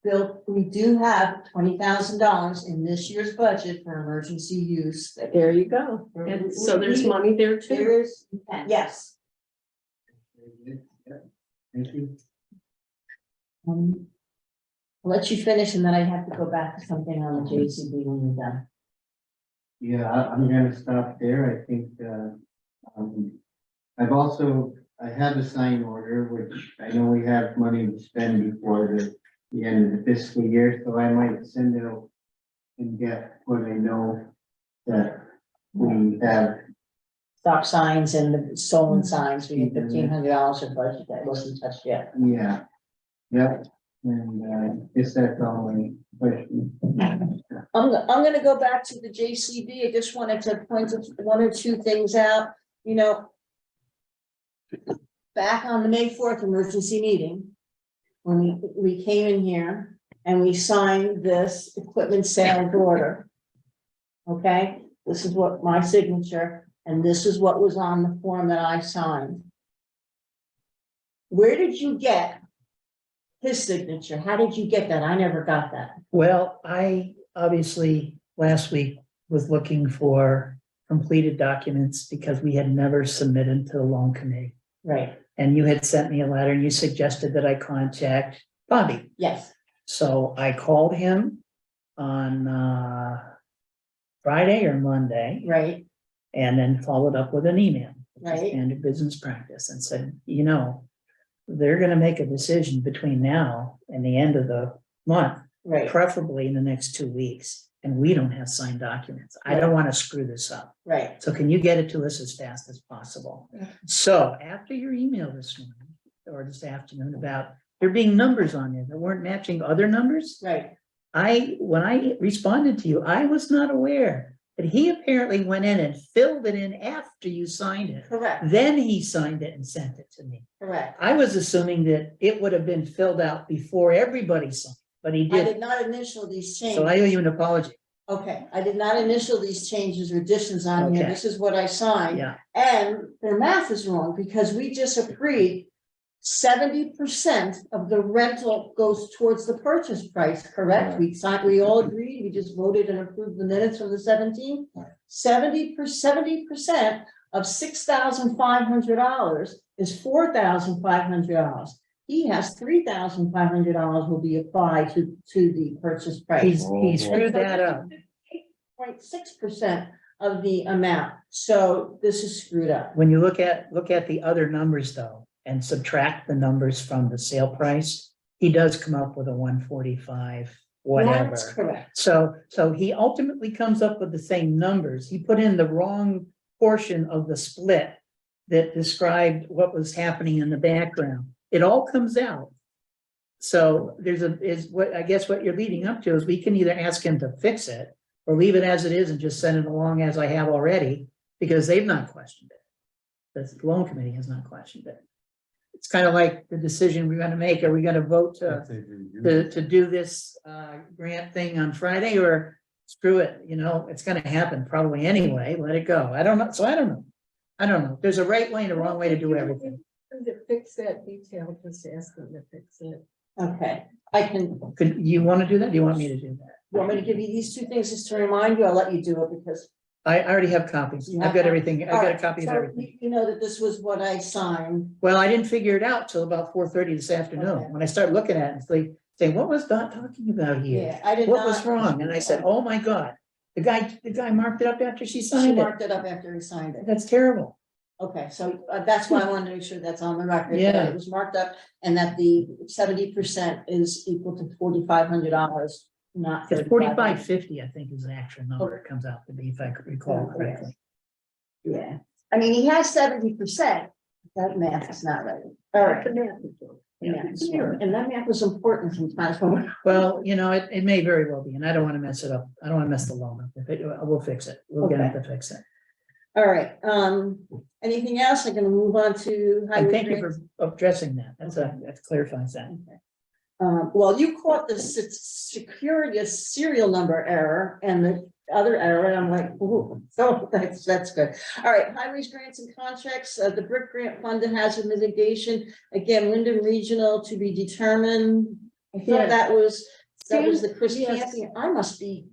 Bill, we do have $20,000 in this year's budget for emergency use. There you go. And so there's money there too. There is, yes. Yeah. Thank you. I'll let you finish, and then I have to go back to something on the JCB when you're done. Yeah, I'm gonna stop there. I think, I have a sign order, which I know we have money to spend before the end of the fiscal year, so I might send it out and get what I know that we have. Stop signs and the stolen signs, we have $1,500 of budget that wasn't touched yet. Yeah. Yep, and, guess that's all my question. I'm gonna go back to the JCB. I just wanted to point one or two things out, you know. Back on the May 4th emergency meeting, when we came in here and we signed this equipment sales order. Okay, this is what my signature, and this is what was on the form that I signed. Where did you get his signature? How did you get that? I never got that. Well, I obviously last week was looking for completed documents because we had never submitted to the loan committee. Right, And you had sent me a letter and you suggested that I contact Bobby. yes, So I called him on Friday or Monday right, and then followed up with an email. which is Right. Standard business practice, and said, you know, they're gonna make a decision between now and the end of the month, right, preferably in the next 2 weeks. And we don't have signed documents. I don't want to screw this up. right. So can you get it to us as fast as possible? So after your email this morning or this afternoon about there being numbers on there that weren't matching other numbers, Right, when I responded to you, I was not aware that he apparently went in and filled it in after you signed it. correct, Then he signed it and sent it to me. correct. I was assuming that it would have been filled out before everybody signed, but he I did didn't. not initial these So I owe changes. you an apology. Okay, I did not initial these changes or additions on here. Okay. This is what I signed. Yeah, And their math is wrong because we just agreed 70% of the rental goes towards the purchase price, correct? We signed, we all agreed, we just voted and approved the minutes from the 17th. 70% of $6,500 is $4,500. He has $3,500 will be applied to the purchase price. he screwed that up. 0.6% of the amount, so this is screwed up. When you look at the other numbers though, and subtract the numbers from the sale price, he does come up with a 145, whatever. That's correct. So he ultimately comes up with the same numbers. He put in the wrong portion of the split that described what was happening in the background. It all comes out. So I guess what you're leading up to is we can either ask him to fix it or leave it as it is and just send it along as I have already, because they've not questioned it. the loan committee has not questioned it. It's kind of like the decision we're gonna make, are we gonna vote to do this, grant thing on Friday, or screw it, you know, it's gonna happen probably anyway, let it go. I don't know, so I don't know. I don't know, there's a right way and a wrong way to do everything. To fix that detail, just ask them to fix it. Okay, I can, Could, you wanna do that? Do you want me to do that? you want me to give you these two things just to remind you? I'll let you do it because. I already have copies. You I've have got copies? everything. I've All got a right, copy of so everything. You know that this was what I signed. Well, I didn't figure it out till about 4:30 this afternoon. Okay. When I started looking at it, it's like, saying, what was Dot talking about here? Yeah, I did What was not. wrong? And I said, oh my God, the guy marked it up after she She signed it. marked it up after he signed it. That's terrible. Okay, so that's why I wanted to make sure that's on the record. that Yeah. It was marked up and that the 70% is equal to $4,500, not It's 3,500. 4550, I think is the actual number it comes out to be, if I could recall Okay. correctly. Yeah, I mean, he has 70%. That math is not right. All right. Yeah, and that math was important sometimes when we're. Well, you know, it may very well be, and I don't want to mess it up. I don't want to mess the loan up. We'll fix it. We'll get it to fix it. All right, anything else? I'm gonna move on to. And highway thank you grants. for addressing that. That clarifies that. Well, you caught the security serial number error and the other error, and I'm like, ooh, so that's good. All right, highways grants and contracts, the BRIC grant fund and hazard mitigation, again, Wyndham Regional to be determined. I Yeah. thought that was the Chris Yes. Campion, I must be,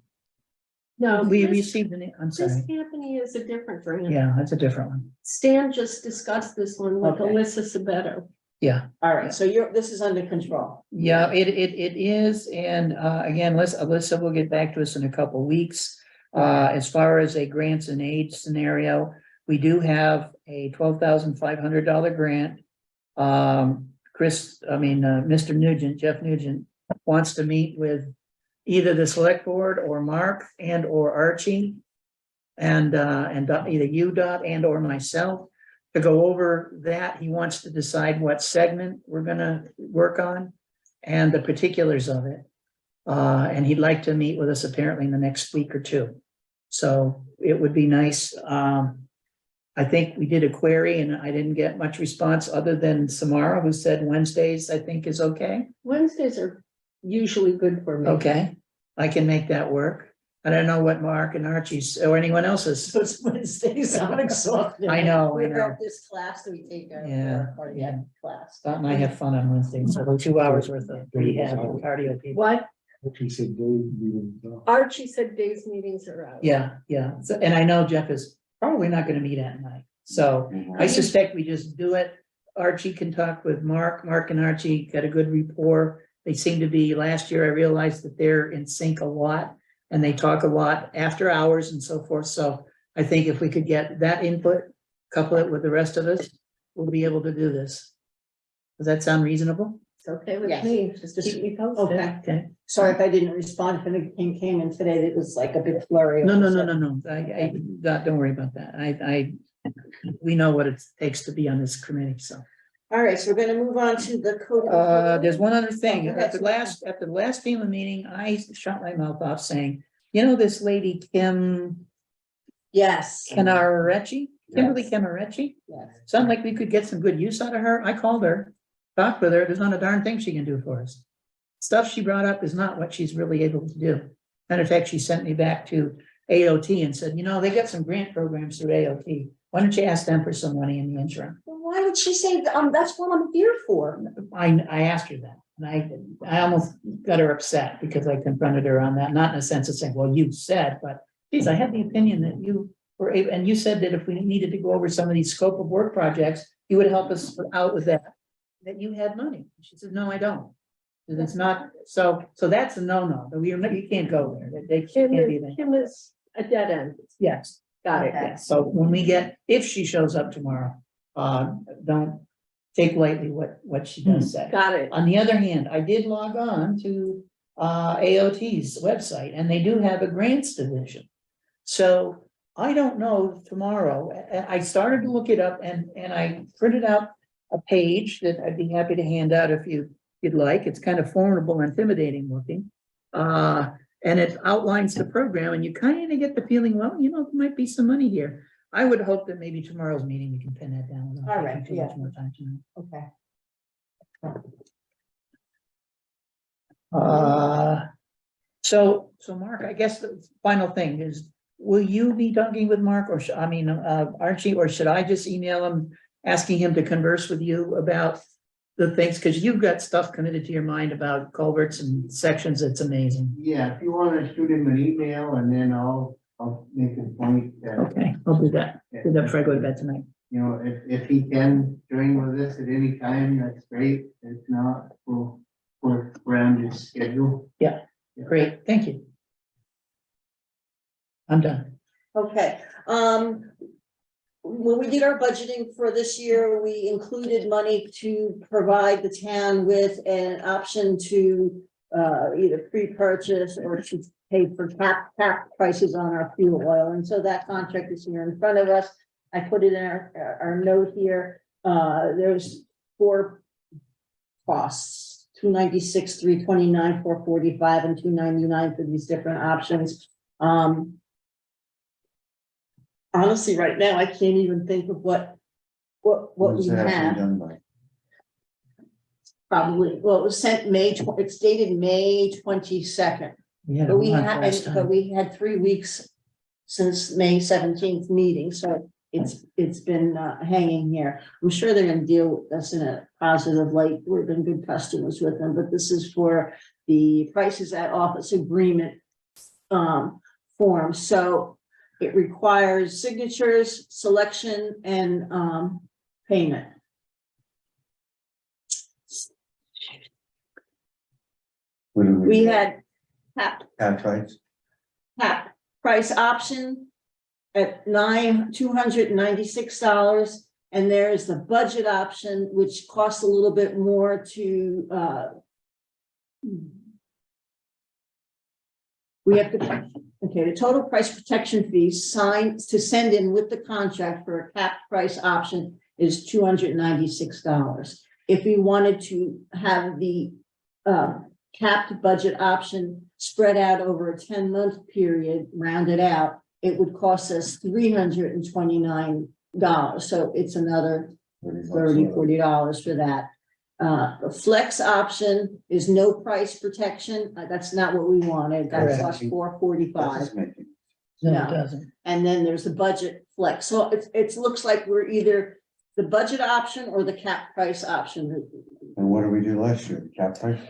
No, We this received I'm sorry. company is a different grant. Yeah, that's a different one. Stan just discussed this one with Okay. Alyssa Sabeto. Yeah. all right, so this is under control. Yeah, it is. And again, Alyssa will get back to us in a couple weeks. As far as a grants and aid scenario, we do have a $12,500 grant. Mr. Nugent, Jeff Nugent, wants to meet with either the select board or Mark and or Archie. And either you, Dot, and or myself to go over that. He wants to decide what segment we're gonna work on and the particulars of it. And he'd like to meet with us apparently in the next week or two. So it would be nice. I think we did a query and I didn't get much response other than Samara, who said Wednesdays, I think is okay. Wednesdays are usually good for me. Okay, I can make that work. I don't know what Mark and Archie's or anyone else's. So it's Wednesdays, I'm exhausted. I know. We've got this class that we take Yeah, our cardiac class. Dot and I have fun on Wednesdays, so 2 hours worth of rehab and cardio people. What? Actually said Dave meeting. Archie said Dave's meetings are out. Yeah, yeah. So, and I know Jeff is probably not gonna meet at night. So I suspect we just do it. Archie can talk with Mark. Mark and Archie got a good rapport. They seem to be, last year I realized that they're in sync a lot and they talk a lot after hours and so forth. So I think if we could get that input, couple it with the rest of us, we'll be able to do this. Does that sound reasonable? It's okay with Yes. me, just keep me posted. Okay, Okay. sorry if I didn't respond, if anything came in today that was like a big flurry. No. Don't worry about that. We know what it takes to be on this committee, so. All right, so we're gonna move on to the code. There's one other thing. Oh, go ahead. At the last FEMA meeting, I shot my mouth off saying, you know, this lady, Kimberly Yes. Camarecci, Yes. sounded like we could get some good use out of her. I called her, talked with her. There's not a darn thing she can do for us. Stuff she brought up is not what she's really able to do. Matter of fact, she sent me back to AOT and said, you know, they got some grant programs through AOT. Why don't you ask them for some money in the interim? Well, why would she say, that's what I'm here for? I asked her that, and I almost got her upset because I confronted her on that, not in a sense of saying, well, you said, but geez, I had the opinion that you were able, and you said that if we needed to go over some of these scope of work projects, you would help us out with that you had money. She said, no, I don't. And it's not, so that's a no. You can't go there. They can't be there. Kim is a dead end. Yes. Got it. Okay. So when we get, if she shows up tomorrow, don't take lightly what she does say. Got it. On the other hand, I did log on to AOT's website and they do have a grants division. So I don't know tomorrow. I started to look it up and I printed out a page that I'd be happy to hand out if you'd like. It's kind of formidable, intimidating looking. And it outlines the program and you kind of get the feeling, well, you know, there might be some money here. I would hope that maybe tomorrow's meeting, we can pin that down. without All right, taking too much yeah. more time tonight. Okay. So Mark, I guess the final thing is, will you be talking with Mark or Archie, or should I just email him asking him to converse with you about the things, because you've got stuff committed to your mind about culverts and sections. It's amazing. Yeah, if you wanna shoot him an email and then I'll make a point that. Okay, I'll do that. Do that before I go to bed tonight. You know, if he can join with us at any time, that's great. If not, we'll work around his schedule. Great, thank you. I'm done. Okay, when we did our budgeting for this year, we included money to provide the town with an option to either pre-purchase or to pay for cap prices on our fuel oil. And so that contract is here in front of us. I put it in our note here. There's 4 costs, $296, $329, $445, and $299 for these different options. Honestly, right now, I can't even think of what When's we that have. done by? Probably, well, it was sent it's dated May 22nd. We had a But we month had, last but time. we had 3 weeks since May 17th meeting, so it's been hanging here. I'm sure they're gonna deal with us in a positive light. We've been good customers with them, but this is for the prices at office agreement form. So it requires signatures, selection, and payment. What do We get? had Cap price? cap price option at $296, and there is the budget option, which costs a little bit more to we have to, okay, the total price protection fees signed to send in with the contract for a cap price option is $296. If we wanted to have the capped budget option spread out over a 10-month period, rounded out, it would cost us $329. So it's another $30, $40 for that. The flex option is no price protection. That's not what we wanted. That Correct. costs $445. No, No. it doesn't. And then there's the budget flex. So it looks like we're either the budget option or the cap price option. And what did we do last year? Cap price?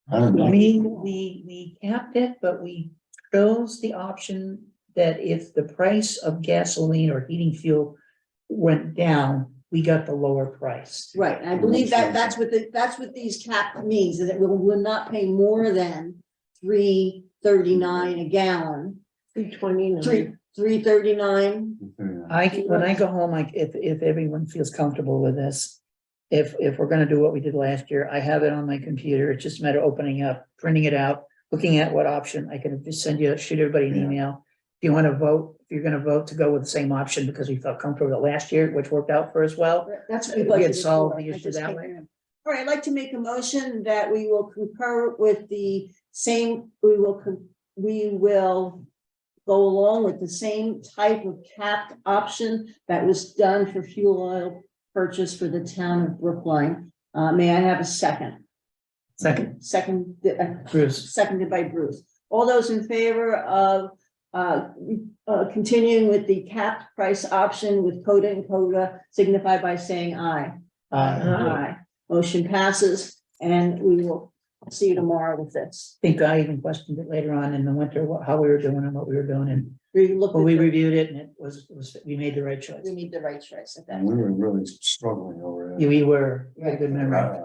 I don't know. We capped it, but we chose the option that if the price of gasoline or heating fuel went down, we got the lower price. Right, and I believe that's what these cap means, is that we'll not pay more than $3.39 a gallon. $3.29. $3.39. When I go home, if everyone feels comfortable with this, if we're gonna do what we did last year, I have it on my computer. It's just a matter of opening up, printing it out, looking at what option. I can just shoot everybody an email. If you want to vote, if you're gonna vote to go with the same option because we felt comfortable with it last year, which worked out for us well. That's what we We had budgeted solved for. the I issue just that can't way. remember. All right, I'd like to make a motion that we will concur with the same, we will go along with the same type of capped option that was done for fuel oil purchase for the town of Brookline. May I have a second? Second, Bruce. Seconded by Bruce. All those in favor of continuing with the capped price option with Coda and Coda signify by saying aye. Aye. Motion passes, and we will see you tomorrow with this. I think I even questioned it later on in the winter, how we were doing and what we were doing, and We looked when at we the- reviewed it, and it was, we made the right choice. we need the right choice at that. And we were really struggling over it. We were, we had a good memory.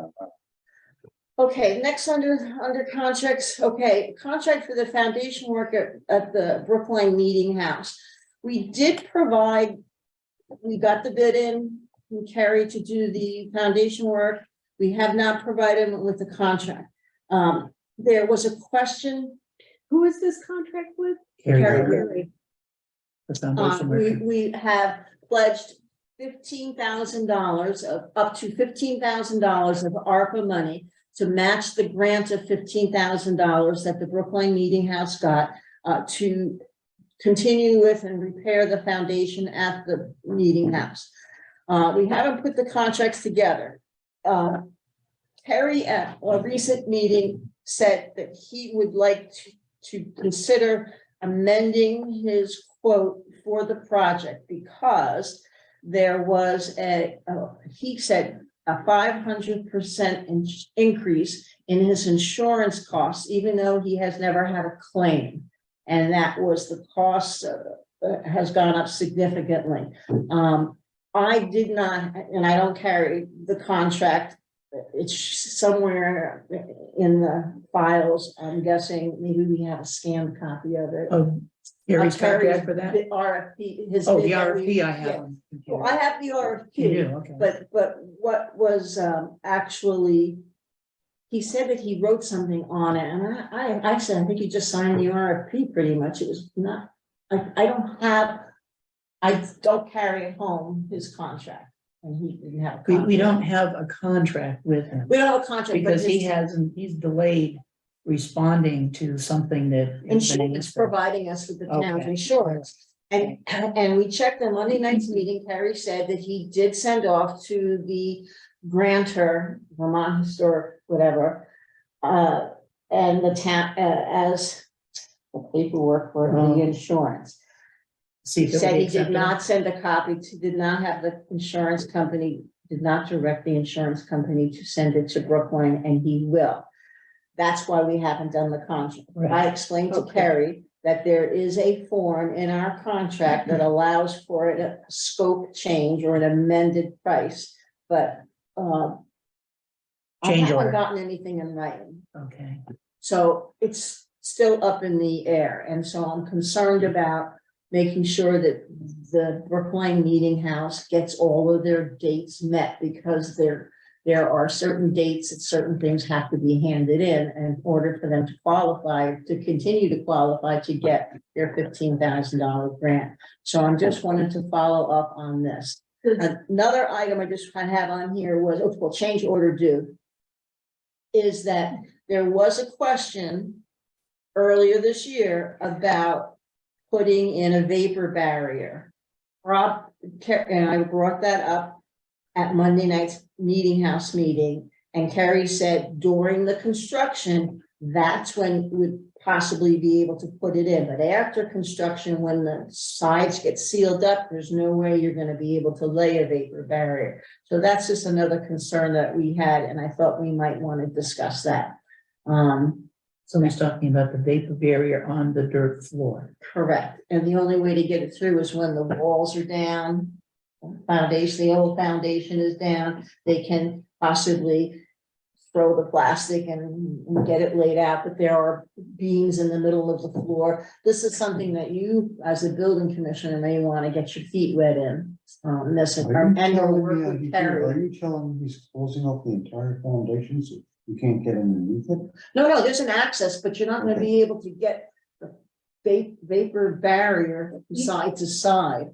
Okay, next under contracts, okay, contract for the foundation work at the Brookline Meeting House. We did provide, we got the bid in from Kerry to do the foundation work. We have not provided them with the contract. There was a question. Who is this contract with? Kerry. The foundation work. We have pledged $15,000 of up to $15,000 of ARPA money to match the grant of $15,000 that the Brookline Meeting House got to continue with and repair the foundation at the meeting house. We haven't put the contracts together. Terry at a recent meeting said that he would like to consider amending his quote for the project because there was he said a 500% increase in his insurance costs, even though he has never had a claim. And that was the cost has gone up significantly. I did not, and I don't carry the contract. It's somewhere in the files. I'm guessing maybe we have a scanned copy of it. Oh, Gary's contract for that? The RFP, his. Oh, bid the that we- RFP I have. yeah. on the Well, computer. I have the You RFP, do, okay. but what was actually, he said that he wrote something on it, and I said, I think he just signed the RFP pretty much. It was not, I don't carry at home his contract, and he didn't have a We copy. don't have a contract with him We don't have a contract. but because he his hasn't, he's delayed responding to something that. has been Insurance answered. providing us with the town's Okay. insurance. And we checked the Monday night's meeting, Terry said that he did send off to the grantor, Vermont Historic, whatever. And the town, as the paperwork for the insurance. See if He it said would be he did acceptable. not send a copy to, did not have the insurance company, did not direct the insurance company to send it to Brookline, and he will. That's why we haven't done the contract. But I Right. explained to Okay. Carrie that there is a form in our contract that allows for a scope change or an amended price, but I Change haven't order. gotten anything in writing. Okay, So it's still up in the air, and so I'm concerned about making sure that the Brookline Meeting House gets all of their dates met, because there are certain dates that certain things have to be handed in order for them to qualify, to continue to qualify to get their $15,000 grant. So I'm just wanting to follow up on this. Another item I just have on here was, well, change order due. Is that there was a question earlier this year about putting in a vapor barrier. Rob, and I brought that up at Monday night's meeting house meeting, and Carrie said during the construction, that's when we'd possibly be able to put it in, but after construction, when the sides get sealed up, there's no way you're gonna be able to lay a vapor barrier. So that's just another concern that we had, and I thought we might want to discuss that. so he's talking about the vapor barrier on the dirt floor. Correct, and the only way to get it through is when the walls are down. Foundation, the old foundation is down, they can possibly throw the plastic and get it laid out, but there are beams in the middle of the floor. This is something that you, as a building commissioner, may want to get your feet wet in. This, and you'll work with Terry. Are you telling me he's closing up the entire foundation so you can't get underneath it? No, there's an access, but you're not gonna be able to get the vapor barrier side to side,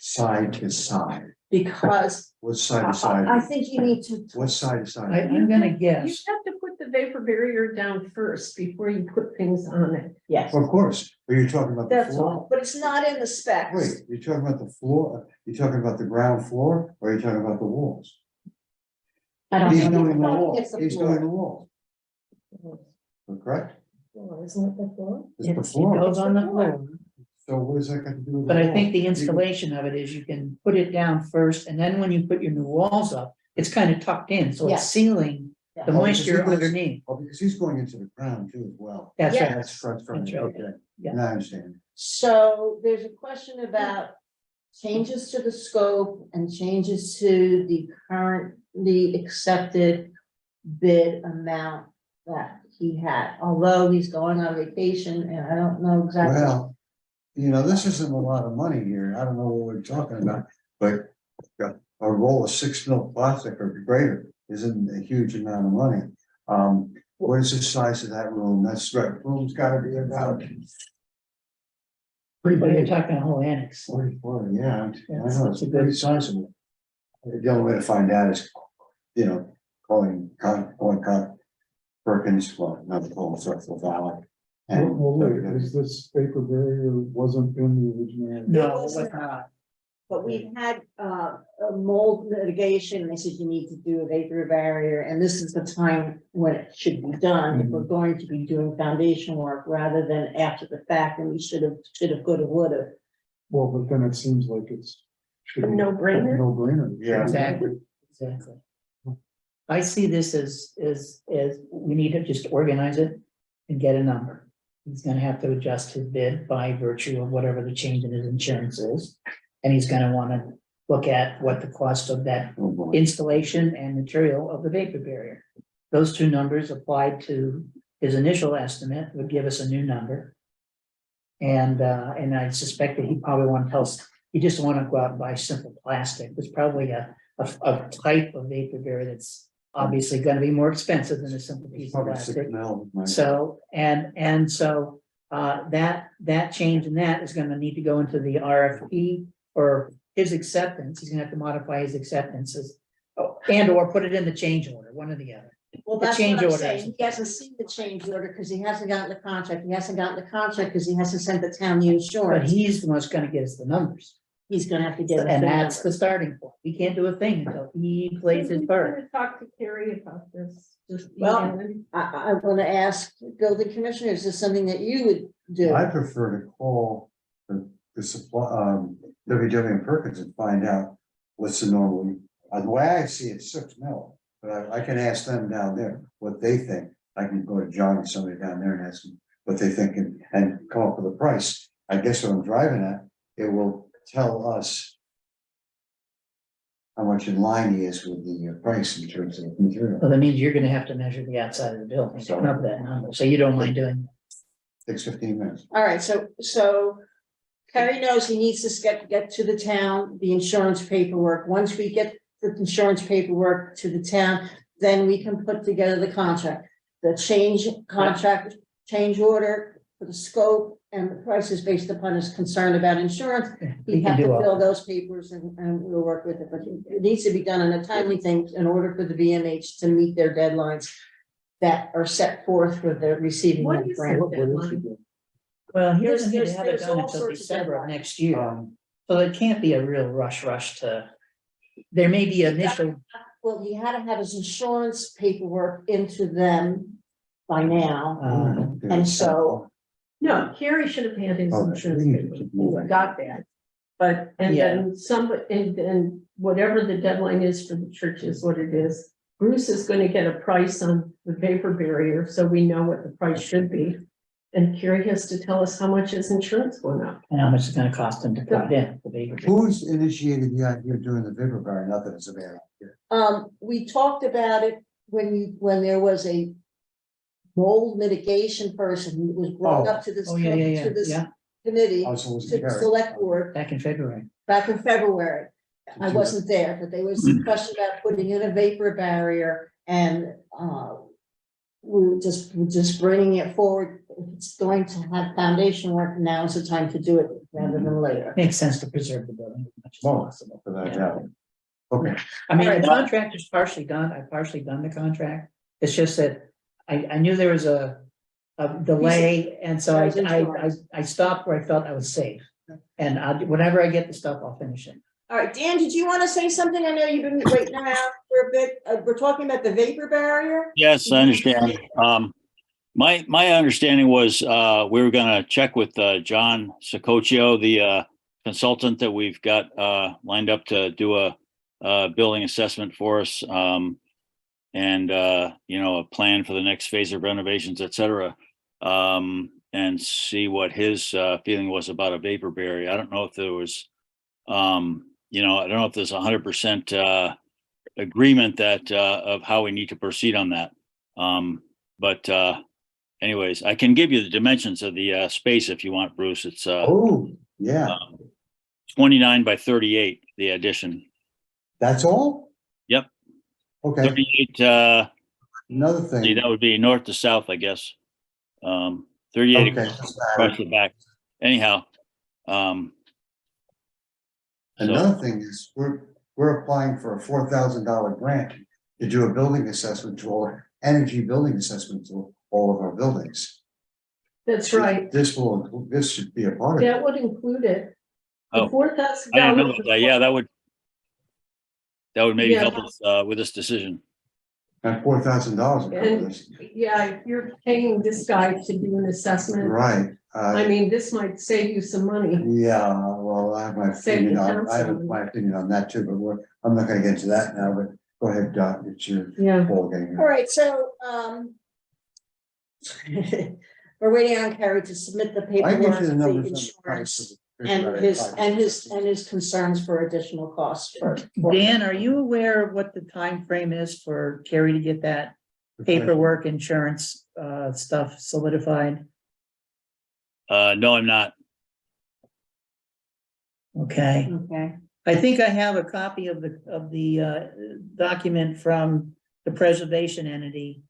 Side to side. because What side to I side? think you need to. What side to side? I'm gonna You guess. have to put the vapor barrier down first before you put things on it. Yes, Of course, but you're talking about the that's floor. all, but it's not in the specs. Wait, you're talking about the floor, you're talking about the ground floor, or you're talking about the walls? I don't He's know. doing the I think walls, it's the he's floor. doing the walls. Correct? Well, isn't it the floor? It's the It floor, goes on the floor, so what does that got to do with? but I think the wall? installation of it is you can put it down first, and then when you put your new walls up, it's kind of tucked in, so Yeah. it's sealing the Yeah. Oh, because moisture he goes- underneath. Oh, because he's going into the ground too as well. That's Yeah. right. That's right, That's right. okay, Yeah. now I understand. So there's a question about changes to the scope and changes to the currently accepted bid amount that he had, although he's going on vacation, and I don't know exactly. Well, this isn't a lot of money here, I don't know what we're talking about, but a roll of 6 mil plastic or greater isn't a huge amount of money. What is the size of that room? That's right, room's gotta be about But you're talking a whole annex. 44, yeah, I That's know, such it's a pretty good- sizable. The only way to find out is, calling Perkins, well, not calling Circle Valley, And Well, wait, is this vapor barrier wasn't in the original? No, It it was was not. not. But we've had a mold mitigation, they said you need to do a vapor barrier, and this is the time when it should be done. If we're going to be doing foundation work rather than after the fact, and we should have, could have, would have. Well, but then it seems like it's. should be No-brainer? No brainer. Yeah. Exactly, exactly. I see this as we need to just organize it and get a number. He's gonna have to adjust his bid by virtue of whatever the change in his insurance is. And he's gonna wanna look at what the cost of that Oh, boy. installation and material of the vapor barrier. Those two numbers applied to his initial estimate would give us a new number. And I suspect that he probably want to tell us, he just want to go out and buy simple plastic. There's probably a type of vapor barrier that's obviously gonna be more expensive than a simple piece of Probably plastic. 6 mil. So, so, that change in that is gonna need to go into the RFP or his acceptance. He's gonna have to modify his acceptances. And or put it in the change order, one or the other. Well, The that's change what I'm order saying. is- He hasn't seen the change order because he hasn't gotten the contract. He hasn't gotten the contract because he hasn't sent the town the But insurance. he's the one that's gonna get us the numbers. He's gonna have to get. us And the that's number. the starting point. We can't do a thing until he plays his part. Talk to Carrie about this, just. Well, email him. I want to ask building commissioner, is this something that you would do? I prefer to call the supply, WW and Perkins and find out what's the normal. The way I see it, 6 mil, but I can ask them down there what they think. I can go to John or somebody down there and ask them what they think and come up with a price. I guess what I'm driving at, it will tell us how much in line he is with the price in terms of material. Well, that means you're gonna have to measure the outside of the building to come up with that number. So you don't mind doing. Takes 15 minutes. All right, so Kerry knows he needs to get to the town, the insurance paperwork. Once we get the insurance paperwork to the town, then we can put together the contract. The contract, change order for the scope and the prices based upon his concern about insurance. We He'd can have to do all fill that. those papers and we'll work with it, but it needs to be done in a timely thing in order for the VMH to meet their deadlines that are set forth for the receiving What of is grant. that deadline? Well, he There's- doesn't need to have it there's done all until sorts of December of deadlines. next year. So it can't be a real rush to. There may be initial, Well, he had to have his insurance paperwork into them by now, and so. No, Carrie should have had his Okay. insurance paper, got that. But, and then and then whatever the deadline is for the church is what it is. Bruce is gonna get a price on the vapor barrier, so we know what the price should be. And Carrie has to tell us how much his insurance went up. and how much it's gonna cost him to put it in the vapor. Who's initiated the idea of doing the vapor barrier? Not that it's a bad idea. We talked about it when there was a mold mitigation person who was brought up to this, Oh, yeah, to this yeah, committee, Also was to the Carrie. select board back in February. back in February. I wasn't there, but there was a question about putting in a vapor barrier and, we're just bringing it forward. If it's going to have foundation work, now is the time to do it rather than later. Makes sense to preserve the building as much as Oh, possible. For that Yeah. job. Okay, I mean, Alright. the contract is partially done. I've partially done the contract. It's just that I knew there was a delay, and so That was insurance. I stopped where I felt I was safe. And whenever I get the stuff, I'll finish it. All right, Dan, did you want to say something? I know you've been waiting around for a bit. We're talking about the vapor barrier. Yes, I understand. My understanding was, we were gonna check with, John Sicoccio, the, consultant that we've got, lined up to do a building assessment for us. And, a plan for the next phase of renovations, et cetera. And see what his, feeling was about a vapor barrier. I don't know if there was, I don't know if there's 100%, agreement that, of how we need to proceed on that. But anyways, I can give you the dimensions of the, space if you want, Bruce. It's, oh, yeah, 29 by 38, the addition. that's all? Yep. Okay, 38, another see, thing. that would be north to south, I guess. 38 Okay. across the back. Anyhow, so, Another thing is, we're applying for a $4,000 grant to do a building assessment to all, energy building assessment to all of our buildings. That's right. This should be a part of it. That would include it. Oh, $4,000. I didn't know about that. Yeah, that would maybe Yeah. help us with this decision. And $4,000 will cover And this. yeah, if you're paying this guy to do an assessment, Right, I mean, this might save you some money. yeah, well, I have my Save the opinion on, I have council. my opinion on that too, but I'm not gonna get into that now, but go ahead, Doc, it's your Yeah. ball game. All right, so, we're waiting on Carrie to submit the I give paperwork, you the the numbers on the insurance, price of the- and his concerns for additional costs for. Dan, are you aware of what the time frame is for Carrie to get that paperwork, insurance, stuff solidified? No, I'm not. Okay, Okay, I think I have a copy of the document from the preservation entity.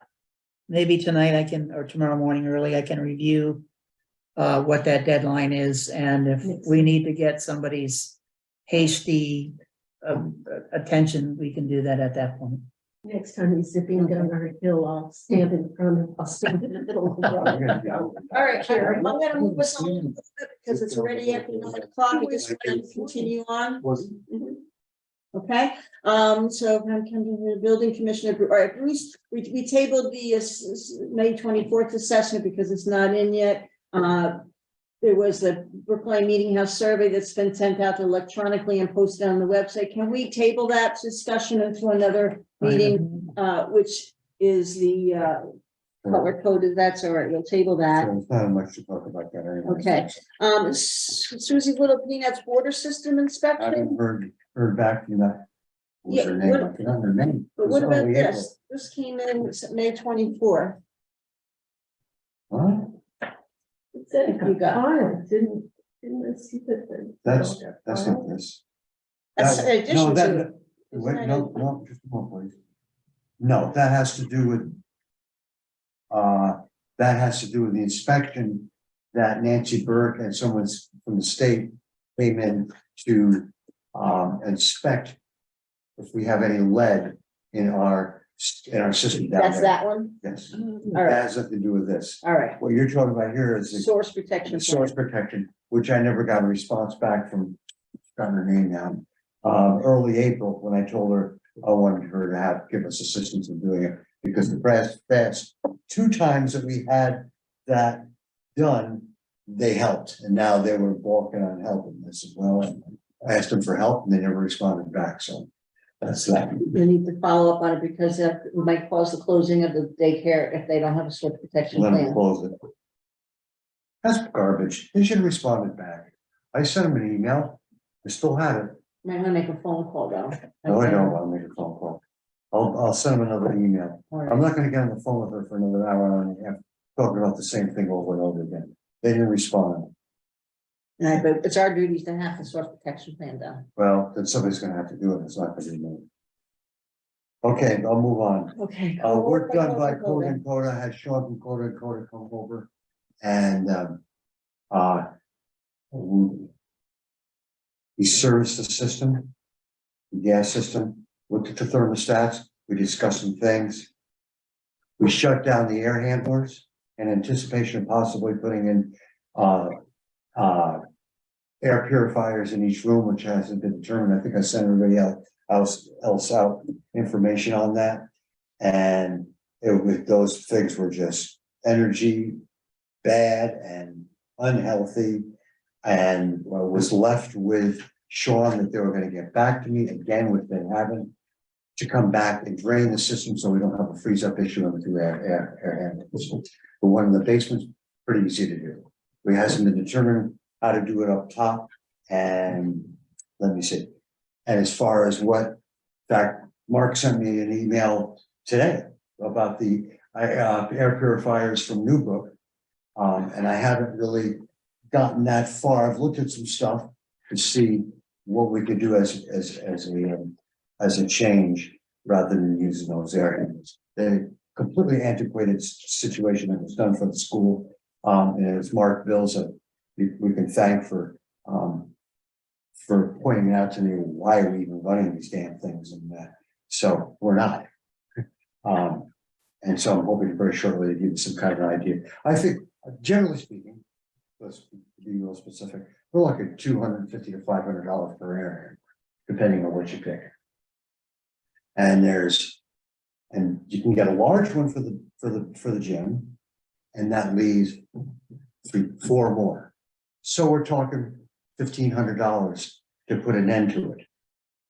Maybe tonight I can, or tomorrow morning early, I can review what that deadline is, and if we need to get somebody's hasty attention, we can do that at that point. Next time he's zipping down our hill, I'll stand in front of, I'll stand in the middle of the road. all right, Carrie, I'm gonna move us on a little bit because it's already after 9 o'clock, we just want to continue on. Okay, so I'm coming to the building commissioner, all right, Bruce, we tabled the May 24th assessment because it's not in yet. There was the Brookline Meeting House survey that's been sent out electronically and posted on the website. Can we table that discussion into another meeting, which is the color coded? That's all right, we'll table that. So there's not much to talk about that anyway. Okay, Susie Little Peanuts water system I inspection, haven't heard back from that. What's her Yeah, name? what- I forgot her name. but It was what about early April. this? This came in May 24th. Huh? It said it You got- got filed, didn't I see that thing? That's not this. That's That- in addition no, that- to it. Wait, Isn't no, no, just a moment, please. No, that has to do with. That has to do with the inspection that Nancy Burke and someone from the state came in to inspect. If we have any lead in our system down That's there. that one? Yes, All that right, has nothing to do with this. all right. What you're talking about here is the Source protection. the source protection, which I never got a response back from, got her name now. Early April, when I told her I wanted her to give us assistance in doing it, because the past 2 times that we had that done, they helped, and now they were balking on helping this as well. And I asked them for help and they never responded back, so that's that. We need to follow up on it because it might cause the closing of the daycare if they don't have a source protection Let them plan. close it. That's garbage. They should have responded back. I sent them an email. I still have it. Might want to make a phone call though. No, I don't want to make a phone call. I'll send them another email. All I'm right. not gonna get on the phone with her for another hour and a half, talking about the same thing over and over again. They didn't respond. Right, but it's our duty to have the source protection plan done. Well, then somebody's gonna have to do it. It's not gonna be me. Okay, I'll move on. Okay. Work done by Coda and Coda, had Sean from Coda and Coda come over and, he serviced the system, the gas system, looked at the thermostats, we discussed some things. We shut down the air handlers in anticipation of possibly putting in, air purifiers in each room, which hasn't been determined. I think I sent everybody else out information on that. And those things were just energy bad and unhealthy. And was left with Sean that they were gonna get back to me again, which they haven't, to come back and drain the system so we don't have a freeze up issue in the 2 air handlers. The one in the basement's pretty easy to do. We hasn't been determined how to do it up top, and let me see. And as far as what, in fact, Mark sent me an email today about the air purifiers from Newbrook. And I haven't really gotten that far. I've looked at some stuff to see what we could do as a change rather than using those areas. The completely antiquated situation that was done for the school. And it's Mark Bills that we can thank for pointing out to me why are we even running these damn things and that. So we're not. And so I'm hoping very shortly to give you some kind of an idea. I think, generally speaking, let's be real specific, we're like at $250 to $500 per area, depending on what you pick. And you can get a large one for the gym, and that leaves 4 more. So we're talking $1,500 to put an end to it.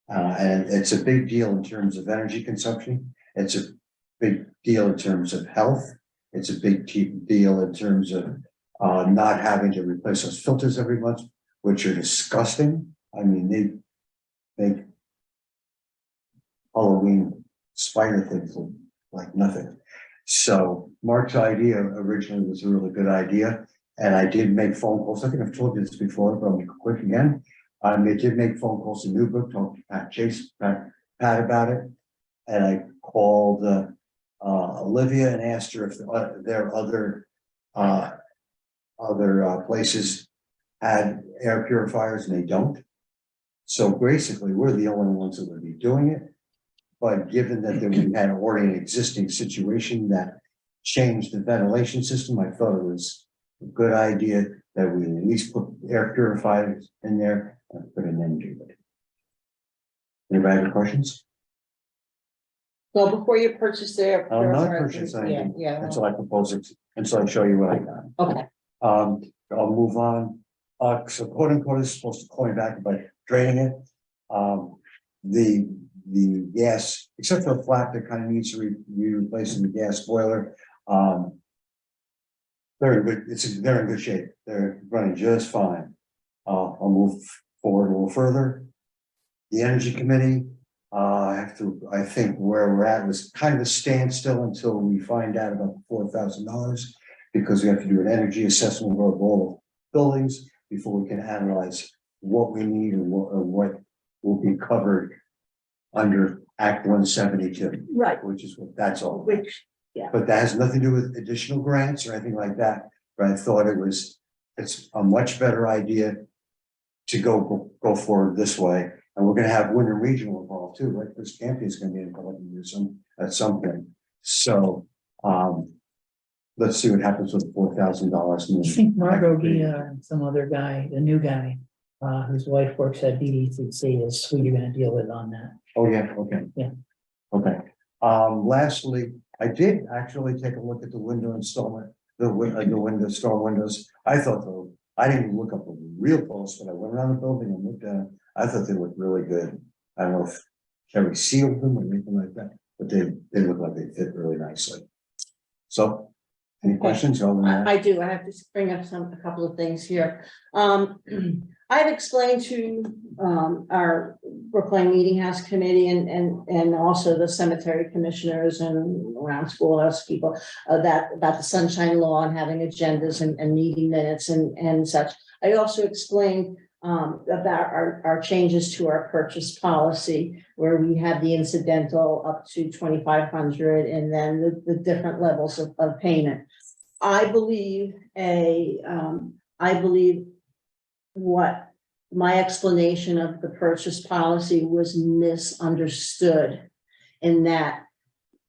And it's a big deal in terms of energy consumption. It's a big deal in terms of health. It's a big deal in terms of not having to replace those filters every month, which are disgusting. I mean, they make Halloween spider things look like nothing. So Mark's idea originally was a really good idea. And I did make phone calls. I think I've told you this before, but I'll be quick again. I did make phone calls to Newbrook, talked to Pat about it. And I called Olivia and asked her if there are other places had air purifiers, and they don't. So basically, we're the only ones that would be doing it. But given that we had already an existing situation that changed the ventilation system, I thought it was a good idea that we at least put air purifiers in there and put an end to it. Anybody have any questions? Well, before you purchase the air I'm not purifier, purchasing yeah, anything yeah, until I propose it, until I show you what I got. okay. I'll move on. So quote unquote is supposed to call me back by draining it. The gas, except for a flap that kind of needs to be replaced in the gas boiler. They're in good shape. They're running just fine. I'll move forward a little further. The Energy Committee, I think where we're at was kind of a standstill until we find out about the $4,000, because we have to do an energy assessment of all the buildings before we can analyze what we need and what will be covered under Act 172. Right. Which is what that's all. Which, But that has nothing to do with additional grants or anything like that. But I thought it's a much better idea to go forward this way. And we're going to have Wyndham Regional involved too, right? Chris Campy is going to be involved at some point. So let's see what happens with $4,000. I think Margot Gia and some other guy, the new guy, whose wife works at DDCC, is who you're gonna deal with on that. Oh, yeah, okay. Yeah. Okay. Lastly, I did actually take a look at the window installment, the window storm windows. I didn't look up real close, but I went around the building and looked at it. I thought they looked really good. I don't know if Kerry sealed them or anything like that, but they look like they fit really nicely. So, any questions? I do. I have to bring up a couple of things here. I've explained to our Brookline Meeting House Committee and also the cemetery commissioners and around schoolhouse people about the sunshine law and having agendas and meeting minutes and such. I also explained about our changes to our purchase policy, where we have the incidental up to 2,500 and then the different levels of payment. I believe what my explanation of the purchase policy was misunderstood, in that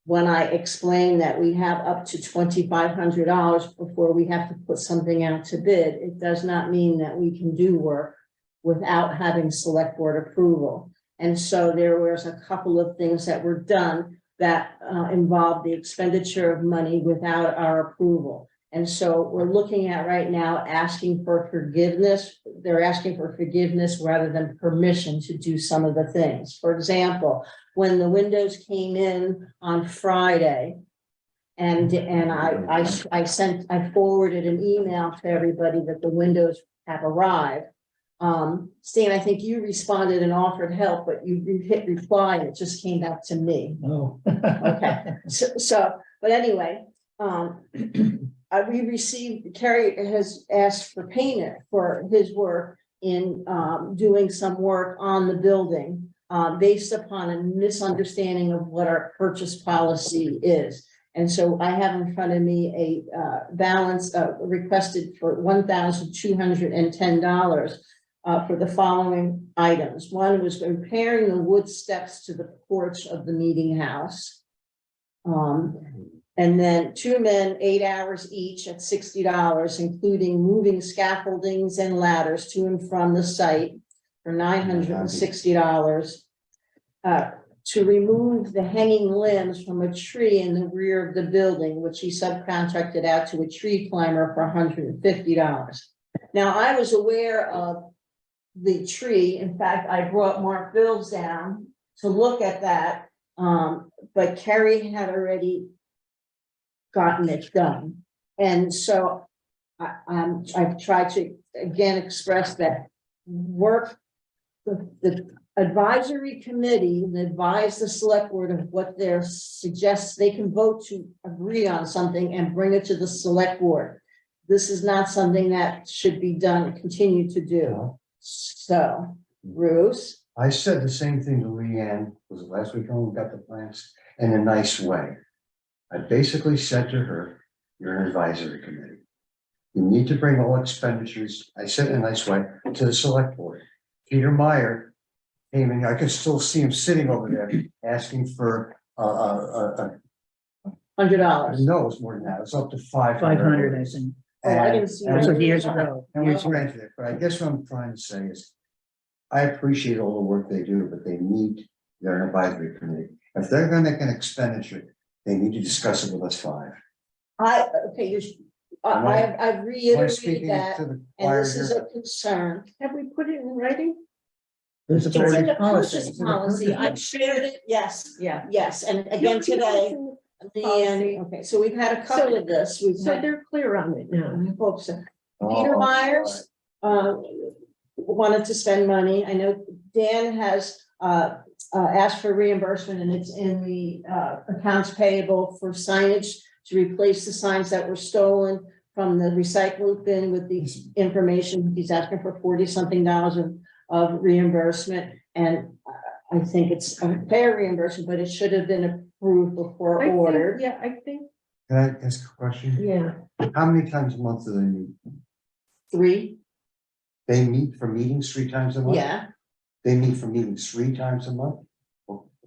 when I explained that we have up to $2,500 before we have to put something out to bid, it does not mean that we can do work without having select board approval. And so there was a couple of things that were done that involved the expenditure of money without our approval. And so we're looking at right now asking for forgiveness. They're asking for forgiveness rather than permission to do some of the things. For example, when the windows came in on Friday, and I forwarded an email to everybody that the windows have arrived. Stan, I think you responded and offered help, but you hit reply and it just came back to me. Oh. Okay, but anyway, we received, Kerry has asked for payment for his work in doing some work on the building based upon a misunderstanding of what our purchase policy is. And so I have in front of me a balance requested for $1,210 for the following items. One was repairing the wood steps to the porch of the meeting house. And then 2 men, 8 hours each at $60, including moving scaffoldings and ladders to and from the site for $960. To remove the hanging limbs from a tree in the rear of the building, which he subcontracted out to a tree climber for $150. Now, I was aware of the tree. In fact, I brought Mark Bills down to look at that. But Kerry had already gotten it done. And so I've tried to again express that the advisory committee and advise the select board of what they're suggests. They can vote to agree on something and bring it to the select board. This is not something that should be done, continue to do. So, Bruce. I said the same thing to Leanne, was it last week when we got the plans, in a nice way. I basically said to her, you're an advisory committee. You need to bring all expenditures, I said in a nice way, to the select board. Peter Meyer came in, I could still see him sitting over there asking for $100. no, it's more than that, it's up to 500. 500, I think. Oh, I didn't see And- that. So years ago. And we granted it, but I guess what I'm trying to say is, I appreciate all the work they do, but they need their advisory committee. If they're gonna make an expenditure, they need to discuss it with us 5. Okay, Am I- I've Am I reiterated speaking that, to the and choir this is here? a concern. Have we put it in writing? There's a It's in board the policy. purchase policy. I've shared it, yes, Yeah. yes, and again today, policy. okay, so we've had a couple of this, we've So had they're clear on it now. folks. Oh, Peter all Myers, wanted to spend money. I know Dan has, asked for reimbursement, and it's in the, accounts payable for signage to replace the signs that were stolen from the recycle bin with the information. He's asking for $40-something of reimbursement, and I think it's a fair reimbursement, but it should have been approved before I think- ordered. Yeah, I think, Can I ask a question? yeah. How many times a month do they meet? 3, They meet for meetings 3 times a month? yeah. They meet for meetings 3 times a month?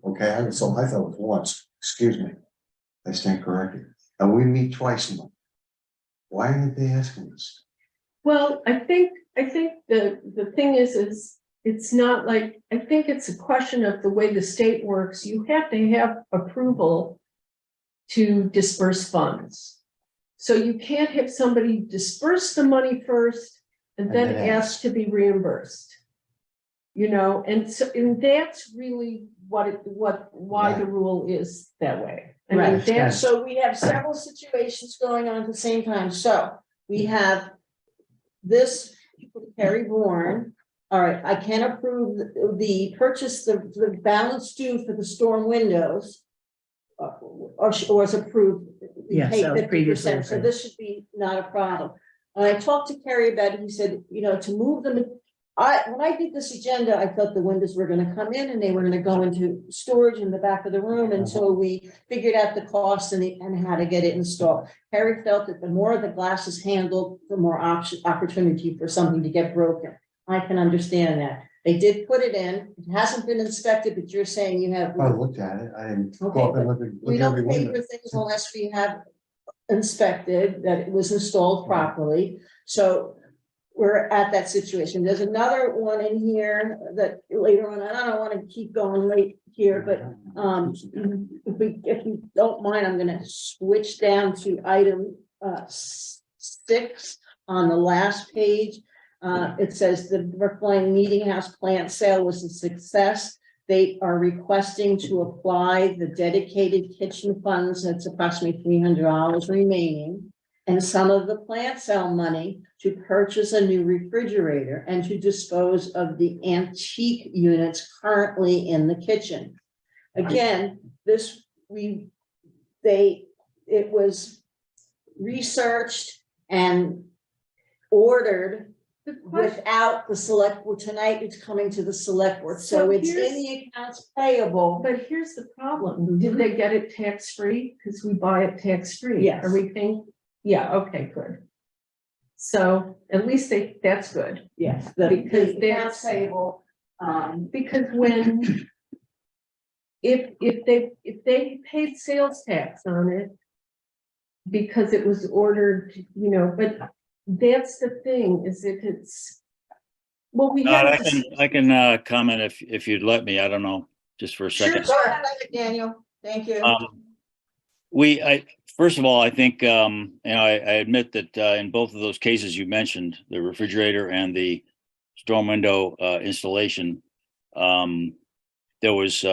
Okay, so I thought it was once, excuse me. I stand corrected. And we meet twice a month. Why aren't they asking us? Well, I think the thing is it's not like, I think it's a question of the way the state works. You have to have approval to disperse funds. So you can't have somebody disperse the money first and then And then ask to be reimbursed. You know, and so, and that's really why Right. the rule is that way. I mean, Right. that's, So we have several situations going on at the same time. So we have this Harry Warren. All right, I can approve the purchase, the balance due for the storm windows. Or is approved. We Yes, pay that was 50%, previously so approved. this should be not a problem. When I talked to Kerry about it, he said, you know, to move them. When I did this agenda, I thought the windows were gonna come in and they were gonna go into storage in the back of the room until we figured out the cost and how to get it installed. Harry felt that the more the glass is handled, the more opportunity for something to get broken. I can understand that. They did put it in. It hasn't been inspected, but you're saying you have. I looked at it, I didn't go Okay, up and but look We at don't every pay window. for things unless we have inspected that it was installed properly. So we're at that situation. There's another one in here that later on, I don't want to keep going late here, but if you don't mind, I'm gonna switch down to item 6 on the last page. It says the Brookline Meeting House plant sale was a success. They are requesting to apply the dedicated kitchen funds, that's approximately $300 remaining, and some of the plant sale money to purchase a new refrigerator and to dispose of the antique units currently in the kitchen. Again, it was researched and ordered the question, without the select board. Tonight it's coming to the select board, so So it's in here's- the accounts payable. but here's the problem. Did they get it tax-free? Because we buy it tax-free. Yes. Are we paying? Yeah, okay, good. So at least that's good. Yes, Because the accounts that's- payable, Because when, if they paid sales tax on it, because it was ordered, you know, but that's the thing, is if it's, well, we had. I can comment if you'd let me. I don't know, just for a Sure, second. go ahead, Daniel. Thank you. First of all, I think, I admit that in both of those cases you mentioned, the refrigerator and the storm window installation, there was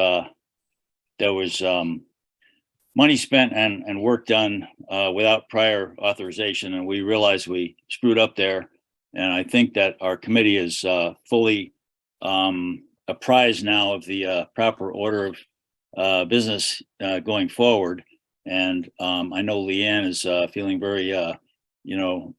money spent and work done without prior authorization, and we realized we screwed up there. And I think that our committee is fully apprised now of the proper order of business going forward. And I know Leanne is feeling very,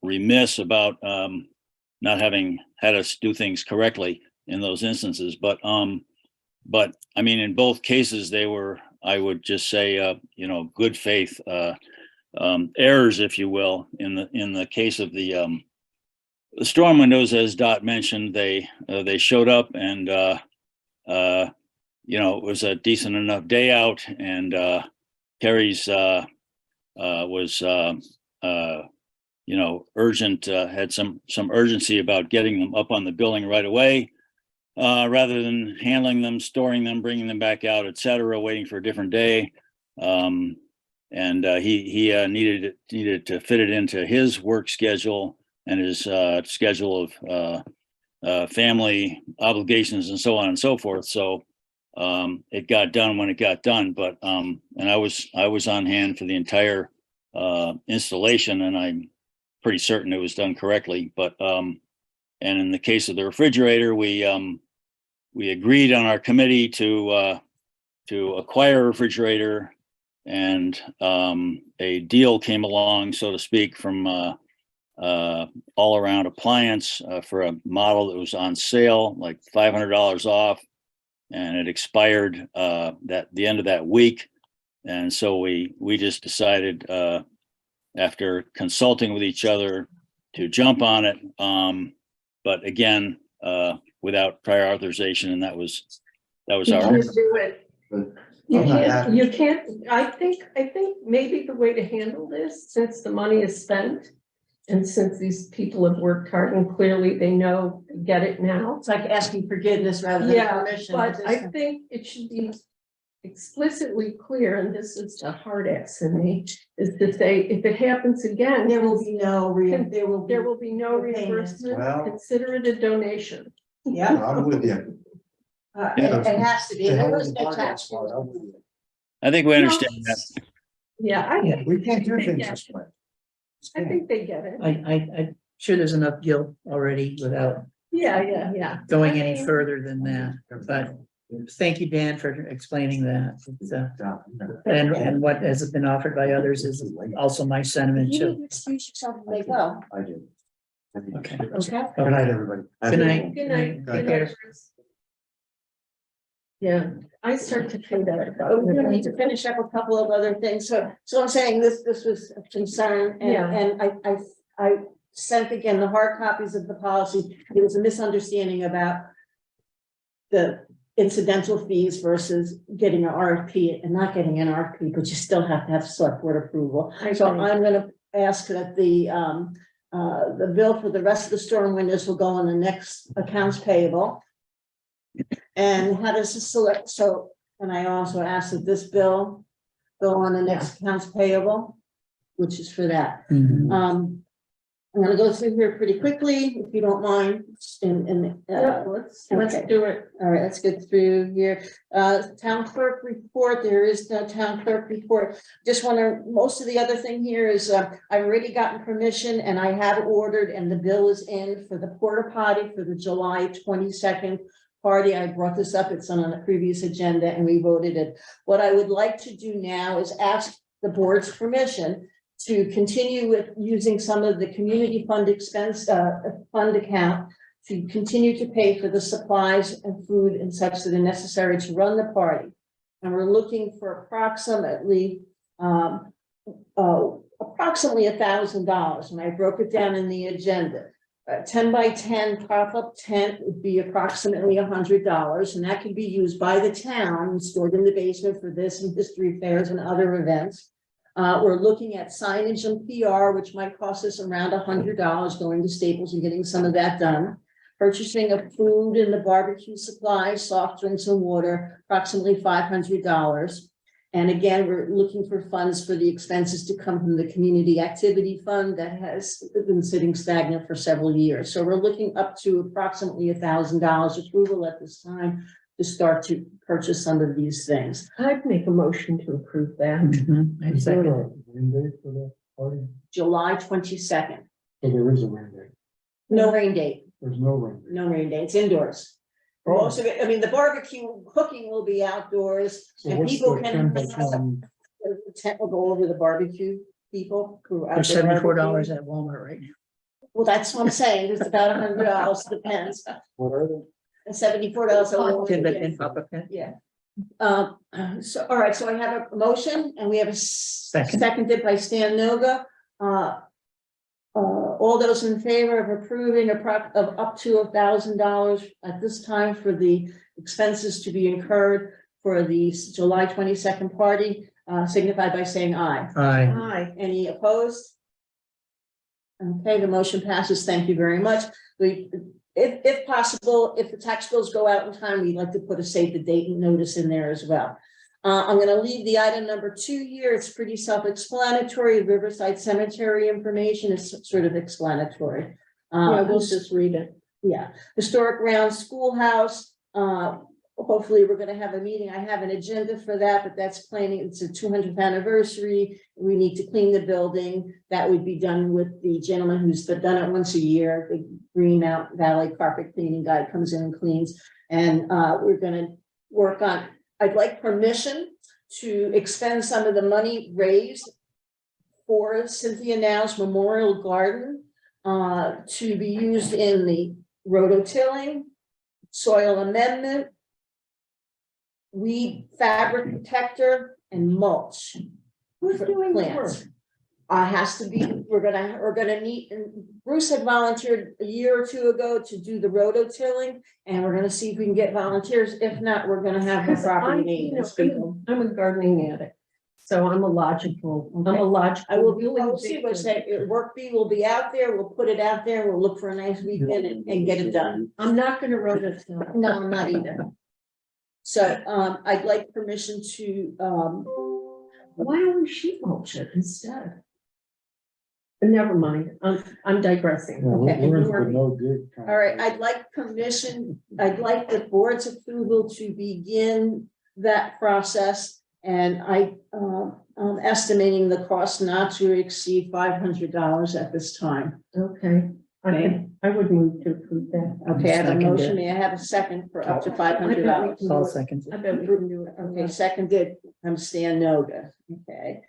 remiss about not having had us do things correctly in those instances. But I mean, in both cases, they were, I would just say, good faith errors, if you will. In the case of the storm windows, as Dot mentioned, they showed up, and it was a decent enough day out, and Terry's was urgent, had some urgency about getting them up on the building right away, rather than handling them, storing them, bringing them back out, etc., waiting for a different day. And he needed to fit it into his work schedule and his schedule of family obligations and so on and so forth. So it got done when it got done, but and I was on hand for the entire installation, and I'm pretty certain it was done correctly. But and in the case of the refrigerator, we agreed on our committee to acquire a refrigerator, and a deal came along, so to speak, from All Around Appliance for a model that was on sale, like $500 off, and it expired the end of that week. And so we just decided, after consulting with each other, to jump on it. But again, without prior authorization, and that was You our. can't do it. You I'm not can't, happy. you can't, I think maybe the way to handle this, since the money is spent, and since these people have worked hard and clearly they know, get it now. It's like asking forgiveness rather than Yeah, permission. but I think it should be explicitly clear, and this is the hard ass in me, is to say, if it happens again, There will be no, there will be no repayment. reimbursement. Well- Consider it a donation. Yeah, I'm with you. it has to be. And there was The whole attached. part, I'm with you. I think we understand that. Yeah, We can't do things Yeah. this way. I think they get it. I'm sure there's enough guilt already without Yeah. going I any mean- further than that, but thank you, Dan, for explaining that. It's, and what has been offered by others is also my sentiment You need too. to excuse yourself and they go. I do. Okay. Okay. Good night, everybody. Good night. Good night. Good Good night. night. Yeah, I start to feel that. But we're gonna need to finish up a couple of other things. So I'm saying this was a concern, Yeah. and I sent again the hard copies of the policy. There was a misunderstanding about the incidental fees versus getting an RFP and not getting an RFP, but you still have to have select board approval. So I'm gonna ask that the bill for the rest of the storm windows will go on the next accounts payable. And how does this select, so, and I also asked that this bill go on the next accounts payable, which is for that. Mhm. I'm gonna go through here pretty quickly, if you don't mind, Yeah, let's okay. do it. All right, let's get through here. Town clerk report, there is no town clerk report. Just wanna, most of the other thing here is, I've already gotten permission and I have ordered, and the bill is in for the porta potty for the July 22nd party. I brought this up, it's on a previous agenda and we voted it. What I would like to do now is ask the board's permission to continue with using some of the community fund expense, fund account to continue to pay for the supplies and food and such that are necessary to run the party. And we're looking for approximately $1,000, and I broke it down in the agenda. 10 by 10 pop-up tent would be approximately $100, and that can be used by the town and stored in the basement for this and history fairs and other events. We're looking at signage and PR, which might cost us around $100 going to Staples and getting some of that done. Purchasing of food and the barbecue supplies, soft drinks and water, approximately $500. And again, we're looking for funds for the expenses to come from the community activity fund that has been sitting stagnant for several years. So we're looking up to approximately $1,000 approval at this time to start to purchase some of these things. I'd make a motion to approve that. I Is there second. a rain date for that party? July 22nd, So there is a rain date. no rain date, There's no rain date. no rain date, it's indoors. Oh. Most of it, I mean, the barbecue cooking will be outdoors So and what's people the can. 10 by 10? The tent will go over the barbecue people who are. They're $74 at Walmart right now. Well, that's what I'm saying, it's about $100, depends, What are they? and $74. Tidbit in public. Yeah. So, all right, so I have a motion and we have a Second. seconded by Stan Noga. All those in favor of approving of up to $1,000 at this time for the expenses to be incurred for the July 22nd party, signify by saying aye. Aye. Aye. Any opposed? Okay, the motion passes. Thank you very much. If possible, if the tax bills go out in time, we'd like to put a save the date notice in there as well. I'm gonna leave the item number 2 here. It's pretty self-explanatory. Riverside Cemetery information is sort of explanatory. Yeah, we'll just read it. Yeah, historic grounds, schoolhouse, hopefully we're gonna have a meeting. I have an agenda for that, but that's planning, it's a 200th anniversary. We need to clean the building. That would be done with the gentleman who's done it once a year. The Green Mountain Valley carpet cleaning guy comes in and cleans. And we're gonna work on, I'd like permission to expend some of the money raised for Cynthia Now's Memorial Garden to be used in the rototilling, soil amendment, weed fabric protector, and mulch. Who's for doing the plants. work? Has to be, we're gonna meet, and Bruce had volunteered a year or two ago to do the rototilling, and we're gonna see if we can get volunteers. If not, we're gonna have the Because I, property you know, maintenance people. I'm a gardening addict, so I'm a logical. I will be, we'll see what's that, work bee will be out there, we'll put it out there, we'll look for a nice weekend and get it done. I'm not gonna rototill. No, I'm not either. So, I'd like permission to, Why don't we sheet mulch it instead? But never mind, I'm digressing. Yeah, Okay. we're into the no dig. kind all right, of- I'd like permission, I'd like the board's approval to begin that process. And I'm estimating the cost not to exceed $500 at this time. Okay, I would move to approve that. Okay, I have a Seconded. motion. May I have a second for up to $500? All seconds. I bet we can do it. Okay, seconded, I'm Stan Noga, okay.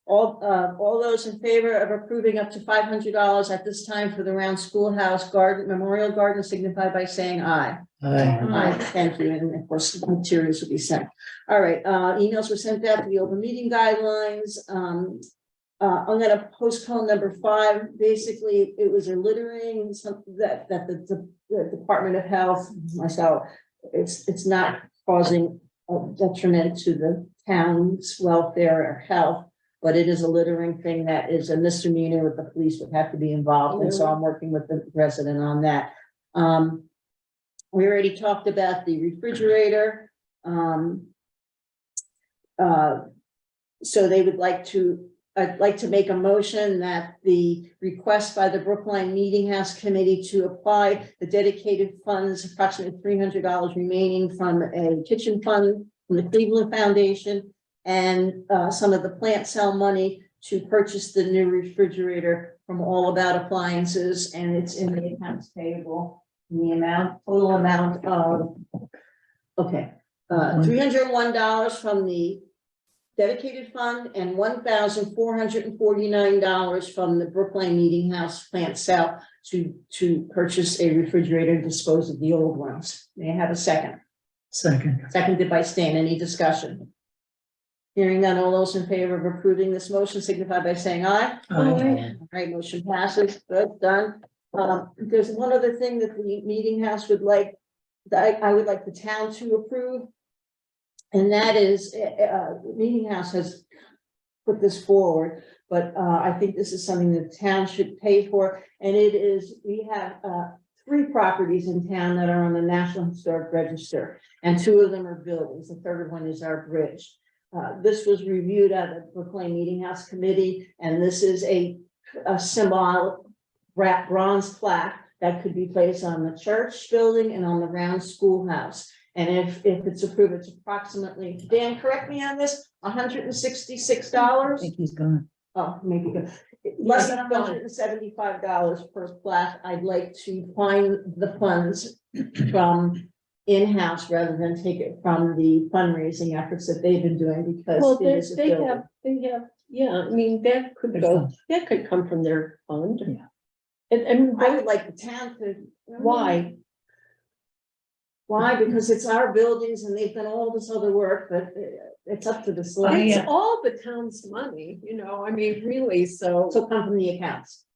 All those in favor of approving up to $500 at this time for the round schoolhouse garden, memorial garden, signify by saying aye. Aye. Aye, thank you, and of course, the materials will be sent. All right, emails were sent out to the open meeting guidelines. I'm gonna postpone number 5. Basically, it was a littering, something that the Department of Health, myself, it's not causing a detriment to the town's welfare or health, but it is a littering thing that is a misdemeanor with the police would have to be involved, and so I'm working with the resident on that. We already talked about the refrigerator. So they would like to, I'd like to make a motion that the request by the Brookline Meeting House Committee to apply the dedicated funds, approximately $300 remaining from a kitchen fund from the Cleveland Foundation, and some of the plant sale money to purchase the new refrigerator from All About Appliances, and it's in the accounts payable. The total amount of, okay, $301 from the dedicated fund and $1,449 from the Brookline Meeting House plant sale to purchase a refrigerator and dispose of the old ones. May I have a second? Second. Seconded by Stan. Any discussion? Hearing none, all those in favor of approving this motion signify by saying aye. Aye. All right, motion passes. Good, done. There's one other thing that the meeting house would like, that I would like the town to approve. And that is, the meeting house has put this forward, but I think this is something the town should pay for. And it is, we have 3 properties in town that are on the National Historic Register, and 2 of them are buildings. The third one is our bridge. This was reviewed at the Brookline Meeting House Committee, and this is a symbolic bronze plaque that could be placed on the church building and on the round schoolhouse. And if it's approved, it's approximately, Dan, correct me on this, $166. I think he's gone. Oh, maybe good. Less than Yeah, $175 per plaque. I'd like to find the funds from in-house rather than take it from the fundraising efforts that they've been doing, because Well, it they, is a they building. have, yeah, I mean, that could There's go, funds. that could come from their fund. Yeah. And I would like the town to, why? Why? Because it's our buildings and they've done all this other work, but it's up to the select. it's Yeah. all the town's money, you know, I mean, really, so. So come from the accounts.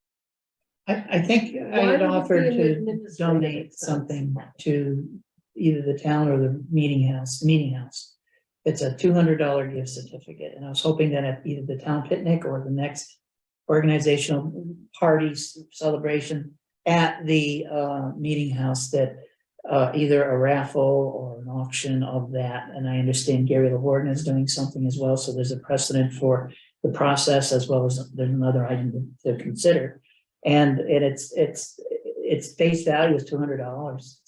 I think I Why had would it offered be an to administrative donate expense? something to either the town or the meeting house. It's a $200 gift certificate, and I was hoping that at either the town picnic or the next organizational parties celebration at the meeting house, that either a raffle or an auction of that. And I understand Gary LaWarden is doing something as well, so there's a precedent for the process, as well as there's another item to consider. And its base value is $200. I'm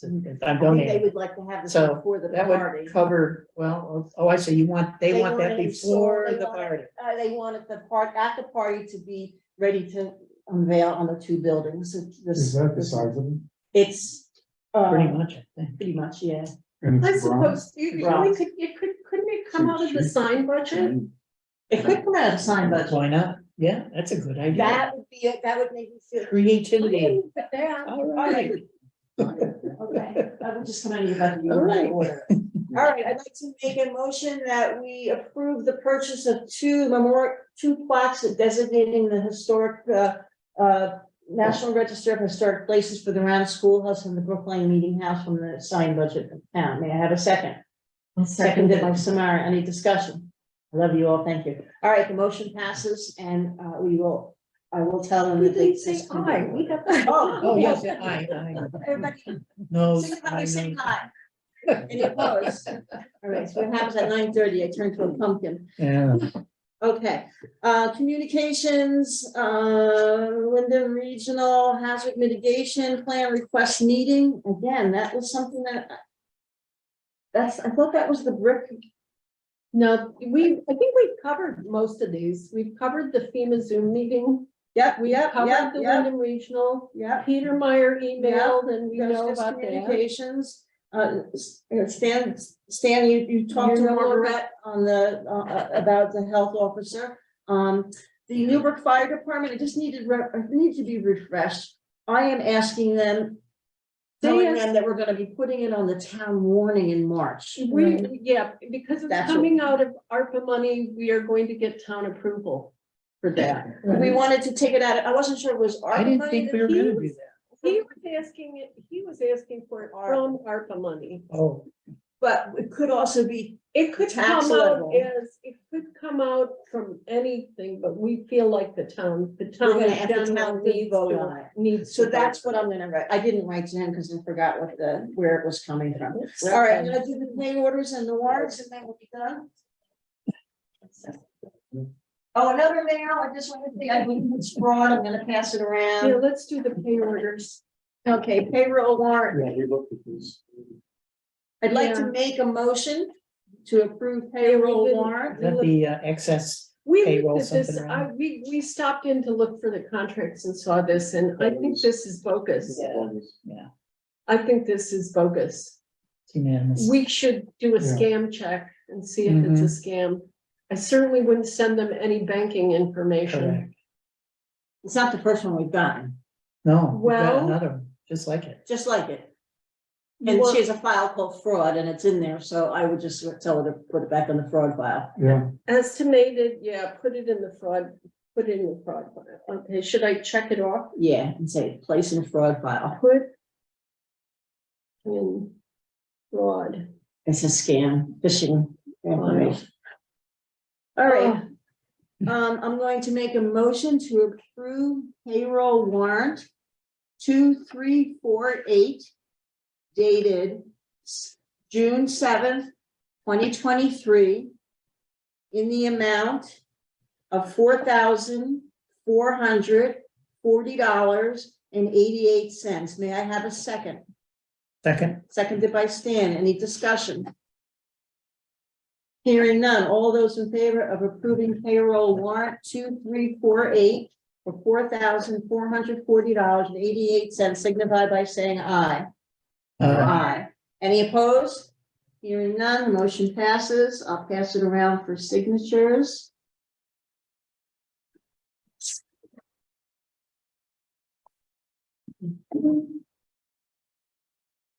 I think they donating. would like to have this So before the that party. would cover, well, oh, I see, they want They that want it before installed, the party. They wanted at the party to be ready to unveil on the 2 buildings. Is that the size of it? It's Pretty much, I think. pretty much, yeah. And I it's bronze? suppose, you Bronze. couldn't it come out of the sign budget? It could come out of sign budget. Why not? Yeah, that's a good idea. That would be it. That would make me feel. Creativity. But that, All All right. right. Okay, that would just come out of your budget. All right. Order. All right, I'd like to make a motion that we approve the purchase of 2 plaques designating the historic, National Register of Historic Places for the round schoolhouse and the Brookline Meeting House from the sign budget of town. May I have a second? Seconded by Samara. Any discussion? I love you all. Thank you. All right, the motion passes, and I will tell them we that they. didn't say aye, we have. Oh, yes, yeah, aye. Everybody, No. signify by saying aye. Any opposed? All right, so what happens at 9:30? I turn to a pumpkin. Yeah. Okay, communications, Linden Regional Hazard Mitigation Plan Request Meeting. Again, that was something that. I thought that was the brick. No, I think we've covered most of these. We've covered the FEMA Zoom meeting. Yep, We yep, covered yep, the yep, Linden Regional. yep. Peter Meyer emailed and we There's know just about that. communications. Stan, you talked to You're no longer- Margaret on the, about the health officer. The Newburgh Fire Department, it just needed to be refreshed. I am asking them, telling them that we're gonna be putting it on the town warning in March. Yeah, because it's That's coming out of ARPA money, we are going to get town approval for that. We wanted to take it out, I wasn't sure it was I ARPA didn't money think that we were he gonna was- do that. He was asking for it from ARPA money. Oh, But it could also be, It could Tax come out level. it could come out from anything, but we feel like the town we're gonna in have the general town to needs vote to, on it. needs. So to that's vote. what I'm gonna write. I didn't write to him because I forgot where it was coming from. Okay. All right, I'm gonna do the pay orders and the warrants and then we'll be done. Oh, another mail, I just want to say, I believe it's fraud, I'm gonna pass it Yeah, around. let's do the pay orders. Okay, payroll warrant, Yeah, we looked at this. I'd like to Yeah. make a motion to approve payroll didn't- warrant. that'd be excess. We Payroll looked at this, something around. we stopped in to look for the contracts and saw this, and I think this is bogus. Yeah, I think this is bogus. it's unanimous. We should do a Yeah. scam check and see if it's a scam. I certainly wouldn't send them any banking information. Correct. It's not the first one we've gotten, No, we've got Well- another one, just like it. just like it. And Well- she has a file called fraud and it's in there, so I would just tell her to put it back on the fraud file. Yeah, Estimated, yeah, put it in the fraud file. Okay, should I check it off? Yeah, and say place in fraud file. Put in fraud. It's a scam, phishing information. All right, I'm going to make a motion to approve payroll warrant 2348 dated June 7th, 2023 in the amount of $4,440.88. May I have a second? Second, Seconded by Stan. Any discussion? Hearing none. All those in favor of approving payroll warrant 2348 for $4,440.88 signify by saying aye. Aye. Any opposed? Hearing none, the motion passes. I'll pass it around for signatures.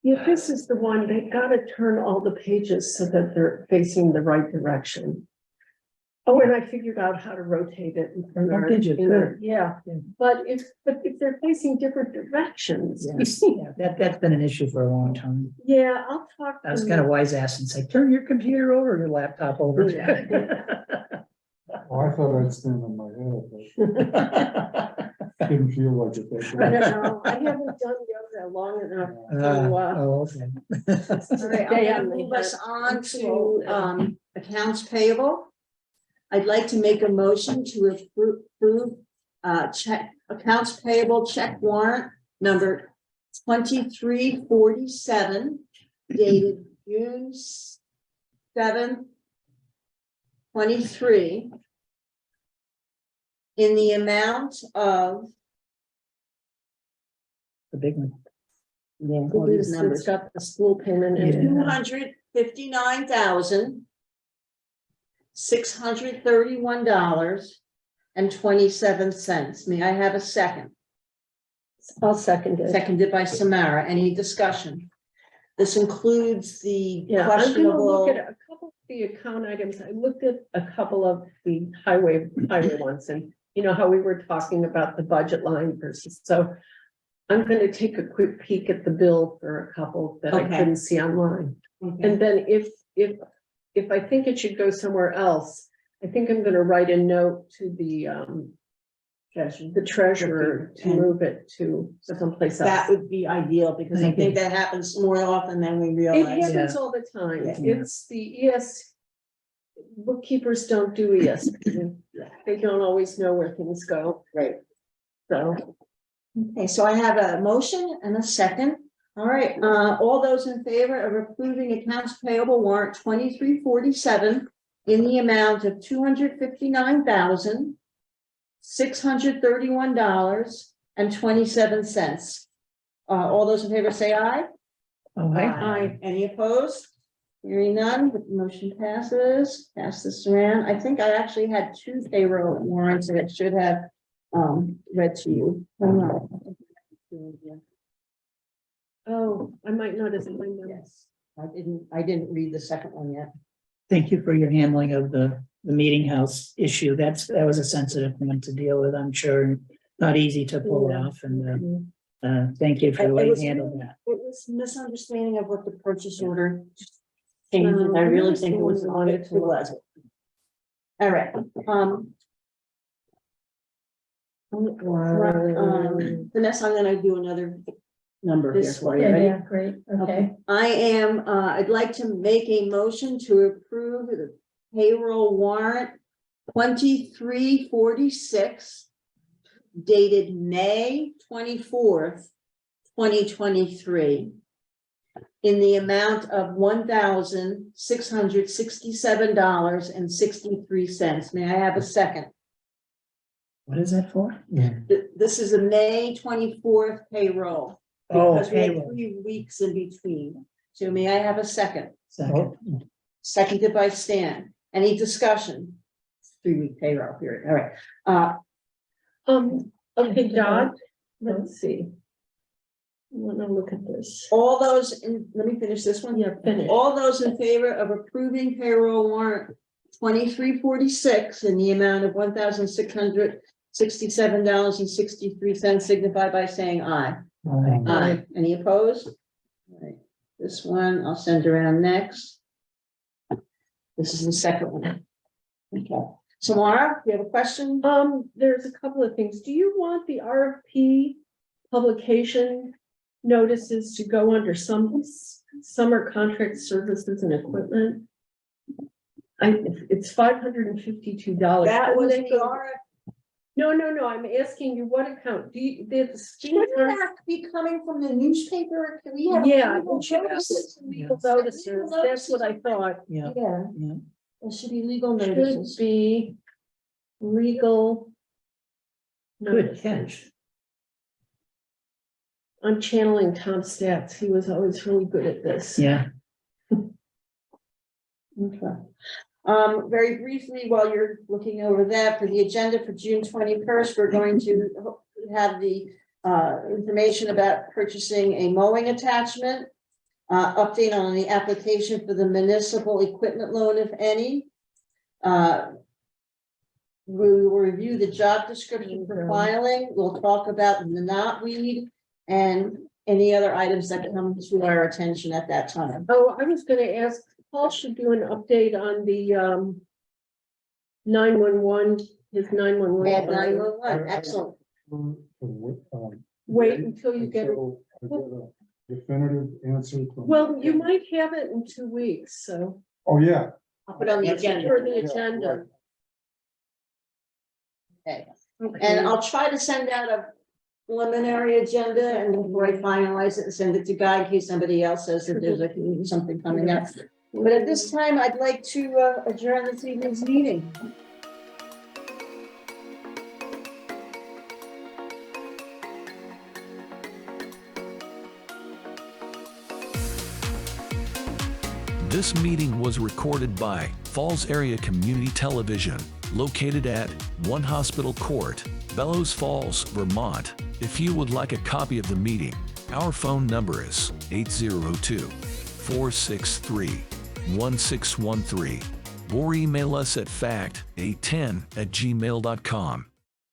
Yeah, this is the one, they gotta turn all the pages so that they're facing the right direction. Oh, and I figured out how to rotate it. Oh, did you? Good. Yeah, but if they're facing different directions. yes, yeah, that's been an issue for a long time. Yeah, I'll talk. I was to kind of wise ass and say, turn your computer over, your laptop over. Oh, I thought I'd stand on my head, but didn't feel like it. I don't know, I haven't done yoga long enough to, Oh, okay. All right, I'm gonna move us on to accounts payable. I'd like to make a motion to approve check accounts payable check warrant number 2347 dated June 7th, 23 in the amount of The big one. all these it's numbers. got the school payment in it. $259,631.27. May I have a second? I'll second it. Seconded by Samara. Any discussion? This includes the Yeah, I'm gonna questionable. look at a couple of the account items. I looked at a couple of the highway ones, and you know how we were talking about the budget line versus, so I'm gonna take a quick peek at the bill for a couple that I Okay. couldn't see online. Okay. And then if I think it should go somewhere else, I think I'm gonna write a note to the treasurer to And- move it to someplace That else. would be ideal because I Thank think you. that happens more often than we It realize. happens all the time. Yeah. It's the bookkeepers don't do They don't always know where things go. Right. So, Okay, so I have a motion and a second. All right, all those in favor of approving accounts payable warrant 2347 in the amount of $259,631.27. All those in favor say aye. Oh, hey. Aye. Any opposed? Hearing none, the motion passes. Pass this around. I think I actually had two payroll warrants that I should have read to you. Hold on. oh, I might not have signed them. Yes, I didn't read the second one yet. Thank you for your handling of the meeting house issue. That was a sensitive one to deal with, I'm sure, and not easy to pull Yeah. off, and thank you for the way you handled that. It was a misunderstanding of what the purchase order changes. I really think it was on it. It was. All right, Vanessa, I'm gonna do another number here for you. Yeah, Ready? yeah, great, okay. I'd like to make a motion to approve the payroll warrant 2346 dated May 24th, 2023 in the amount of $1,667.63. May I have a second? What is that for? This is a May 24th payroll. Oh, Because we had payroll. 3 weeks in between. So may I have a second? Second. Seconded by Stan. Any discussion? 3-week payroll period. All right. Okay, Dodd, let's see. I wanna look at this. All those let me finish this one. Yeah, finish. All those in favor of approving payroll warrant 2346 in the amount of $1,667.63 signify by saying aye. Aye. Any opposed? All right. This one I'll send around next. This is the second one. Okay. Samara, you have a question? There's a couple of things. Do you want the RFP publication notices to go under some summer contract services and equipment? It's $552. That was Doesn't the it go- RFP. No, I'm asking you, what account? Do you, the Shouldn't student? that be coming from the newspaper? Can we have? Yeah, legal it should be notices? legal notices. That's what I thought. Yeah, Yeah, yeah. there should be legal Should notices. be legal. Good notices. catch. I'm channeling Tom Stats. He was always really good at this. Yeah. Okay. Very briefly, while you're looking over that, for the agenda for June 21st, we're going to have the information about purchasing a mowing attachment. Update on the application for the municipal equipment loan, if any. We will review the job description for filing. We'll talk about the knotweed and any other items that come to our attention at that time. Oh, I was gonna ask, Paul should do an update on the 911, his 911. Add 911, excellent. Wait until you get it. Until I get a definitive answer from. Well, you might have it in 2 weeks, so. Oh, yeah. I'll put on the agenda. For the Yeah, agenda. Okay. Okay. And I'll try to send out a preliminary agenda and before I finalize it and send it to Guy in case somebody else says that there's something coming up. But at this time, I'd like to adjourn this evening's meeting. This meeting was recorded by Falls Area Community Television, located at 1 Hospital Court, Bellows Falls, Vermont. If you would like a copy of the meeting, our phone number is 802-463-1613 or email us at fact810@gmail.com.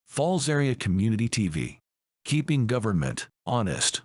Falls Area Community TV, keeping government honest.